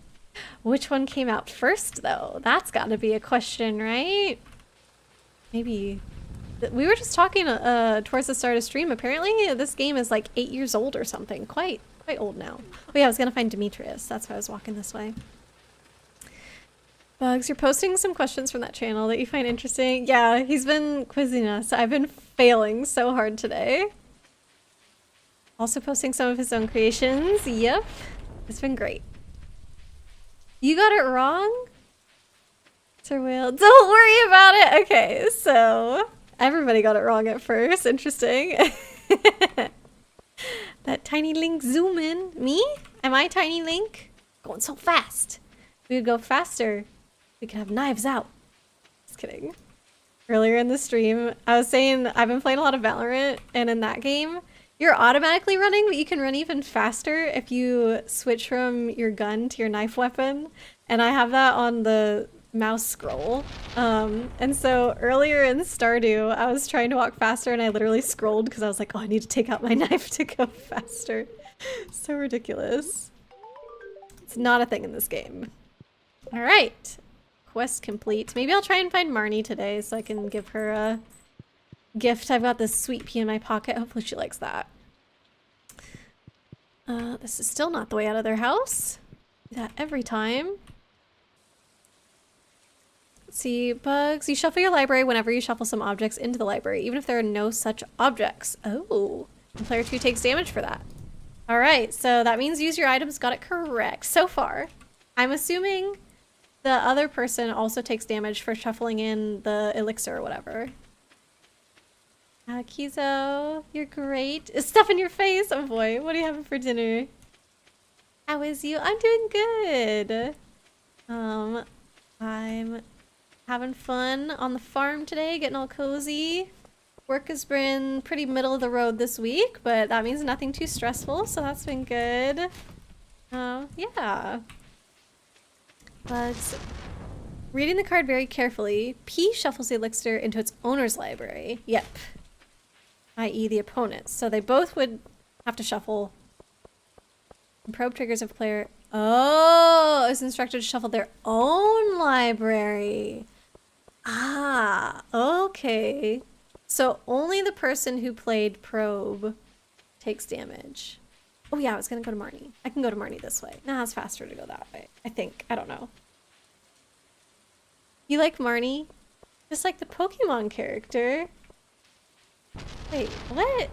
Which one came out first, though? That's gotta be a question, right? Maybe. We were just talking towards the start of stream. Apparently, this game is like 8 years old or something. Quite old now. Oh yeah, I was gonna find Demetrius. That's why I was walking this way. Bugs, you're posting some questions from that channel that you find interesting. Yeah, he's been quizzing us. I've been failing so hard today. Also posting some of his own creations. Yep, it's been great. You got it wrong? Sir Whale, don't worry about it. Okay, so everybody got it wrong at first. Interesting. That Tiny Link zoom in. Me? Am I Tiny Link? Going so fast. We would go faster. We could have knives out. Just kidding. Earlier in the stream, I was saying I've been playing a lot of Valorant, and in that game, you're automatically running, but you can run even faster if you switch from your gun to your knife weapon. And I have that on the mouse scroll. And so earlier in Stardew, I was trying to walk faster, and I literally scrolled because I was like, oh, I need to take out my knife to go faster. So ridiculous. It's not a thing in this game. All right. Quest complete. Maybe I'll try and find Marnie today so I can give her a gift. I've got this sweet pea in my pocket. Hopefully she likes that. This is still not the way out of their house. Do that every time. Let's see, Bugs. You shuffle your library whenever you shuffle some objects into the library, even if there are no such objects. Oh, and player 2 takes damage for that. All right, so that means use your items. Got it correct so far. I'm assuming the other person also takes damage for shuffling in the elixir or whatever. Kizo, you're great. Is stuff in your face? Oh boy, what are you having for dinner? How is you? I'm doing good. I'm having fun on the farm today, getting all cozy. Work has been pretty middle of the road this week, but that means nothing too stressful, so that's been good. Yeah. Bugs. Reading the card very carefully, P shuffles the elixir into its owner's library. Yep. I.e. the opponent's. So they both would have to shuffle. And probe triggers if player... Oh! Is instructed to shuffle their own library. Ah, okay. So only the person who played probe takes damage. Oh yeah, I was gonna go to Marnie. I can go to Marnie this way. Nah, it's faster to go that way. I think. I don't know. You like Marnie? Just like the Pokemon character. Wait, what?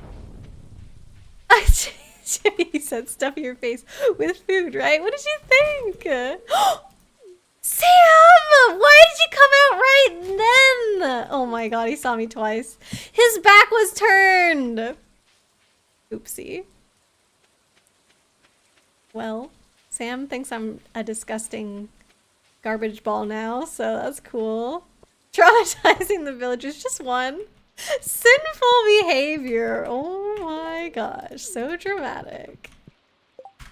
Jimmy said stuff in your face with food, right? What did you think? Sam! Why did you come out right then? Oh my god, he saw me twice. His back was turned! Oopsie. Well, Sam thinks I'm a disgusting garbage ball now, so that's cool. Traumatizing the villagers, just one. Sinful behavior. Oh my gosh, so dramatic.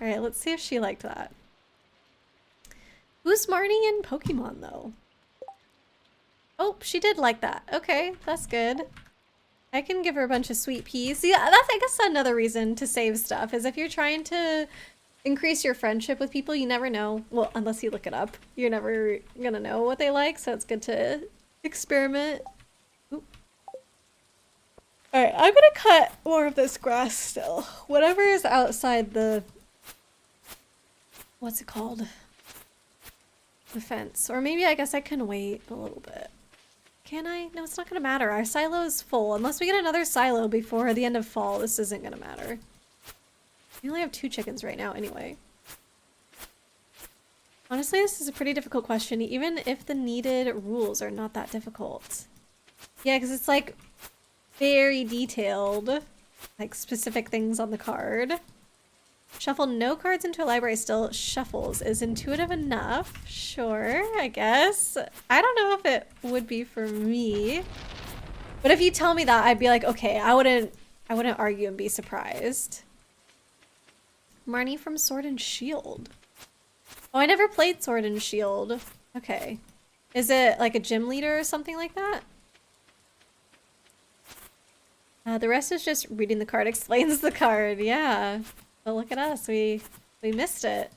Alright, let's see if she liked that. Who's Marnie in Pokemon, though? Oh, she did like that. Okay, that's good. I can give her a bunch of sweet peas. See, that's, I guess, another reason to save stuff, is if you're trying to increase your friendship with people, you never know. Well, unless you look it up. You're never gonna know what they like, so it's good to experiment. Oop. Alright, I'm gonna cut more of this grass still. Whatever is outside the... What's it called? The fence. Or maybe I guess I can wait a little bit. Can I? No, it's not gonna matter. Our silo is full. Unless we get another silo before the end of fall, this isn't gonna matter. We only have 2 chickens right now anyway. Honestly, this is a pretty difficult question, even if the needed rules are not that difficult. Yeah, because it's like very detailed, like specific things on the card. Shuffle no cards into a library still shuffles. Is intuitive enough? Sure, I guess. I don't know if it would be for me. But if you tell me that, I'd be like, okay, I wouldn't argue and be surprised. Marnie from Sword and Shield. Oh, I never played Sword and Shield. Okay. Is it like a gym leader or something like that? The rest is just reading the card explains the card. Yeah. But look at us. We missed it.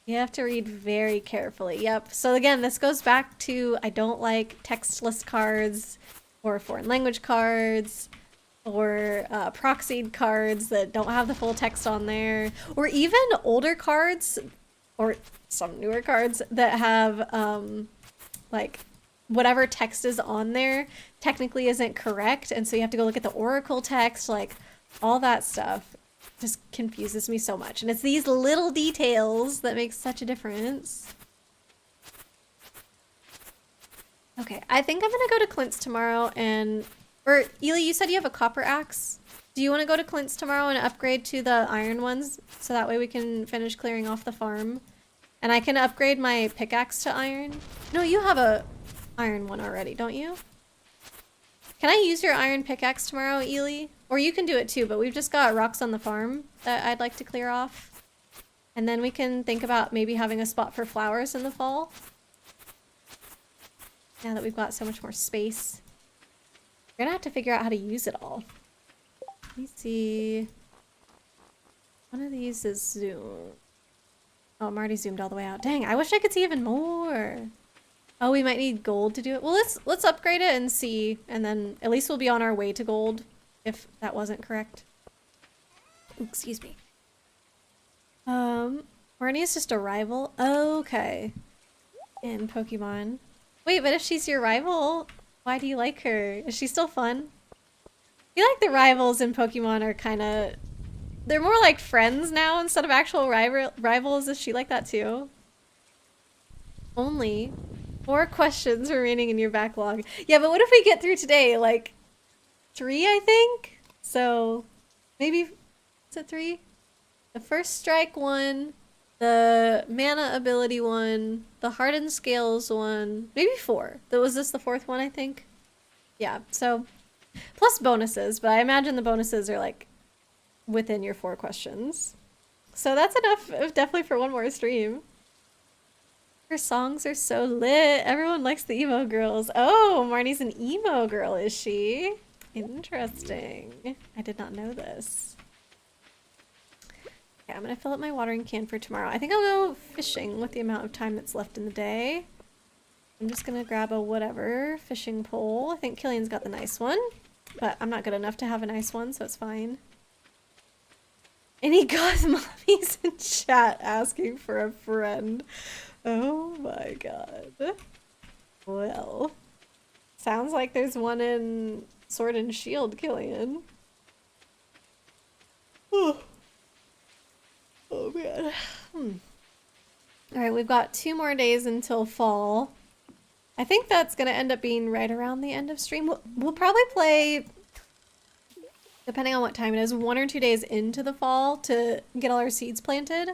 You have to read very carefully. Yep. So again, this goes back to I don't like textless cards or foreign language cards or proxied cards that don't have the full text on there, or even older cards or some newer cards that have like whatever text is on there technically isn't correct, and so you have to go look at the oracle text, like all that stuff just confuses me so much. And it's these little details that make such a difference. Okay, I think I'm gonna go to Clint's tomorrow and... Or, Ely, you said you have a copper axe. Do you want to go to Clint's tomorrow and upgrade to the iron ones? So that way we can finish clearing off the farm. And I can upgrade my pickaxe to iron. No, you have a iron one already, don't you? Can I use your iron pickaxe tomorrow, Ely? Or you can do it too, but we've just got rocks on the farm that I'd like to clear off. And then we can think about maybe having a spot for flowers in the fall. Now that we've got so much more space. We're gonna have to figure out how to use it all. Let me see. One of these is zoom. Oh, I'm already zoomed all the way out. Dang, I wish I could see even more. Oh, we might need gold to do it. Well, let's upgrade it and see, and then at least we'll be on our way to gold if that wasn't correct. Ooh, excuse me. Marnie is just a rival. Okay. In Pokemon. Wait, but if she's your rival, why do you like her? Is she still fun? I feel like the rivals in Pokemon are kind of... They're more like friends now instead of actual rivals. Is she like that too? Only 4 questions remaining in your backlog. Yeah, but what if we get through today? Like 3, I think? So maybe... Is it 3? The first strike one, the mana ability one, the hardened scales one, maybe 4. Was this the 4th one, I think? Yeah, so plus bonuses, but I imagine the bonuses are like within your 4 questions. So that's enough definitely for one more stream. Her songs are so lit. Everyone likes the emo girls. Oh, Marnie's an emo girl, is she? Interesting. I did not know this. Okay, I'm gonna fill up my watering can for tomorrow. I think I'll go fishing with the amount of time that's left in the day. I'm just gonna grab a whatever fishing pole. I think Killian's got the nice one, but I'm not good enough to have a nice one, so it's fine. Any goth mommies in chat asking for a friend. Oh my god. Well, sounds like there's one in Sword and Shield, Killian. Oh. Oh man. Alright, we've got 2 more days until fall. I think that's gonna end up being right around the end of stream. We'll probably play, depending on what time it is, 1 or 2 days into the fall to get all our seeds planted.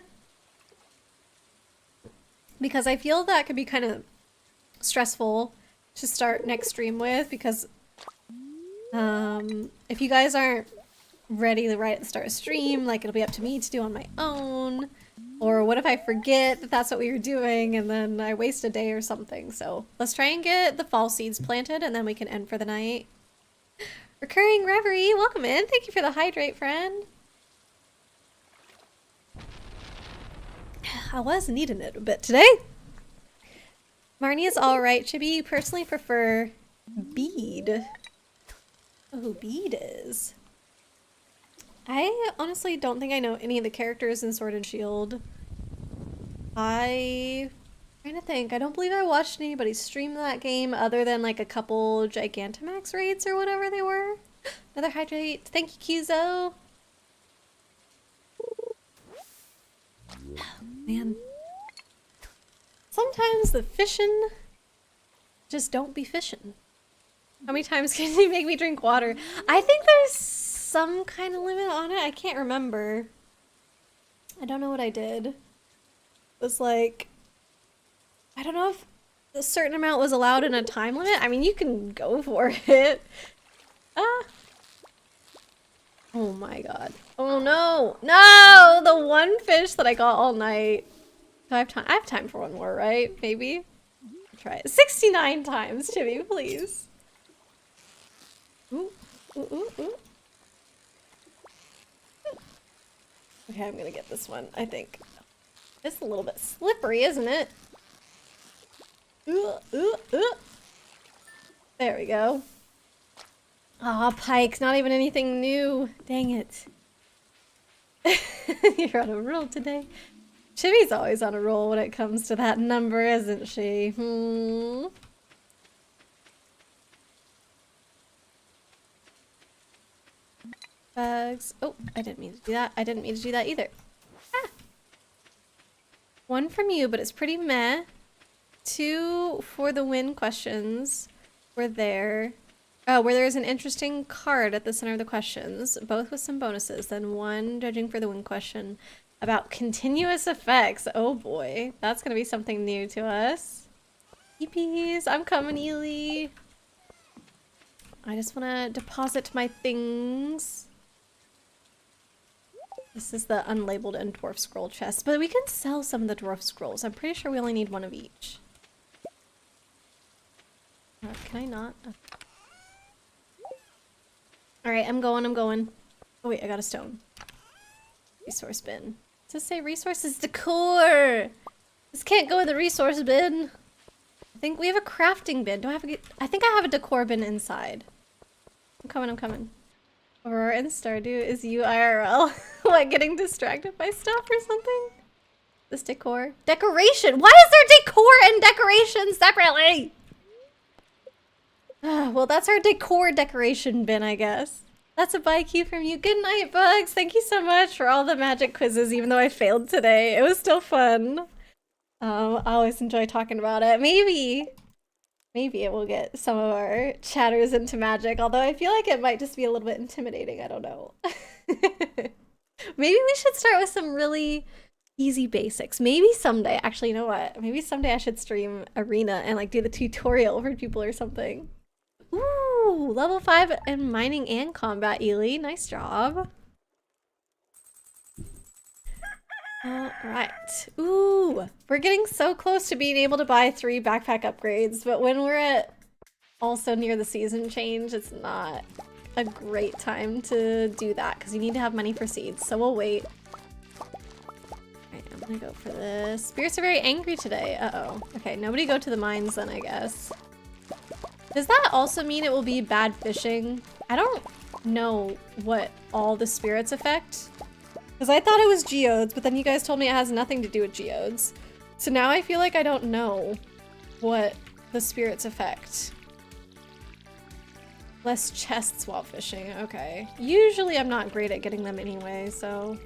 Because I feel that could be kind of stressful to start next stream with, because if you guys aren't ready right at the start of stream, like it'll be up to me to do on my own. Or what if I forget that that's what we were doing and then I waste a day or something. So let's try and get the fall seeds planted and then we can end for the night. Recurring Reverie, welcome in. Thank you for the hydrate, friend. I was needing it a bit today. Marnie is alright. Chibi, you personally prefer Bead. Oh, who Bead is. I honestly don't think I know any of the characters in Sword and Shield. I Trying to think. I don't believe I watched anybody stream that game other than like a couple Gigantamax raids or whatever they were. Another hydrate. Thank you, Cuzo. Man. Sometimes the fishing just don't be fishing. How many times can you make me drink water? I think there's some kind of limit on it. I can't remember. I don't know what I did. It was like, I don't know if a certain amount was allowed in a time limit. I mean, you can go for it. Ah. Oh my god. Oh no. No! The one fish that I got all night. Do I have time? I have time for one more, right? Maybe? Try it. 69 times, Chibi, please. Ooh. Ooh, ooh, ooh. Okay, I'm gonna get this one, I think. It's a little bit slippery, isn't it? Ooh, ooh, ooh. There we go. Aw, pike, not even anything new. Dang it. You're on a roll today. Chibi's always on a roll when it comes to that number, isn't she? Bugs. Oh, I didn't mean to do that. I didn't mean to do that either. Ah. One from you, but it's pretty meh. 2 for the win questions were there. Where there's an interesting card at the center of the questions, both with some bonuses. Then 1 judging for the win question about continuous effects. Oh boy, that's gonna be something new to us. Peepees, I'm coming, Ely. I just wanna deposit my things. This is the unlabeled and dwarf scroll chest, but we can sell some of the dwarf scrolls. I'm pretty sure we only need 1 of each. Can I not? Alright, I'm going. Oh wait, I got a stone. Resource bin. Does it say resources decor? This can't go in the resource bin. I think we have a crafting bin. Do I have a... I think I have a decor bin inside. I'm coming. Aurora and Stardew is you IRL. What, getting distracted by stuff or something? This decor? Decoration! Why is there decor and decoration separately? Well, that's our decoration bin, I guess. That's a bye cue from you. Good night, Bugs. Thank you so much for all the magic quizzes, even though I failed today. It was still fun. I always enjoy talking about it. Maybe it will get some of our chatters into magic, although I feel like it might just be a little bit intimidating. I don't know. Maybe we should start with some really easy basics. Maybe someday, actually, you know what? Maybe someday I should stream Arena and like do the tutorial for people or something. Ooh, level 5 in mining and combat, Ely. Nice job. Alright. Ooh, we're getting so close to being able to buy 3 backpack upgrades, but when we're at also near the season change, it's not a great time to do that because you need to have money for seeds, so we'll wait. Alright, I'm gonna go for this. Spirits are very angry today. Uh-oh. Okay, nobody go to the mines then, I guess. Does that also mean it will be bad fishing? I don't know what all the spirits affect. Because I thought it was geodes, but then you guys told me it has nothing to do with geodes. So now I feel like I don't know what the spirits affect. Less chests while fishing, okay. Usually I'm not great at getting them anyway, so...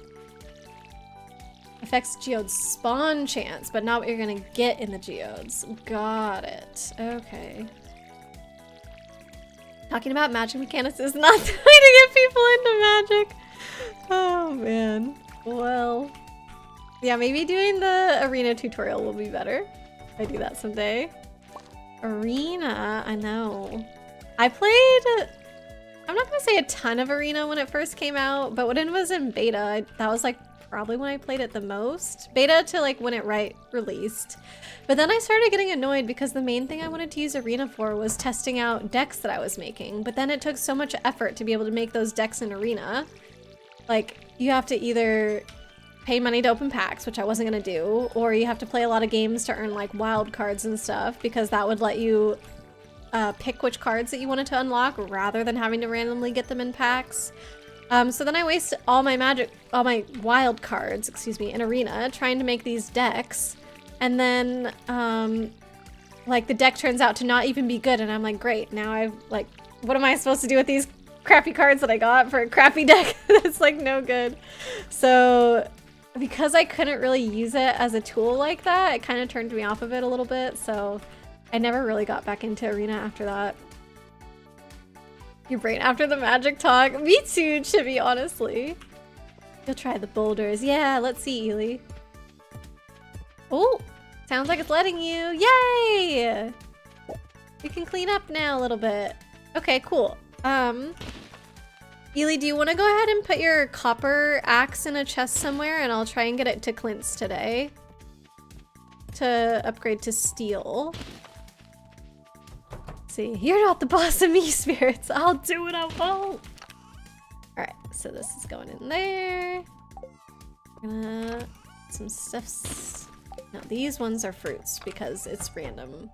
Affects geodes spawn chance, but not what you're gonna get in the geodes. Got it. Okay. Talking about magic mechanics is not the way to get people into magic. Oh man. Well, yeah, maybe doing the arena tutorial will be better. If I do that someday. Arena, I know. I played, I'm not gonna say a ton of arena when it first came out, but when it was in beta, that was like probably when I played it the most. Beta to like when it released. But then I started getting annoyed because the main thing I wanted to use Arena for was testing out decks that I was making. But then it took so much effort to be able to make those decks in Arena. Like, you have to either pay money to open packs, which I wasn't gonna do, or you have to play a lot of games to earn like wild cards and stuff, because that would let you pick which cards that you wanted to unlock rather than having to randomly get them in packs. So then I wasted all my wild cards, excuse me, in Arena trying to make these decks. And then, like, the deck turns out to not even be good, and I'm like, great, now I've, like, what am I supposed to do with these crappy cards that I got for a crappy deck that's, like, no good? So, because I couldn't really use it as a tool like that, it kind of turned me off of it a little bit, so I never really got back into Arena after that. Your brain after the magic talk? Me too, Chibi, honestly. You'll try the boulders. Yeah, let's see, Ely. Oh, sounds like it's letting you. Yay! You can clean up now a little bit. Okay, cool. Ely, do you want to go ahead and put your copper axe in a chest somewhere, and I'll try and get it to Clint's today to upgrade to steel. Let's see, you're not the boss of me, spirits. I'll do what I want. All right, so this is going in there. Gonna some stuffs. No, these ones are fruits because it's random.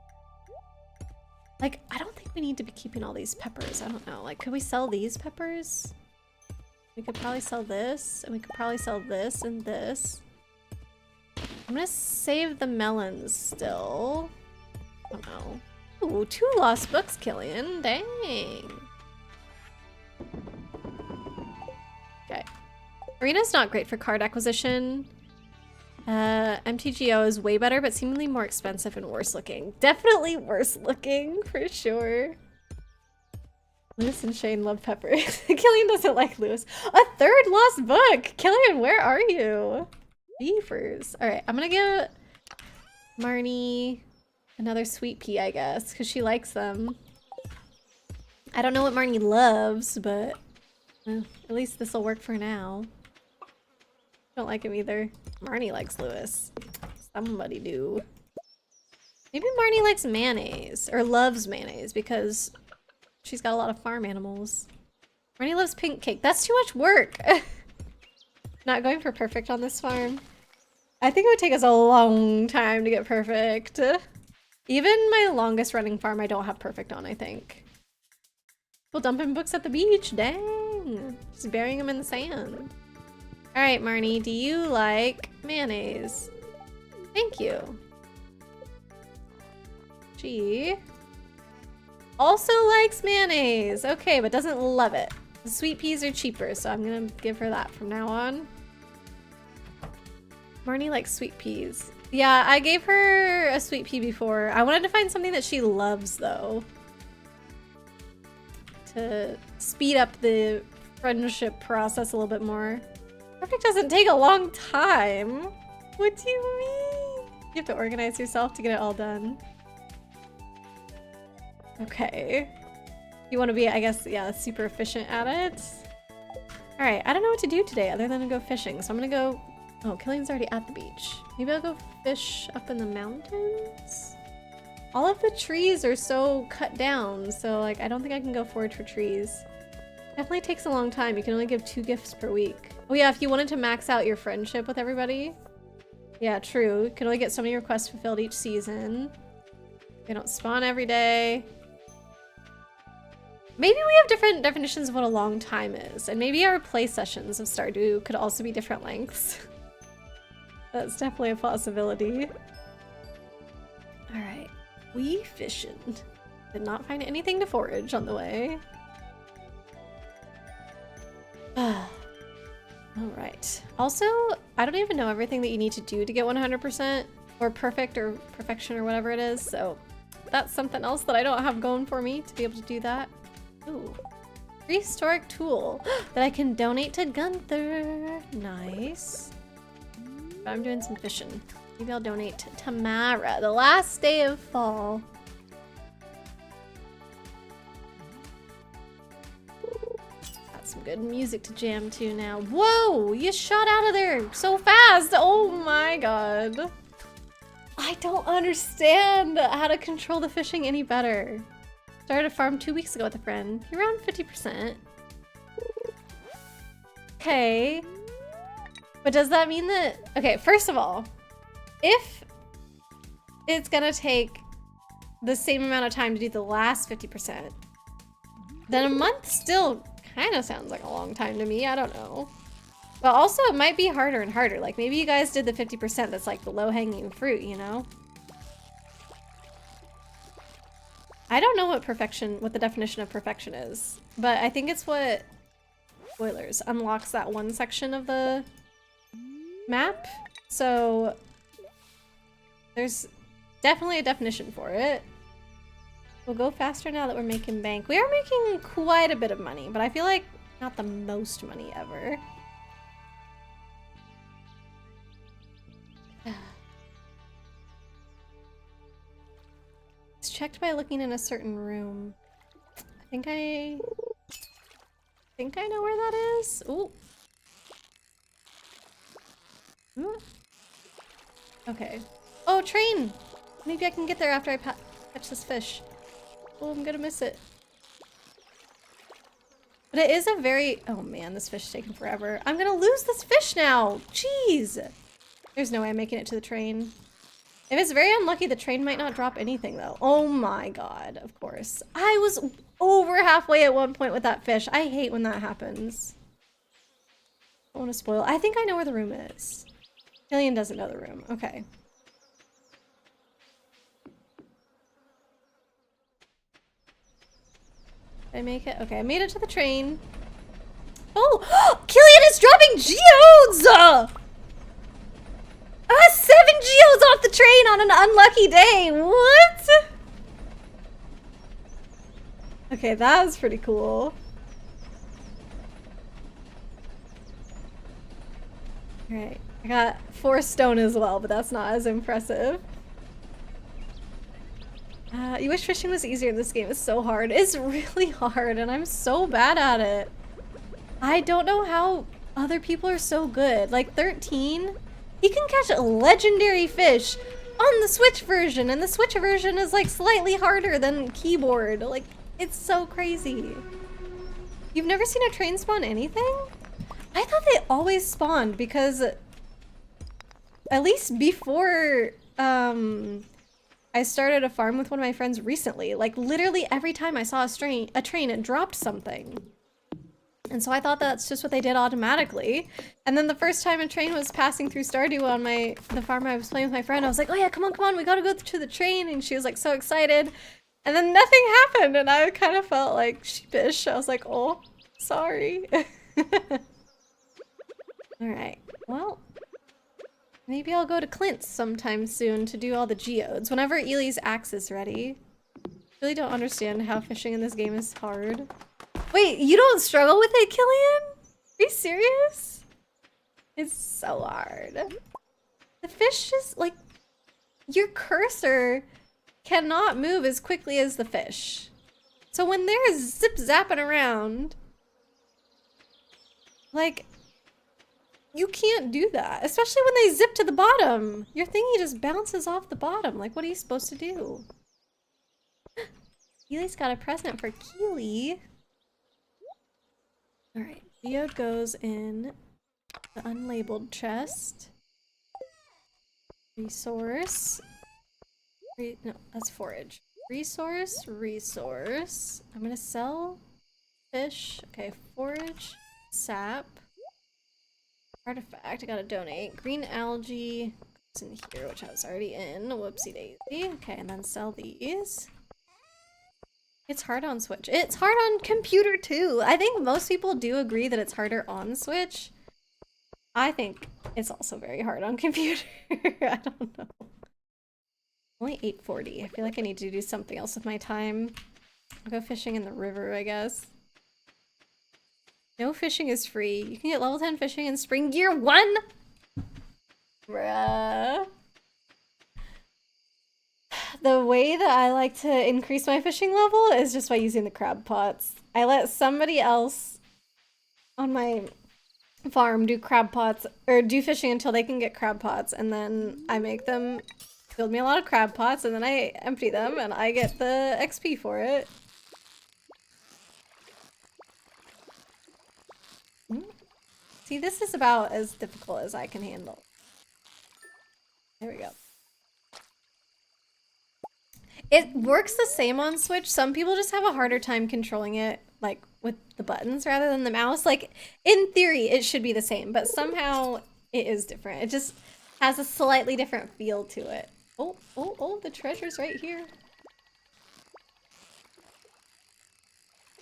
Like, I don't think we need to be keeping all these peppers. I don't know. Like, could we sell these peppers? We could probably sell this, and we could probably sell this and this. I'm gonna save the melons still. I don't know. Ooh, 2 lost books, Killian. Dang. Okay. Arena's not great for card acquisition. MTGO is way better, but seemingly more expensive and worse looking. Definitely worse looking, for sure. Lewis and Shane love peppers. Killian doesn't like Lewis. A 3rd lost book! Killian, where are you? Beefers. Alright, I'm gonna give Marnie another sweet pea, I guess, because she likes them. I don't know what Marnie loves, but at least this will work for now. Don't like him either. Marnie likes Lewis. Somebody do. Maybe Marnie likes mayonnaise, or loves mayonnaise, because she's got a lot of farm animals. Marnie loves pink cake. That's too much work! Not going for perfect on this farm. I think it would take us a long time to get perfect. Even my longest running farm I don't have perfect on, I think. People dumping books at the beach, dang! Just burying them in the sand. Alright, Marnie, do you like mayonnaise? Thank you. She also likes mayonnaise. Okay, but doesn't love it. The sweet peas are cheaper, so I'm gonna give her that from now on. Marnie likes sweet peas. Yeah, I gave her a sweet pea before. I wanted to find something that she loves, though, to speed up the friendship process a little bit more. Perfect doesn't take a long time. What do you mean? You have to organize yourself to get it all done. Okay. You want to be, I guess, yeah, super efficient at it. All right, I don't know what to do today other than to go fishing. So I'm gonna go, oh, Killian's already at the beach. Maybe I'll go fish up in the mountains? All of the trees are so cut down, so like, I don't think I can go forage for trees. Definitely takes a long time. You can only give 2 gifts per week. Oh yeah, if you wanted to max out your friendship with everybody. Yeah, true. You can only get so many requests fulfilled each season. They don't spawn every day. Maybe we have different definitions of what a long time is, and maybe our play sessions of Stardew could also be different lengths. That's definitely a possibility. Alright, we fishing. Did not find anything to forage on the way. Alright. Also, I don't even know everything that you need to do to get 100% or perfect or perfection or whatever it is, so that's something else that I don't have going for me to be able to do that. Ooh. Prehistoric tool that I can donate to Gunther. Nice. But I'm doing some fishing. Maybe I'll donate to Tamara, the last day of fall. Got some good music to jam to now. Whoa! You shot out of there so fast! Oh my god. I don't understand how to control the fishing any better. Started a farm 2 weeks ago with a friend. You're around 50%. Okay. But does that mean that... Okay, first of all, if it's gonna take the same amount of time to do the last 50%, then a month still kind of sounds like a long time to me. I don't know. But also it might be harder and harder. Like maybe you guys did the 50% that's like the low-hanging fruit, you know? I don't know what the definition of perfection is, but I think it's what, spoilers, unlocks that one section of the map. So there's definitely a definition for it. We'll go faster now that we're making bank. We are making quite a bit of money, but I feel like not the most money ever. It's checked by looking in a certain room. I think I know where that is. Ooh. Okay. Oh, train! Maybe I can get there after I catch this fish. Oh, I'm gonna miss it. But it is a very... Oh man, this fish is taking forever. I'm gonna lose this fish now! Jeez! There's no way I'm making it to the train. If it's very unlucky, the train might not drop anything though. Oh my god, of course. I was over halfway at one point with that fish. I hate when that happens. I don't want to spoil. I think I know where the room is. Pelican doesn't know the room. Okay. Did I make it? Okay, I made it to the train. Oh! Killian is dropping geodes! 7 geodes off the train on an unlucky day! What? Okay, that was pretty cool. Alright, I got 4 stone as well, but that's not as impressive. You wish fishing was easier in this game. It's so hard. It's really hard, and I'm so bad at it. I don't know how other people are so good. Like 13, he can catch a legendary fish on the Switch version, and the Switch version is like slightly harder than keyboard. Like, it's so crazy. You've never seen a train spawn anything? I thought they always spawned because at least before I started a farm with one of my friends recently, like literally every time I saw a train, it dropped something. And so I thought that's just what they did automatically. And then the first time a train was passing through Stardew on the farm I was playing with my friend, I was like, oh yeah, come on, we gotta go to the train. And she was like so excited. And then nothing happened, and I kind of felt like sheepish. I was like, oh, sorry. Alright, well, maybe I'll go to Clint's sometime soon to do all the geodes, whenever Ely's axe is ready. Really don't understand how fishing in this game is hard. Wait, you don't struggle with it, Killian? Are you serious? It's so hard. The fish just, like, your cursor cannot move as quickly as the fish. So when they're zip-zapping around, like, you can't do that. Especially when they zip to the bottom. Your thingy just bounces off the bottom. Like, what are you supposed to do? Keely's got a present for Keely. Alright, geode goes in the unlabeled chest. Resource. No, that's forage. Resource. I'm gonna sell fish. Okay, forage, sap, artifact. I gotta donate. Green algae is in here, which I was already in. Whoopsie daisy. Okay, and then sell these. It's hard on Switch. It's hard on computer too. I think most people do agree that it's harder on Switch. I think it's also very hard on computer. I don't know. Only 8:40. I feel like I need to do something else with my time. I'll go fishing in the river, I guess. No fishing is free. You can get level 10 fishing in Spring Gear 1! Bruh. The way that I like to increase my fishing level is just by using the crab pots. I let somebody else on my farm do crab pots, or do fishing until they can get crab pots, and then I make them build me a lot of crab pots, and then I empty them, and I get the XP for it. See, this is about as difficult as I can handle. There we go. It works the same on Switch. Some people just have a harder time controlling it, like, with the buttons rather than the mouse. Like, in theory, it should be the same, but somehow it is different. It just has a slightly different feel to it. Oh, oh, oh, the treasure's right here.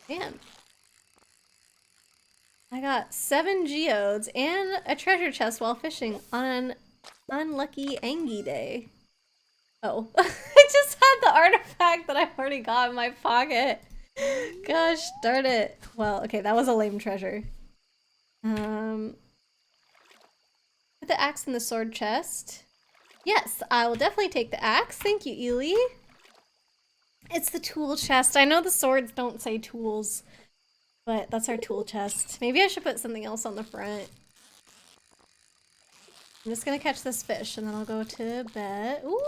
Man. I got 7 geodes and a treasure chest while fishing on an unlucky Angie day. Oh, I just had the artifact that I've already got in my pocket. Gosh darn it. Well, okay, that was a lame treasure. Put the axe in the sword chest. Yes, I will definitely take the axe. Thank you, Ely. It's the tool chest. I know the swords don't say tools, but that's our tool chest. Maybe I should put something else on the front. I'm just gonna catch this fish and then I'll go to bed. Ooh!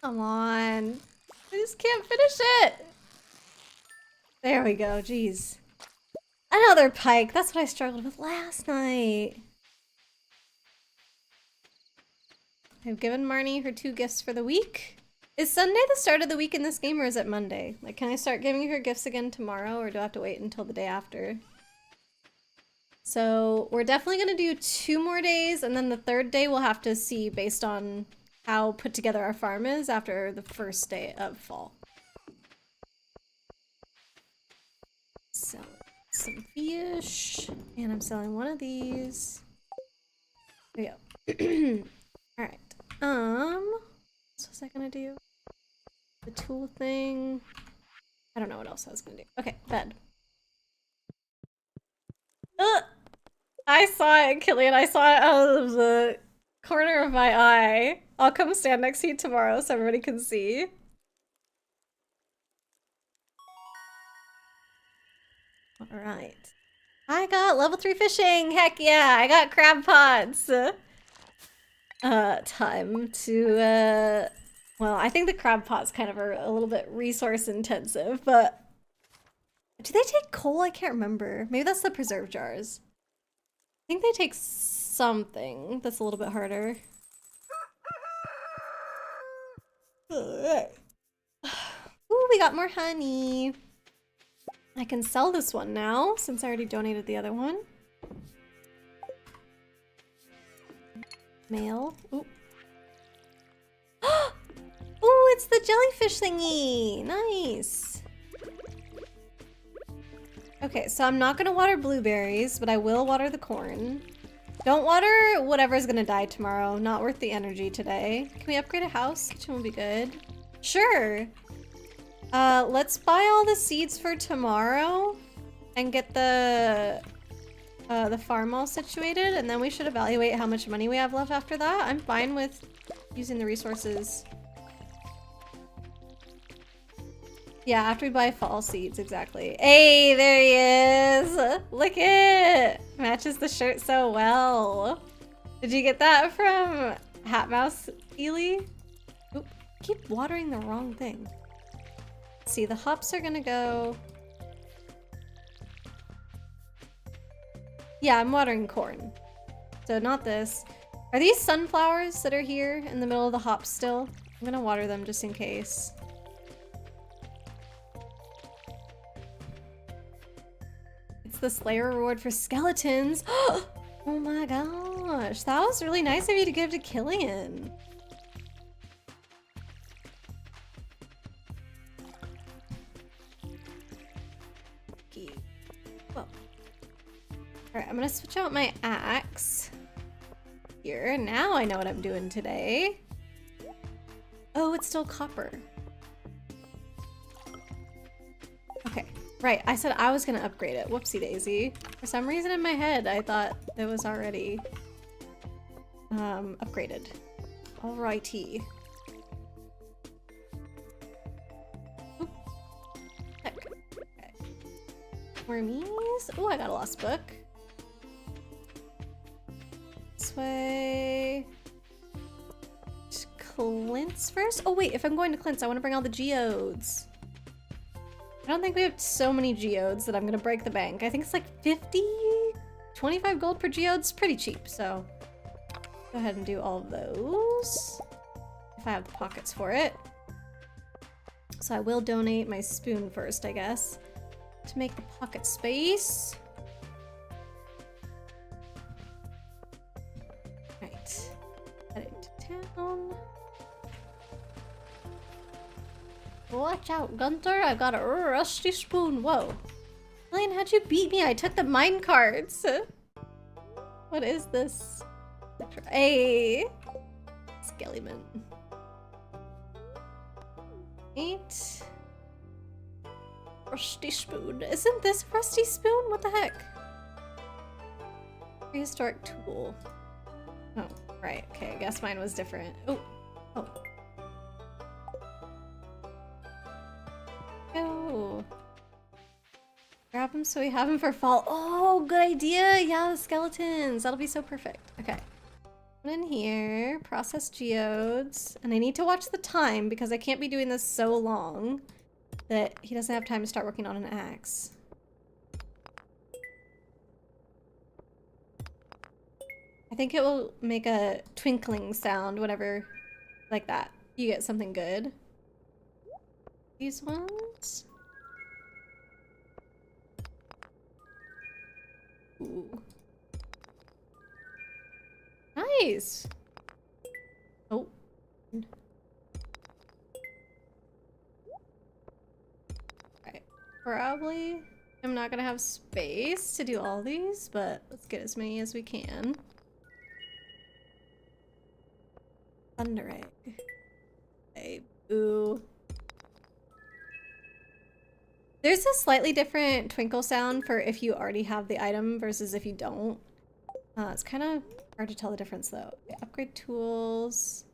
Come on. I just can't finish it. There we go, jeez. Another pike. That's what I struggled with last night. I've given Marnie her 2 gifts for the week. Is Sunday the start of the week in this game, or is it Monday? Like, can I start giving her gifts again tomorrow, or do I have to wait until the day after? So, we're definitely going to do 2 more days, and then the 3rd day we'll have to see based on how put together our farm is after the 1st day of fall. So, some fish, and I'm selling one of these. There we go. Alright. What was I gonna do? The tool thing. I don't know what else I was gonna do. Okay, bed. Ugh! I saw it, Killian. I saw it out of the corner of my eye. I'll come stand next to you tomorrow so everybody can see. Alright. I got level 3 fishing! Heck yeah! I got crab pots! Time to, well, I think the crab pots kind of are a little bit resource intensive, but do they take coal? I can't remember. Maybe that's the preserve jars. I think they take something that's a little bit harder. Alright. Ooh, we got more honey. I can sell this one now since I already donated the other one. Mail. Ooh. Ooh, it's the jellyfish thingy! Nice! Okay, so I'm not gonna water blueberries, but I will water the corn. Don't water whatever's gonna die tomorrow. Not worth the energy today. Can we upgrade a house? Kitchen will be good. Sure! Let's buy all the seeds for tomorrow and get the farm all situated, and then we should evaluate how much money we have left after that. I'm fine with using the resources. Yeah, after we buy fall seeds, exactly. Hey, there he is! Look it! Matches the shirt so well. Did you get that from Hat Mouse Ely? Oop, keep watering the wrong thing. Let's see, the hops are gonna go... Yeah, I'm watering corn. So not this. Are these sunflowers that are here in the middle of the hops still? I'm gonna water them just in case. It's the Slayer reward for skeletons. Oh my gosh, that was really nice of you to give to Killian. Well. Alright, I'm gonna switch out my axe here. Now I know what I'm doing today. Oh, it's still copper. Okay, right. I said I was gonna upgrade it. Whoopsie daisy. For some reason in my head, I thought it was already upgraded. Alrighty. Oop. Heck. Okay. Wormies. Oh, I got a lost book. This way. Clint's first? Oh wait, if I'm going to Clint's, I want to bring all the geodes. I don't think we have so many geodes that I'm gonna break the bank. I think it's like 50, 25 gold per geode's pretty cheap, so go ahead and do all of those. if I have the pockets for it. So I will donate my spoon first, I guess, to make the pocket space. Right. Heading to town. Watch out, Gunther. I've got a rusty spoon. Whoa. Elaine, how'd you beat me? I took the mine cards. What is this? Hey. Skellyman. 8. Rusty spoon. Isn't this rusty spoon? What the heck? Prehistoric tool. Oh, right. Okay, I guess mine was different. Oh. Oh. Go. Grab him so we have him for fall. Oh, good idea. Yeah, the skeletons. That'll be so perfect. Okay. In here, process geodes, and I need to watch the time because I can't be doing this so long that he doesn't have time to start working on an axe. I think it will make a twinkling sound whenever, like that, you get something good. These ones. Ooh. Nice. Oh. Right. Probably I'm not gonna have space to do all these, but let's get as many as we can. Thunder egg. Hey, boo. There's a slightly different twinkle sound for if you already have the item versus if you don't. It's kind of hard to tell the difference though. Okay, upgrade tools.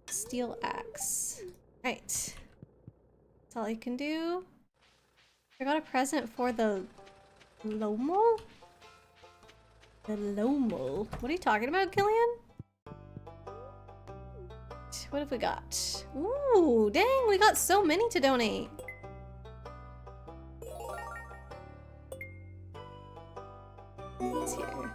Steel axe. Right. That's all you can do. I got a present for the Lomal? The Lomal. What are you talking about, Killian? What have we got? Ooh, dang, we got so many to donate. What's here?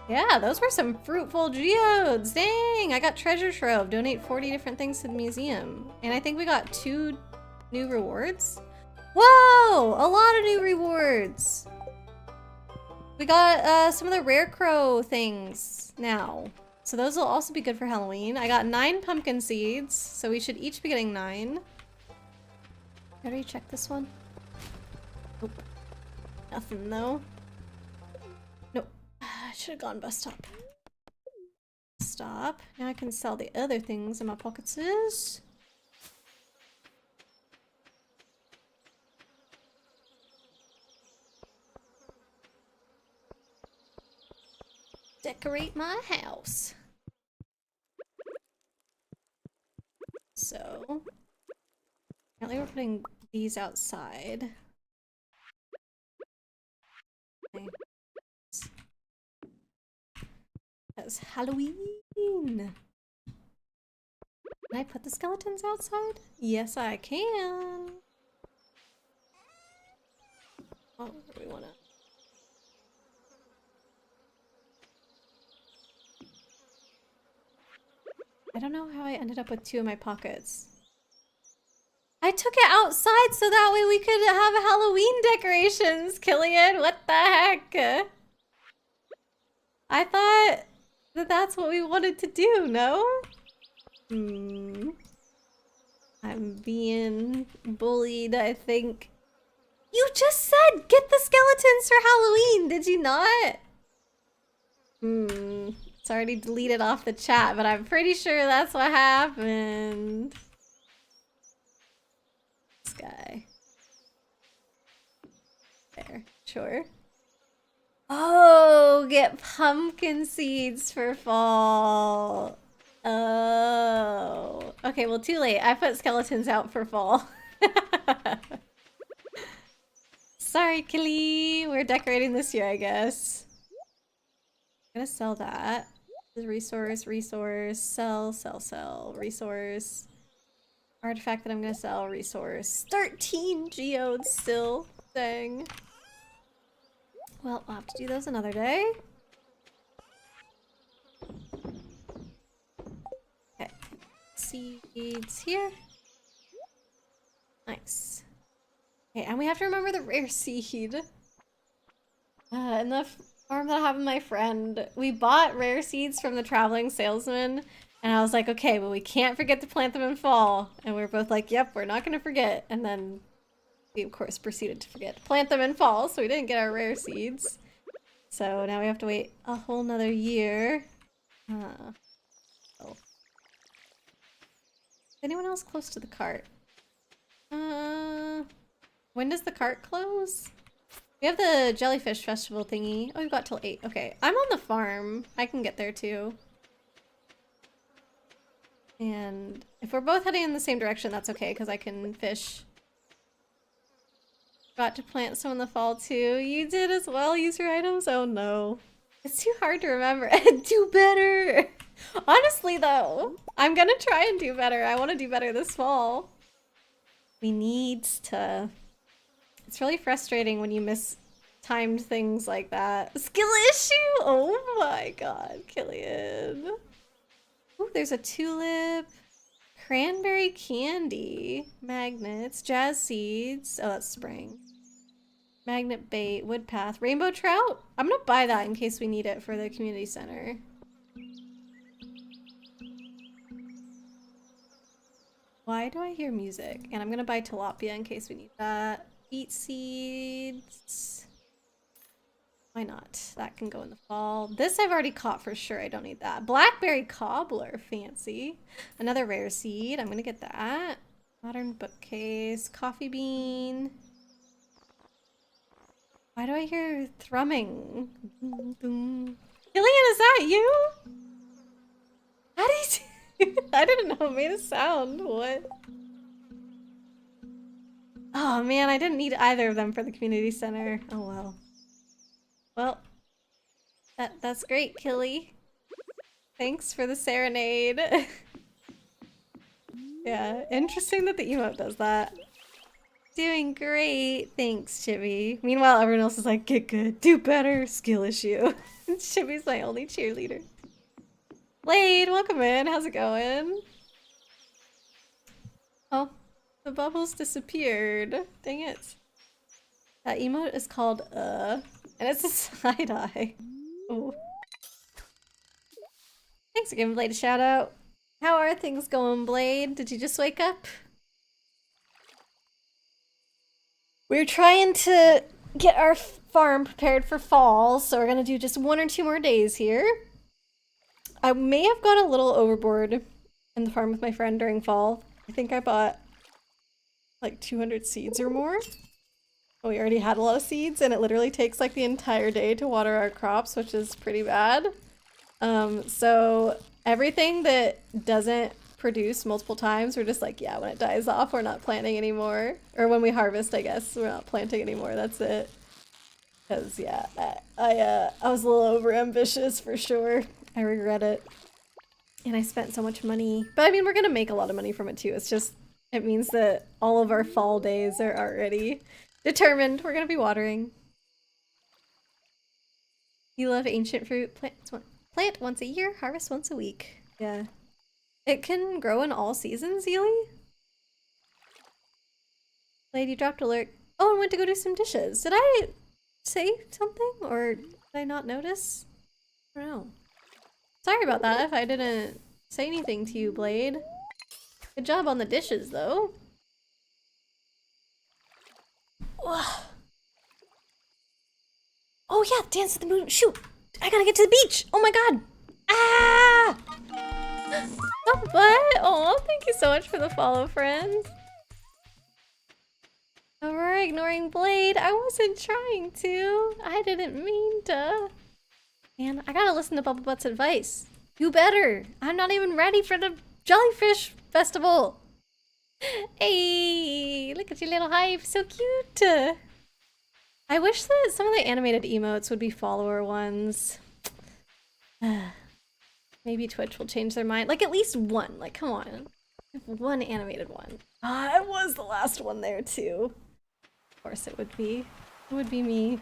Yeah, those were some fruitful geodes. Dang, I got treasure trove. Donate 40 different things to the museum. And I think we got 2 new rewards. Whoa, a lot of new rewards. We got some of the rare crow things now. So those will also be good for Halloween. I got 9 pumpkin seeds, so we should each be getting 9. Gotta recheck this one. Nope. Nothing though. Nope. I should have gone bus stop. Stop. Now I can sell the other things in my pockets. Decorate my house. So, apparently we're putting these outside. Okay. That's Halloween. Can I put the skeletons outside? Yes, I can. Oh, where do we want to? I don't know how I ended up with 2 in my pockets. I took it outside so that way we could have Halloween decorations, Killian. What the heck? I thought that that's what we wanted to do, no? I'm being bullied, I think. You just said get the skeletons for Halloween, did you not? It's already deleted off the chat, but I'm pretty sure that's what happened. This guy. There, sure. Oh, get pumpkin seeds for fall. Oh. Okay, well, too late. I put skeletons out for fall. Sorry, Killy. We're decorating this year, I guess. I'm gonna sell that. Resource, sell, resource. Artifact that I'm gonna sell, resource. 13 geodes still. Dang. Well, I'll have to do those another day. seeds here. Nice. Okay, and we have to remember the rare seed. In the farm that I have with my friend, we bought rare seeds from the traveling salesman, and I was like, okay, but we can't forget to plant them in fall. And we were both like, yep, we're not gonna forget. And then we, of course, proceeded to forget to plant them in fall, so we didn't get our rare seeds. So now we have to wait a whole nother year. Oh. Is anyone else close to the cart? When does the cart close? We have the jellyfish festival thingy. Oh, we've got till 8. Okay, I'm on the farm. I can get there too. And if we're both heading in the same direction, that's okay, because I can fish. Got to plant some in the fall too. You did as well, use your items? Oh no. It's too hard to remember. Do better! Honestly though, I'm gonna try and do better. I want to do better this fall. We need to... It's really frustrating when you miss timed things like that. Skill issue? Oh my god, Killian. Ooh, there's a tulip. Cranberry candy. Magnets. Jazz seeds. Oh, that's spring. Magnet bait. Wood path. Rainbow trout? I'm gonna buy that in case we need it for the community center. Why do I hear music? And I'm gonna buy tilapia in case we need that. Beet seeds. Why not? That can go in the fall. This I've already caught for sure. I don't need that. Blackberry cobbler. Fancy. Another rare seed. I'm gonna get that. Modern bookcase. Coffee bean. Why do I hear thrumming? Boom, boom. Killian, is that you? How did you do? I didn't know it made a sound. What? Oh man, I didn't need either of them for the community center. Oh well. Well, that's great, Killy. Thanks for the serenade. Yeah, interesting that the emote does that. Doing great. Thanks, Chibi. Meanwhile, everyone else is like, get good, do better, skill issue. Chibi's my only cheerleader. Blade, welcome in. How's it going? Oh, the bubbles disappeared. Dang it. That emote is called and it's a side eye. Oh. Thanks for giving Blade a shout out. How are things going, Blade? Did you just wake up? We're trying to get our farm prepared for fall, so we're gonna do just 1 or 2 more days here. I may have gone a little overboard in the farm with my friend during fall. I think I bought like 200 seeds or more. We already had a lot of seeds, and it literally takes like the entire day to water our crops, which is pretty bad. So everything that doesn't produce multiple times, we're just like, yeah, when it dies off, we're not planting anymore. Or when we harvest, I guess, we're not planting anymore. That's it. Because, yeah, I was a little over ambitious for sure. I regret it. And I spent so much money. But I mean, we're going to make a lot of money from it too. It's just, it means that all of our fall days are already determined. We're going to be watering. You love ancient fruit. Plant once a year, harvest once a week. Yeah. It can grow in all seasons, Ely? Lady dropped alert. Oh, and went to go do some dishes. Did I say something? Or did I not notice? I don't know. Sorry about that if I didn't say anything to you, Blade. Good job on the dishes, though. Ugh. Oh yeah, Dance of the Moon. Shoot! I gotta get to the beach! Oh my god! Ah! Oh, what? Oh, thank you so much for the follow, friend. Oh, we're ignoring Blade. I wasn't trying to. I didn't mean to. Man, I gotta listen to Bubble Butt's advice. Do better. I'm not even ready for the jellyfish festival. Hey, look at your little hive. So cute. I wish that some of the animated emotes would be follower ones. Maybe Twitch will change their mind. Like at least one. Like, come on. One animated one. I was the last one there too. Of course it would be. It would be me.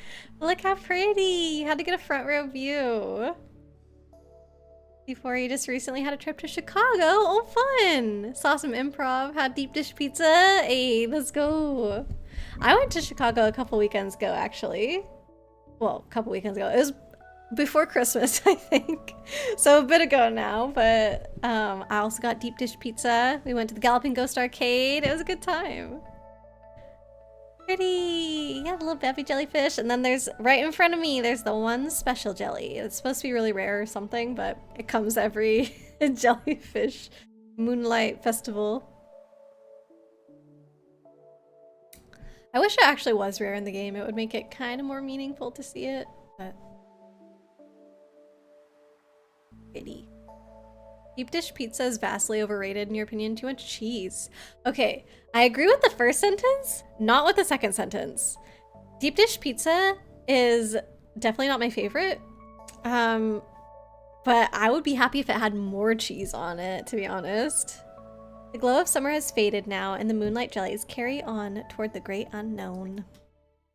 Look how pretty! You had to get a front row view. Before you just recently had a trip to Chicago. Oh, fun! Saw some improv, had deep dish pizza. Hey, let's go. I went to Chicago a couple weekends ago, actually. Well, a couple weekends ago. It was before Christmas, I think. So a bit ago now, but I also got deep dish pizza. We went to the Galloping Ghost Arcade. It was a good time. Pretty! Yeah, the little baby jellyfish. And then there's, right in front of me, there's the one special jelly. It's supposed to be really rare or something, but it comes every jellyfish moonlight festival. I wish it actually was rare in the game. It would make it kind of more meaningful to see it, but... Pretty. Deep dish pizza is vastly overrated in your opinion. Too much cheese. Okay, I agree with the first sentence, not with the second sentence. Deep dish pizza is definitely not my favorite. But I would be happy if it had more cheese on it, to be honest. The glow of summer has faded now, and the moonlight jellies carry on toward the great unknown.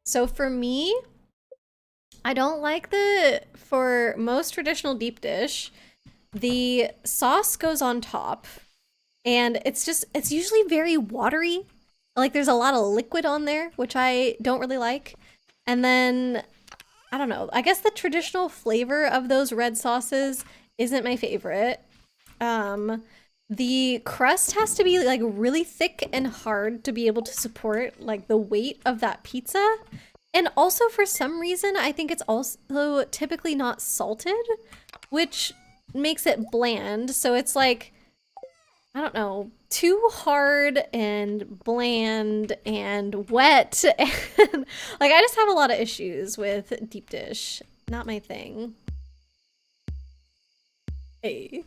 So for me, I don't like for most traditional deep dish, the sauce goes on top, and it's usually very watery. Like there's a lot of liquid on there, which I don't really like. And then, I don't know, I guess the traditional flavor of those red sauces isn't my favorite. The crust has to be like really thick and hard to be able to support like the weight of that pizza. And also for some reason, I think it's also typically not salted, which makes it bland. So it's like, I don't know, too hard and bland and wet. And like, I just have a lot of issues with deep dish. Not my thing. Hey.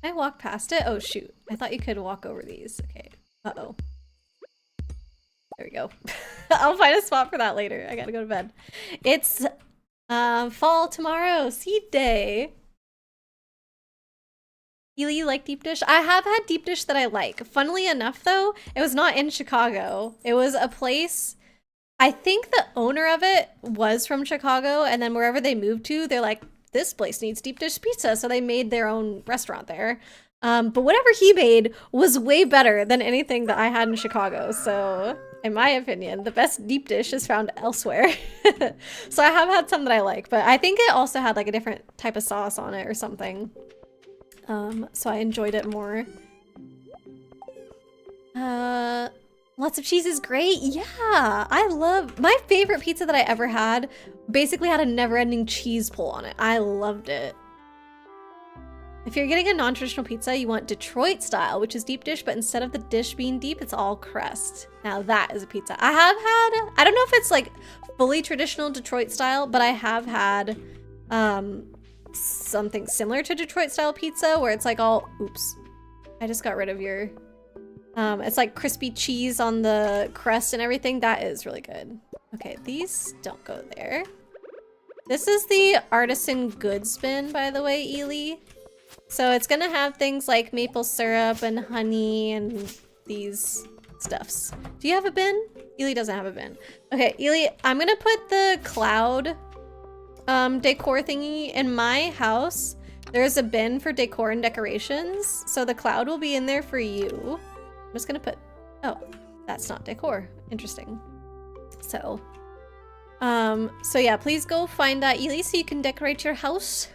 Can I walk past it? Oh shoot. I thought you could walk over these. Okay. Uh-oh. There we go. I'll find a spot for that later. I gotta go to bed. It's fall tomorrow, seed day. Ely, you like deep dish? I have had deep dish that I like. Funnily enough though, it was not in Chicago. It was a place, I think the owner of it was from Chicago, and then wherever they moved to, they're like, this place needs deep dish pizza, so they made their own restaurant there. But whatever he made was way better than anything that I had in Chicago, so in my opinion, the best deep dish is found elsewhere. So I have had some that I like, but I think it also had like a different type of sauce on it or something. So I enjoyed it more. Lots of cheese is great. Yeah, I love, my favorite pizza that I ever had basically had a never-ending cheese pull on it. I loved it. If you're getting a non-traditional pizza, you want Detroit style, which is deep dish, but instead of the dish being deep, it's all crust. Now that is a pizza. I have had, I don't know if it's like fully traditional Detroit style, but I have had something similar to Detroit style pizza where it's like all, oops, I just got rid of your, it's like crispy cheese on the crust and everything. That is really good. Okay, these don't go there. This is the artisan goods bin, by the way, Ely. So it's gonna have things like maple syrup and honey and these stuffs. Do you have a bin? Ely doesn't have a bin. Okay, Ely, I'm gonna put the cloud decor thingy in my house. There's a bin for decor and decorations. So the cloud will be in there for you. I'm just gonna put, oh, that's not decor. Interesting. So yeah, please go find that, Ely, so you can decorate your house.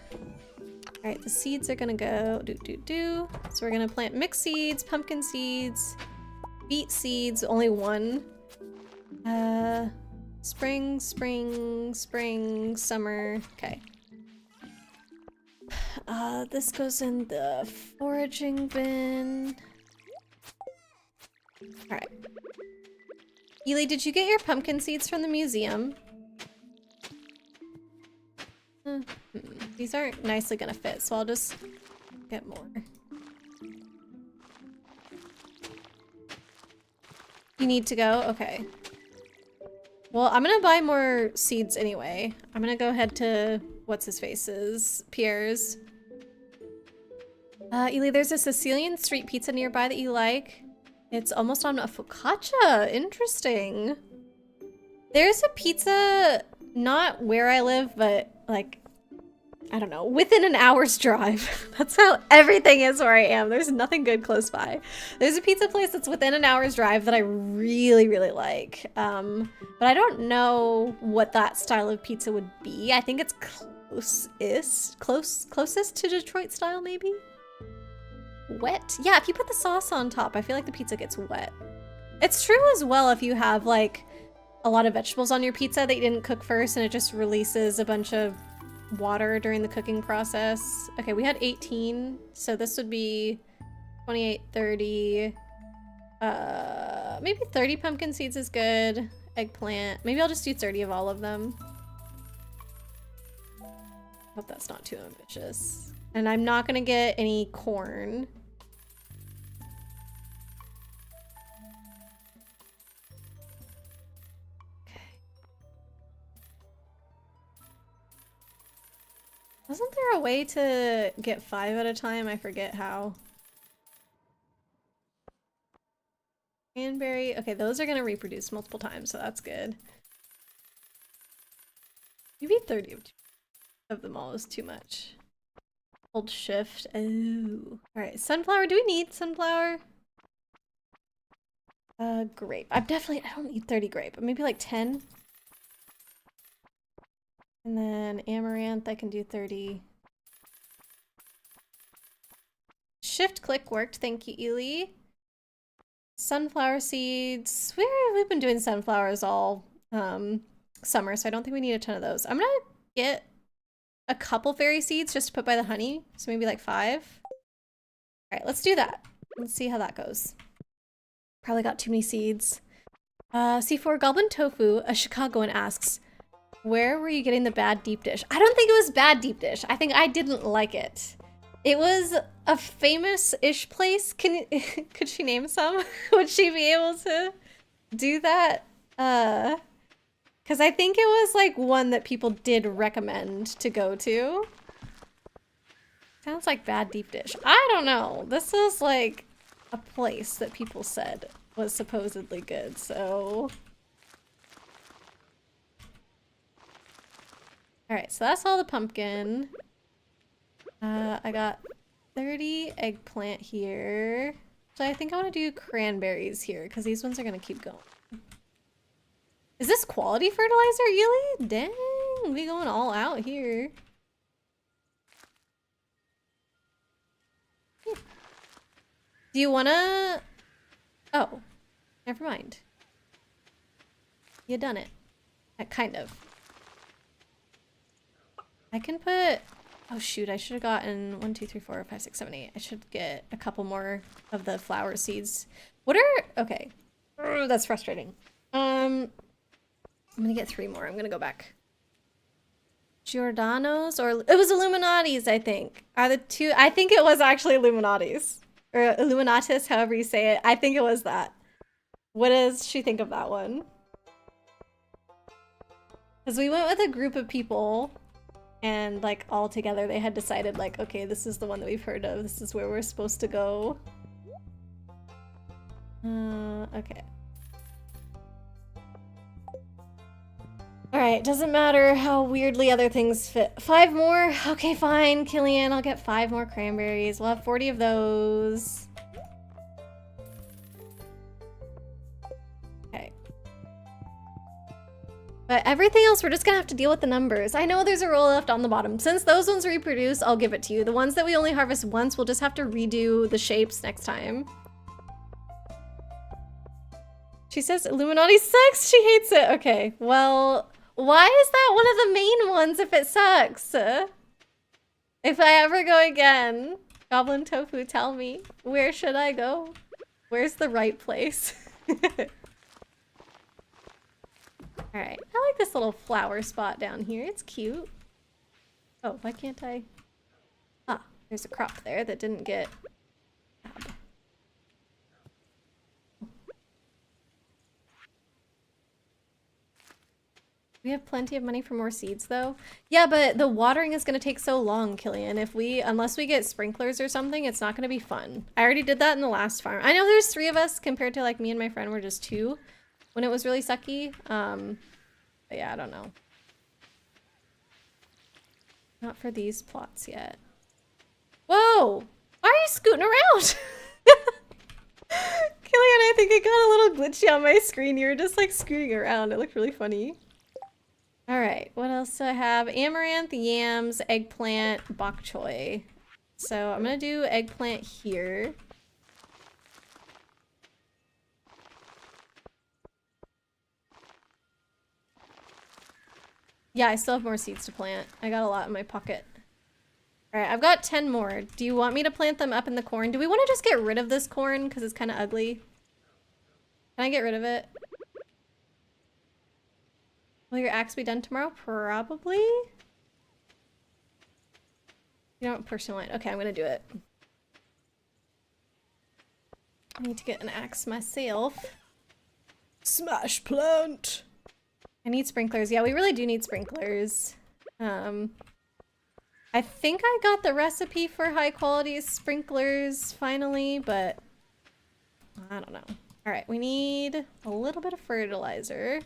All right, the seeds are gonna go So we're gonna plant mixed seeds, pumpkin seeds, beet seeds, only one. Spring, spring, spring, summer. Okay. This goes in the foraging bin. All right. Ely, did you get your pumpkin seeds from the museum? These aren't nicely gonna fit, so I'll just get more. You need to go? Okay. Well, I'm gonna buy more seeds anyway. I'm gonna go head to what's-his-face's, Pierre's. Ely, there's a Sicilian street pizza nearby that you like. It's almost on a focaccia. Interesting. There's a pizza, not where I live, but like, I don't know, within an hour's drive. That's how everything is where I am. There's nothing good close by. There's a pizza place that's within an hour's drive that I really, really like. But I don't know what that style of pizza would be. I think it's closest to Detroit style, maybe? Wet? Yeah, if you put the sauce on top, I feel like the pizza gets wet. It's true as well if you have like a lot of vegetables on your pizza that you didn't cook first and it just releases a bunch of water during the cooking process. Okay, we had 18, so this would be 28, 30. Maybe 30 pumpkin seeds is good. Eggplant. Maybe I'll just do 30 of all of them. Hope that's not too ambitious. And I'm not gonna get any corn. Wasn't there a way to get 5 at a time? I forget how. Cranberry. Okay, those are gonna reproduce multiple times, so that's good. Maybe 30 of them all is too much. Hold shift. Oh. Alright, sunflower. Do we need sunflower? Grape. I don't need 30 grape, but maybe like 10. And then amaranth, I can do 30. Shift click worked. Thank you, Ely. Sunflower seeds. We've been doing sunflowers all summer, so I don't think we need a ton of those. I'm gonna get a couple fairy seeds just to put by the honey. So maybe like 5. All right, let's do that. Let's see how that goes. Probably got too many seeds. C4 Goblin Tofu, a Chicagoan asks, where were you getting the bad deep dish? I don't think it was bad deep dish. I think I didn't like it. It was a famous-ish place. Could she name some? Would she be able to do that? Because I think it was like one that people did recommend to go to. Sounds like bad deep dish. I don't know. This is like a place that people said was supposedly good, so... Alright, so that's all the pumpkin. I got 30 eggplant here. So I think I want to do cranberries here, because these ones are going to keep going. Is this quality fertilizer, Ely? Dang, we going all out here. Do you want to... Oh, never mind. You done it. Kind of. I can put... Oh shoot, I should have gotten 1, 2, 3, 4, 5, 6, 7, 8. I should get a couple more of the flower seeds. What are... Okay. That's frustrating. I'm gonna get 3 more. I'm gonna go back. Giordano's or... It was Illuminati's, I think. Are the two... I think it was actually Illuminati's. Or Illuminatis, however you say it. I think it was that. What does she think of that one? Because we went with a group of people... And, like, all together they had decided, like, okay, this is the one that we've heard of. This is where we're supposed to go. Okay. Alright, doesn't matter how weirdly other things fit. 5 more? Okay, fine, Killian. I'll get 5 more cranberries. We'll have 40 of those. Okay. But everything else, we're just gonna have to deal with the numbers. I know there's a row left on the bottom. Since those ones reproduce, I'll give it to you. The ones that we only harvest once, we'll just have to redo the shapes next time. She says Illuminati sucks. She hates it. Okay, well, why is that one of the main ones if it sucks? If I ever go again, Goblin Tofu, tell me, where should I go? Where's the right place? Alright, I like this little flower spot down here. It's cute. Oh, why can't I? Ah, there's a crop there that didn't get... We have plenty of money for more seeds though. Yeah, but the watering is gonna take so long, Killian. Unless we get sprinklers or something, it's not gonna be fun. I already did that in the last farm. I know there's 3 of us compared to like me and my friend were just 2 when it was really sucky. But yeah, I don't know. Not for these plots yet. Whoa! Why are you scooting around? Killian, I think it got a little glitchy on my screen. You were just like scooting around. It looked really funny. Alright, what else do I have? Amaranth, yams, eggplant, bok choy. So I'm gonna do eggplant here. Yeah, I still have more seeds to plant. I got a lot in my pocket. Alright, I've got 10 more. Do you want me to plant them up in the corn? Do we want to just get rid of this corn because it's kind of ugly? Can I get rid of it? Will your axe be done tomorrow? Probably. You don't personally. Okay, I'm gonna do it. I need to get an axe myself. Smash plant! I need sprinklers. Yeah, we really do need sprinklers. I think I got the recipe for high quality sprinklers finally, but I don't know. Alright, we need a little bit of fertilizer.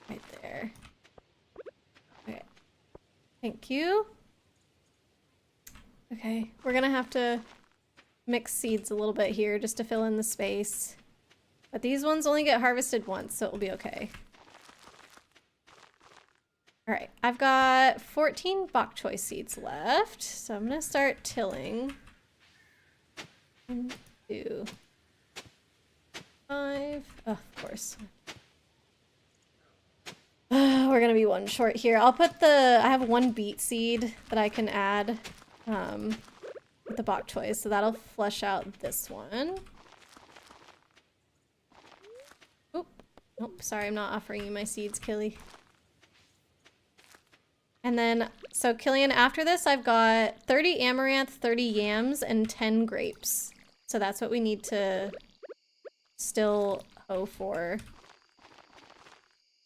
Right there. Okay. Thank you. Okay, we're gonna have to mix seeds a little bit here just to fill in the space. But these ones only get harvested once, so it will be okay. Alright, I've got 14 bok choy seeds left, so I'm gonna start tilling. 1, 2, 5. Oh, of course. We're gonna be 1 short here. I'll put I have 1 beet seed that I can add with the bok choy, so that'll flesh out this one. Oop. Nope, sorry, I'm not offering you my seeds, Killy. And then, so Killian, after this, I've got 30 amaranth, 30 yams, and 10 grapes. So that's what we need to still hoe for.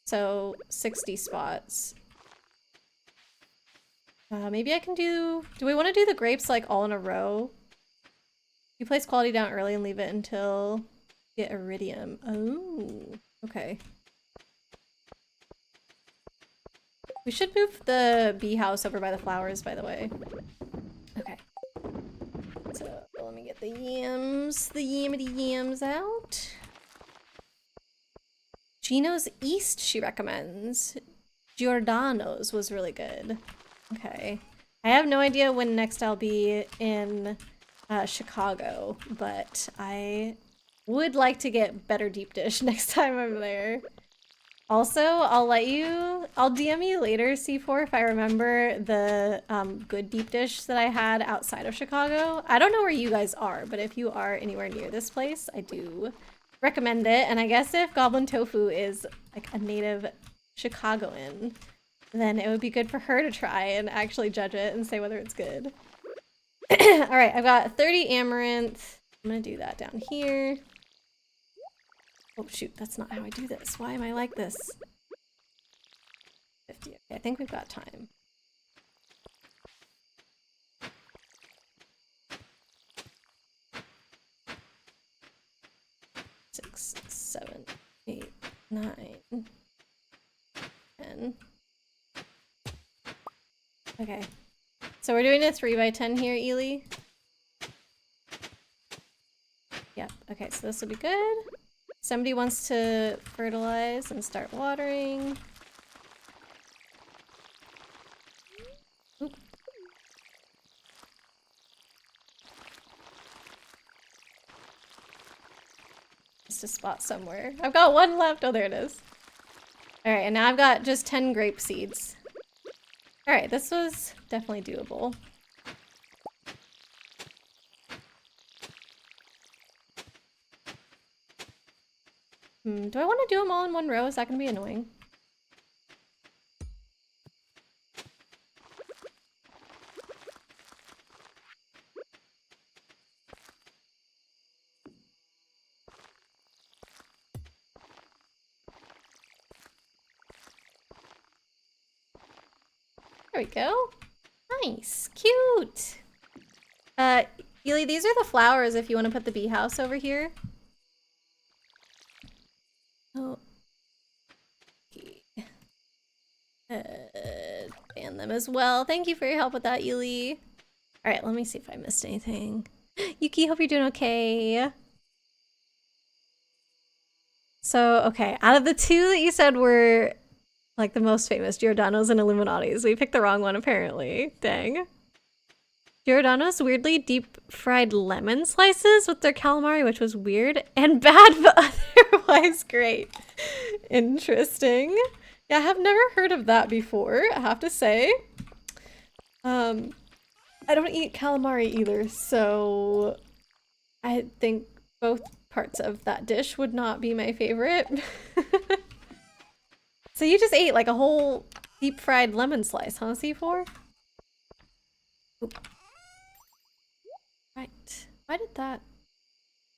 So 60 spots. Maybe I can do we want to do the grapes like all in a row? You place quality down early and leave it until you get iridium. Oh, okay. We should move the bee house over by the flowers, by the way. Okay. So let me get the yams, the yammity yams out. Gino's East, she recommends. Giordano's was really good. Okay. I have no idea when next I'll be in Chicago, but I would like to get better deep dish next time I'm there. Also, I'll DM you later, C4, if I remember the good deep dish that I had outside of Chicago. I don't know where you guys are, but if you are anywhere near this place, I do recommend it. And I guess if Goblin Tofu is like a native Chicagoan, then it would be good for her to try and actually judge it and say whether it's good. Alright, I've got 30 amaranth. I'm gonna do that down here. Oh shoot, that's not how I do this. Why am I like this? 50. Okay, I think we've got time. Six, 7, 8, 9, 10. Okay. So we're doing a 3x10 here, Ely. Yep. Okay, so this will be good. Somebody wants to fertilize and start watering. Oop. Just a spot somewhere. I've got 1 left. Oh, there it is. Alright, and now I've got just 10 grape seeds. Alright, this was definitely doable. Do I want to do them all in 1 row? Is that going to be annoying? There we go. Nice. Cute. Ely, these are the flowers if you want to put the bee house over here. Oh. Ban them as well. Thank you for your help with that, Ely. Alright, let me see if I missed anything. Yuki, hope you're doing okay. So, okay, out of the two that you said were like the most famous, Giordano's and Illuminati's, we picked the wrong one apparently. Dang. Giordano's weirdly deep fried lemon slices with their calamari, which was weird and bad, but otherwise great. Interesting. Yeah, I have never heard of that before, I have to say. I don't eat calamari either, so I think both parts of that dish would not be my favorite. So you just ate like a whole deep fried lemon slice, huh, C4? Oop. Right. Why did that?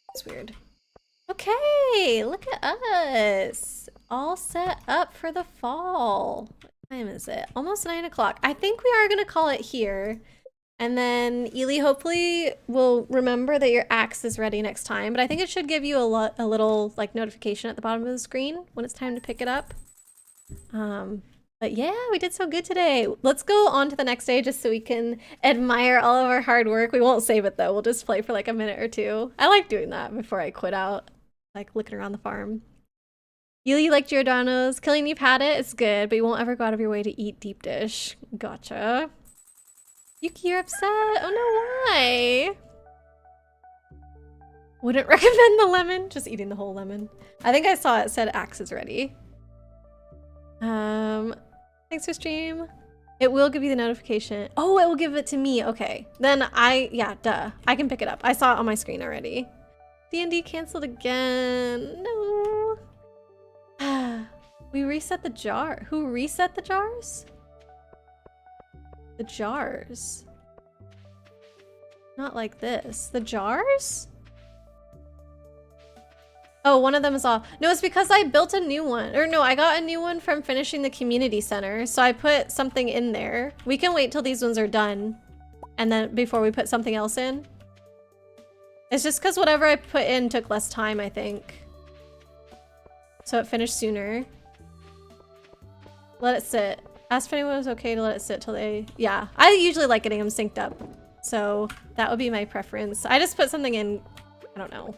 That's weird. Okay, look at us. All set up for the fall. What time is it? Almost 9 o'clock. I think we are gonna call it here. And then Ely hopefully will remember that your axe is ready next time, but I think it should give you a little like notification at the bottom of the screen when it's time to pick it up. But yeah, we did so good today. Let's go on to the next day just so we can admire all of our hard work. We won't save it though. We'll just play for like a minute or two. I like doing that before I quit out, like looking around the farm. You like Giordano's. Killing, you've had it. It's good, but you won't ever go out of your way to eat deep dish. Gotcha. Yuki, you're upset. Oh no, why? Wouldn't recommend the lemon. Just eating the whole lemon. I think I saw it said axe is ready. Thanks for stream. It will give you the notification. Oh, it will give it to me. Okay. Then yeah, duh. I can pick it up. I saw it on my screen already. D&D canceled again. No. We reset the jar. Who reset the jars? The jars. Not like this. The jars? Oh, one of them is off. No, it's because I built a new one. Or no, I got a new one from finishing the community center. So I put something in there. We can wait till these ones are done. And then before we put something else in. It's just because whatever I put in took less time, I think. So it finished sooner. Let it sit. Ask if anyone was okay to let it sit till they... Yeah, I usually like getting them synced up. So that would be my preference. I just put something in... I don't know.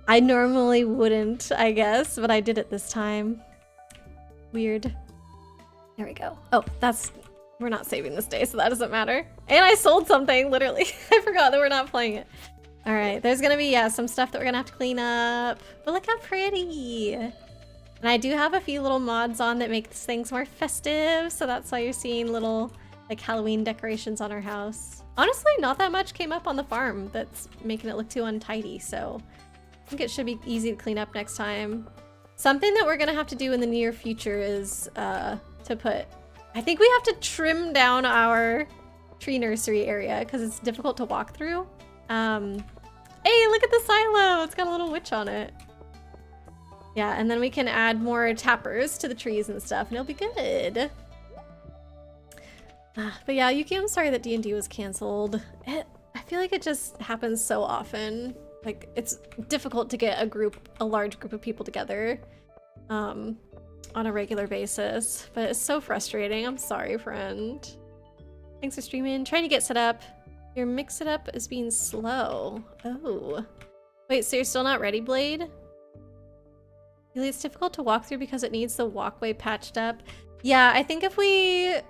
I normally wouldn't, I guess, but I did it this time. Weird. There we go. Oh, that's... We're not saving this day, so that doesn't matter. And I sold something, literally. I forgot that we're not playing it. All right, there's gonna be, yeah, some stuff that we're gonna have to clean up. But look how pretty. And I do have a few little mods on that make things more festive, so that's why you're seeing little, like, Halloween decorations on our house. Honestly, not that much came up on the farm that's making it look too untidy, so... I think it should be easy to clean up next time. Something that we're gonna have to do in the near future is to put... I think we have to trim down our tree nursery area because it's difficult to walk through. Hey, look at the silo! It's got a little witch on it. Yeah, and then we can add more tappers to the trees and stuff and it'll be good. But yeah, Yuki, I'm sorry that D&D was canceled. I feel like it just happens so often. Like, it's difficult to get a large group of people together on a regular basis, but it's so frustrating. I'm sorry, friend. Thanks for streaming. Trying to get set up. Your mix it up is being slow. Oh. Wait, so you're still not ready, Blade? Really, it's difficult to walk through because it needs the walkway patched up. Yeah, I think if we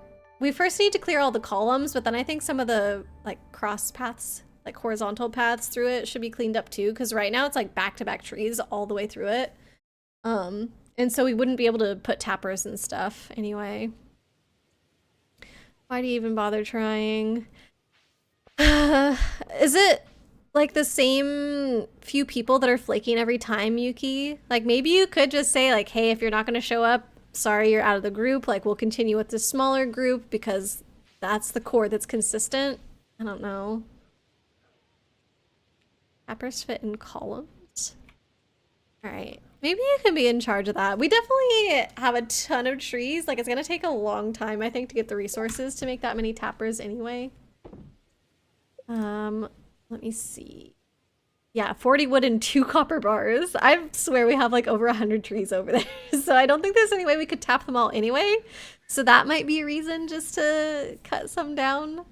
first need to clear all the columns, but then I think some of the, like, cross paths, like horizontal paths through it should be cleaned up too, because right now it's like back-to-back trees all the way through it. And so we wouldn't be able to put tappers and stuff anyway. Why do you even bother trying? Is it like the same few people that are flaking every time, Yuki? Like maybe you could just say like, hey, if you're not going to show up, sorry, you're out of the group. Like we'll continue with this smaller group because that's the core that's consistent. I don't know. Tappers fit in columns. All right. Maybe you can be in charge of that. We definitely have a ton of trees. Like, it's gonna take a long time, I think, to get the resources to make that many tappers anyway. Let me see. Yeah, 40 wood and 2 copper bars. I swear we have like over 100 trees over there. So I don't think there's any way we could tap them all anyway. So that might be a reason just to cut some down.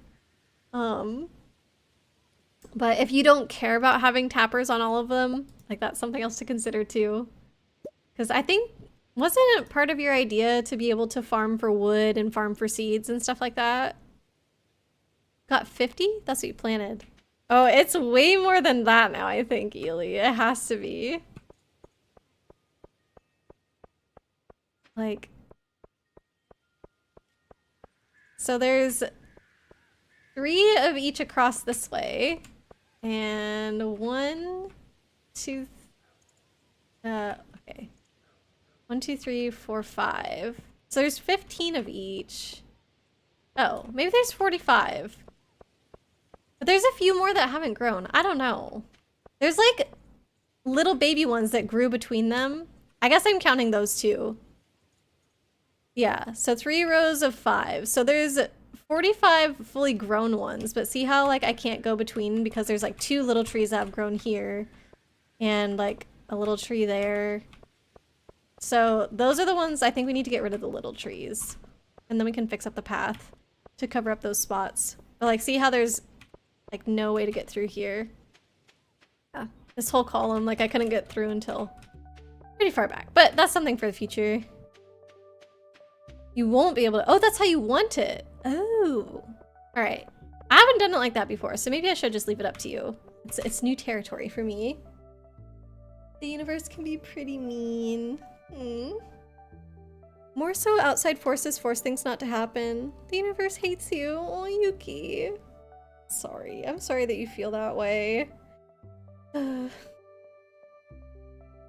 But if you don't care about having tappers on all of them, like that's something else to consider too. Because I think, wasn't it part of your idea to be able to farm for wood and farm for seeds and stuff like that? Got 50? That's what you planted. Oh, it's way more than that now, I think, Ely. It has to be. Like... So there's 3 of each across this way. And 1, 2... okay. 1, 2, 3, 4, 5. So there's 15 of each. Oh, maybe there's 45. But there's a few more that haven't grown. I don't know. There's like little baby ones that grew between them. I guess I'm counting those too. Yeah, so 3 rows of 5. So there's 45 fully grown ones, but see how like I can't go between because there's like 2 little trees that have grown here and like a little tree there. So those are the ones I think we need to get rid of the little trees. And then we can fix up the path to cover up those spots. But like see how there's like no way to get through here. Yeah, this whole column, like I couldn't get through until pretty far back, but that's something for the future. You won't be able to, oh, that's how you want it. Oh, all right. I haven't done it like that before, so maybe I should just leave it up to you. It's new territory for me. The universe can be pretty mean. More so outside forces force things not to happen. The universe hates you. Oh, Yuki. Sorry. I'm sorry that you feel that way.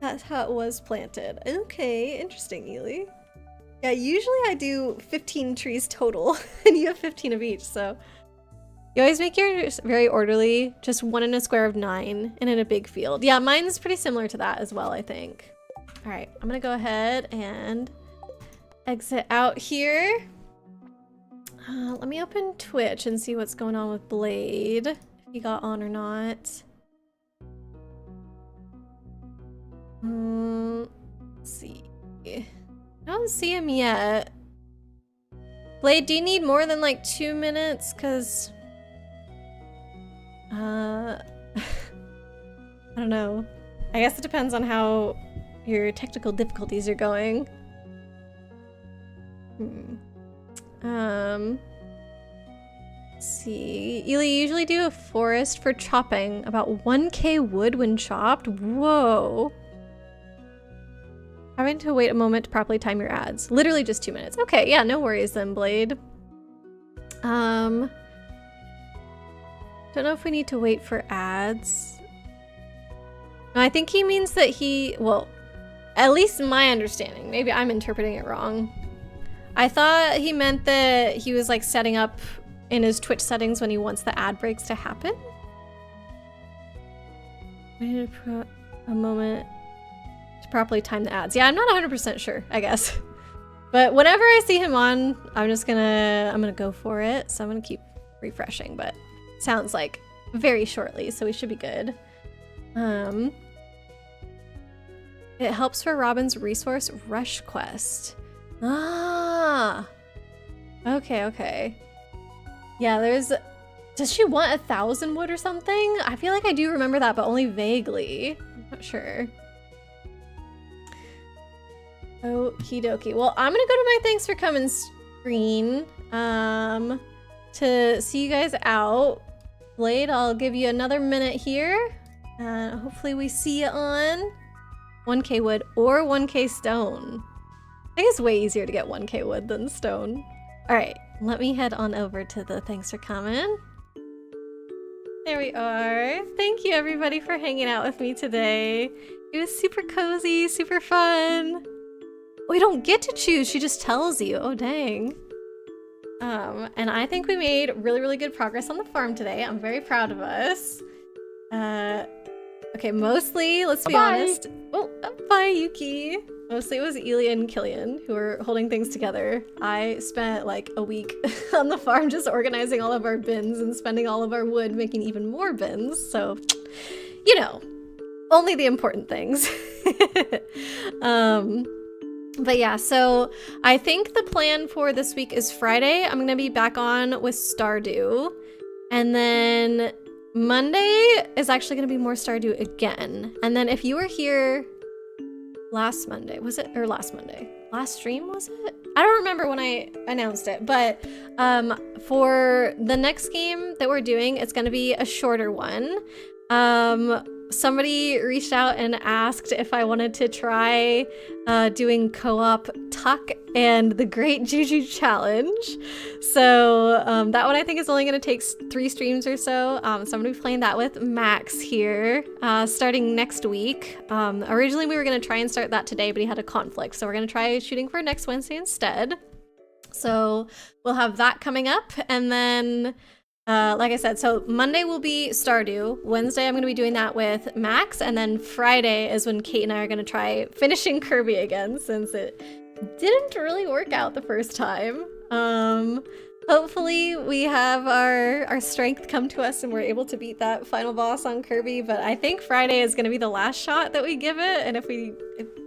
That's how it was planted. Okay, interesting, Ely. Yeah, usually I do 15 trees total, and you have 15 of each, so... You always make yours very orderly, just 1 in a square of 9, and in a big field. Yeah, mine's pretty similar to that as well, I think. Alright, I'm gonna go ahead and exit out here. Let me open Twitch and see what's going on with Blade, if he got on or not. Let's see. I don't see him yet. Blade, do you need more than like 2 minutes? Cause I don't know. I guess it depends on how your technical difficulties are going. Let's see. You usually do a forest for chopping. About 1k wood when chopped? Whoa. Having to wait a moment to properly time your ads. Literally just 2 minutes. Okay, yeah, no worries then, Blade. Don't know if we need to wait for ads. No, I think he means that he, well, at least my understanding. Maybe I'm interpreting it wrong. I thought he meant that he was like setting up in his Twitch settings when he wants the ad breaks to happen. We need to put a moment to properly time the ads. Yeah, I'm not 100% sure, I guess. But whenever I see him on, I'm gonna go for it. So I'm gonna keep refreshing, but sounds like very shortly, so we should be good. It helps for Robin's resource rush quest. Ah, okay. Yeah, does she want 1,000 wood or something? I feel like I do remember that, but only vaguely. I'm not sure. Okie dokie. Well, I'm gonna go to my thanks for coming screen to see you guys out. Blade, I'll give you another minute here. Hopefully we see you on 1k wood or 1k stone. I think it's way easier to get 1k wood than stone. All right, let me head on over to the thanks for coming. There we are. Thank you everybody for hanging out with me today. It was super cozy, super fun. We don't get to choose, she just tells you. Oh, dang. And I think we made really, really good progress on the farm today. I'm very proud of us. Okay, mostly, let's be honest. Oh, bye, Yuki. Mostly it was Elia and Killian who were holding things together. I spent like a week on the farm just organizing all of our bins and spending all of our wood making even more bins. So, you know, only the important things. But yeah, so I think the plan for this week is Friday. I'm gonna be back on with Stardew. And then Monday is actually gonna be more Stardew again. And then if you were here last Monday, was it? Or last Monday? Last stream, was it? I don't remember when I announced it, but for the next game that we're doing, it's gonna be a shorter one. Somebody reached out and asked if I wanted to try doing co-op Tuck and the Great Juju Challenge. So that one I think is only going to take 3 streams or so. So I'm going to be playing that with Max here starting next week. Originally we were going to try and start that today, but he had a conflict. So we're going to try shooting for next Wednesday instead. So we'll have that coming up, and then like I said, so Monday will be Stardew. Wednesday I'm going to be doing that with Max, and then Friday is when Kate and I are going to try finishing Kirby again, since it didn't really work out the first time. Hopefully we have our strength come to us and we're able to beat that final boss on Kirby, but I think Friday is going to be the last shot that we give it, and if we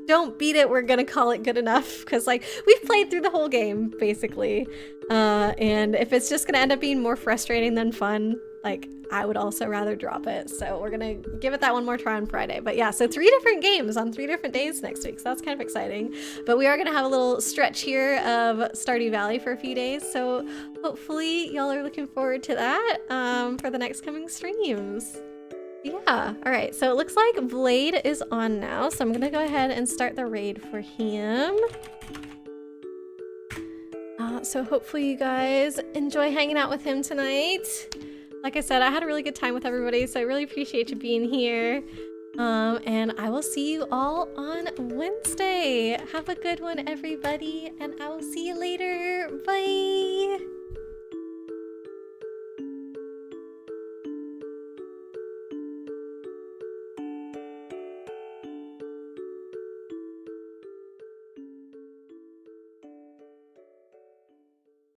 don't beat it, we're going to call it good enough, because like we've played through the whole game basically, and if it's just going to end up being more frustrating than fun, like I would also rather drop it. So we're going to give it that one more try on Friday. But yeah, so 3 different games on 3 different days next week, so that's kind of exciting. But we are going to have a little stretch here of Stardew Valley for a few days, so hopefully y'all are looking forward to that for the next coming streams. Yeah, all right, so it looks like Blade is on now, so I'm gonna go ahead and start the raid for him. So hopefully you guys enjoy hanging out with him tonight. Like I said, I had a really good time with everybody, so I really appreciate you being here. And I will see you all on Wednesday. Have a good one, everybody, and I will see you later.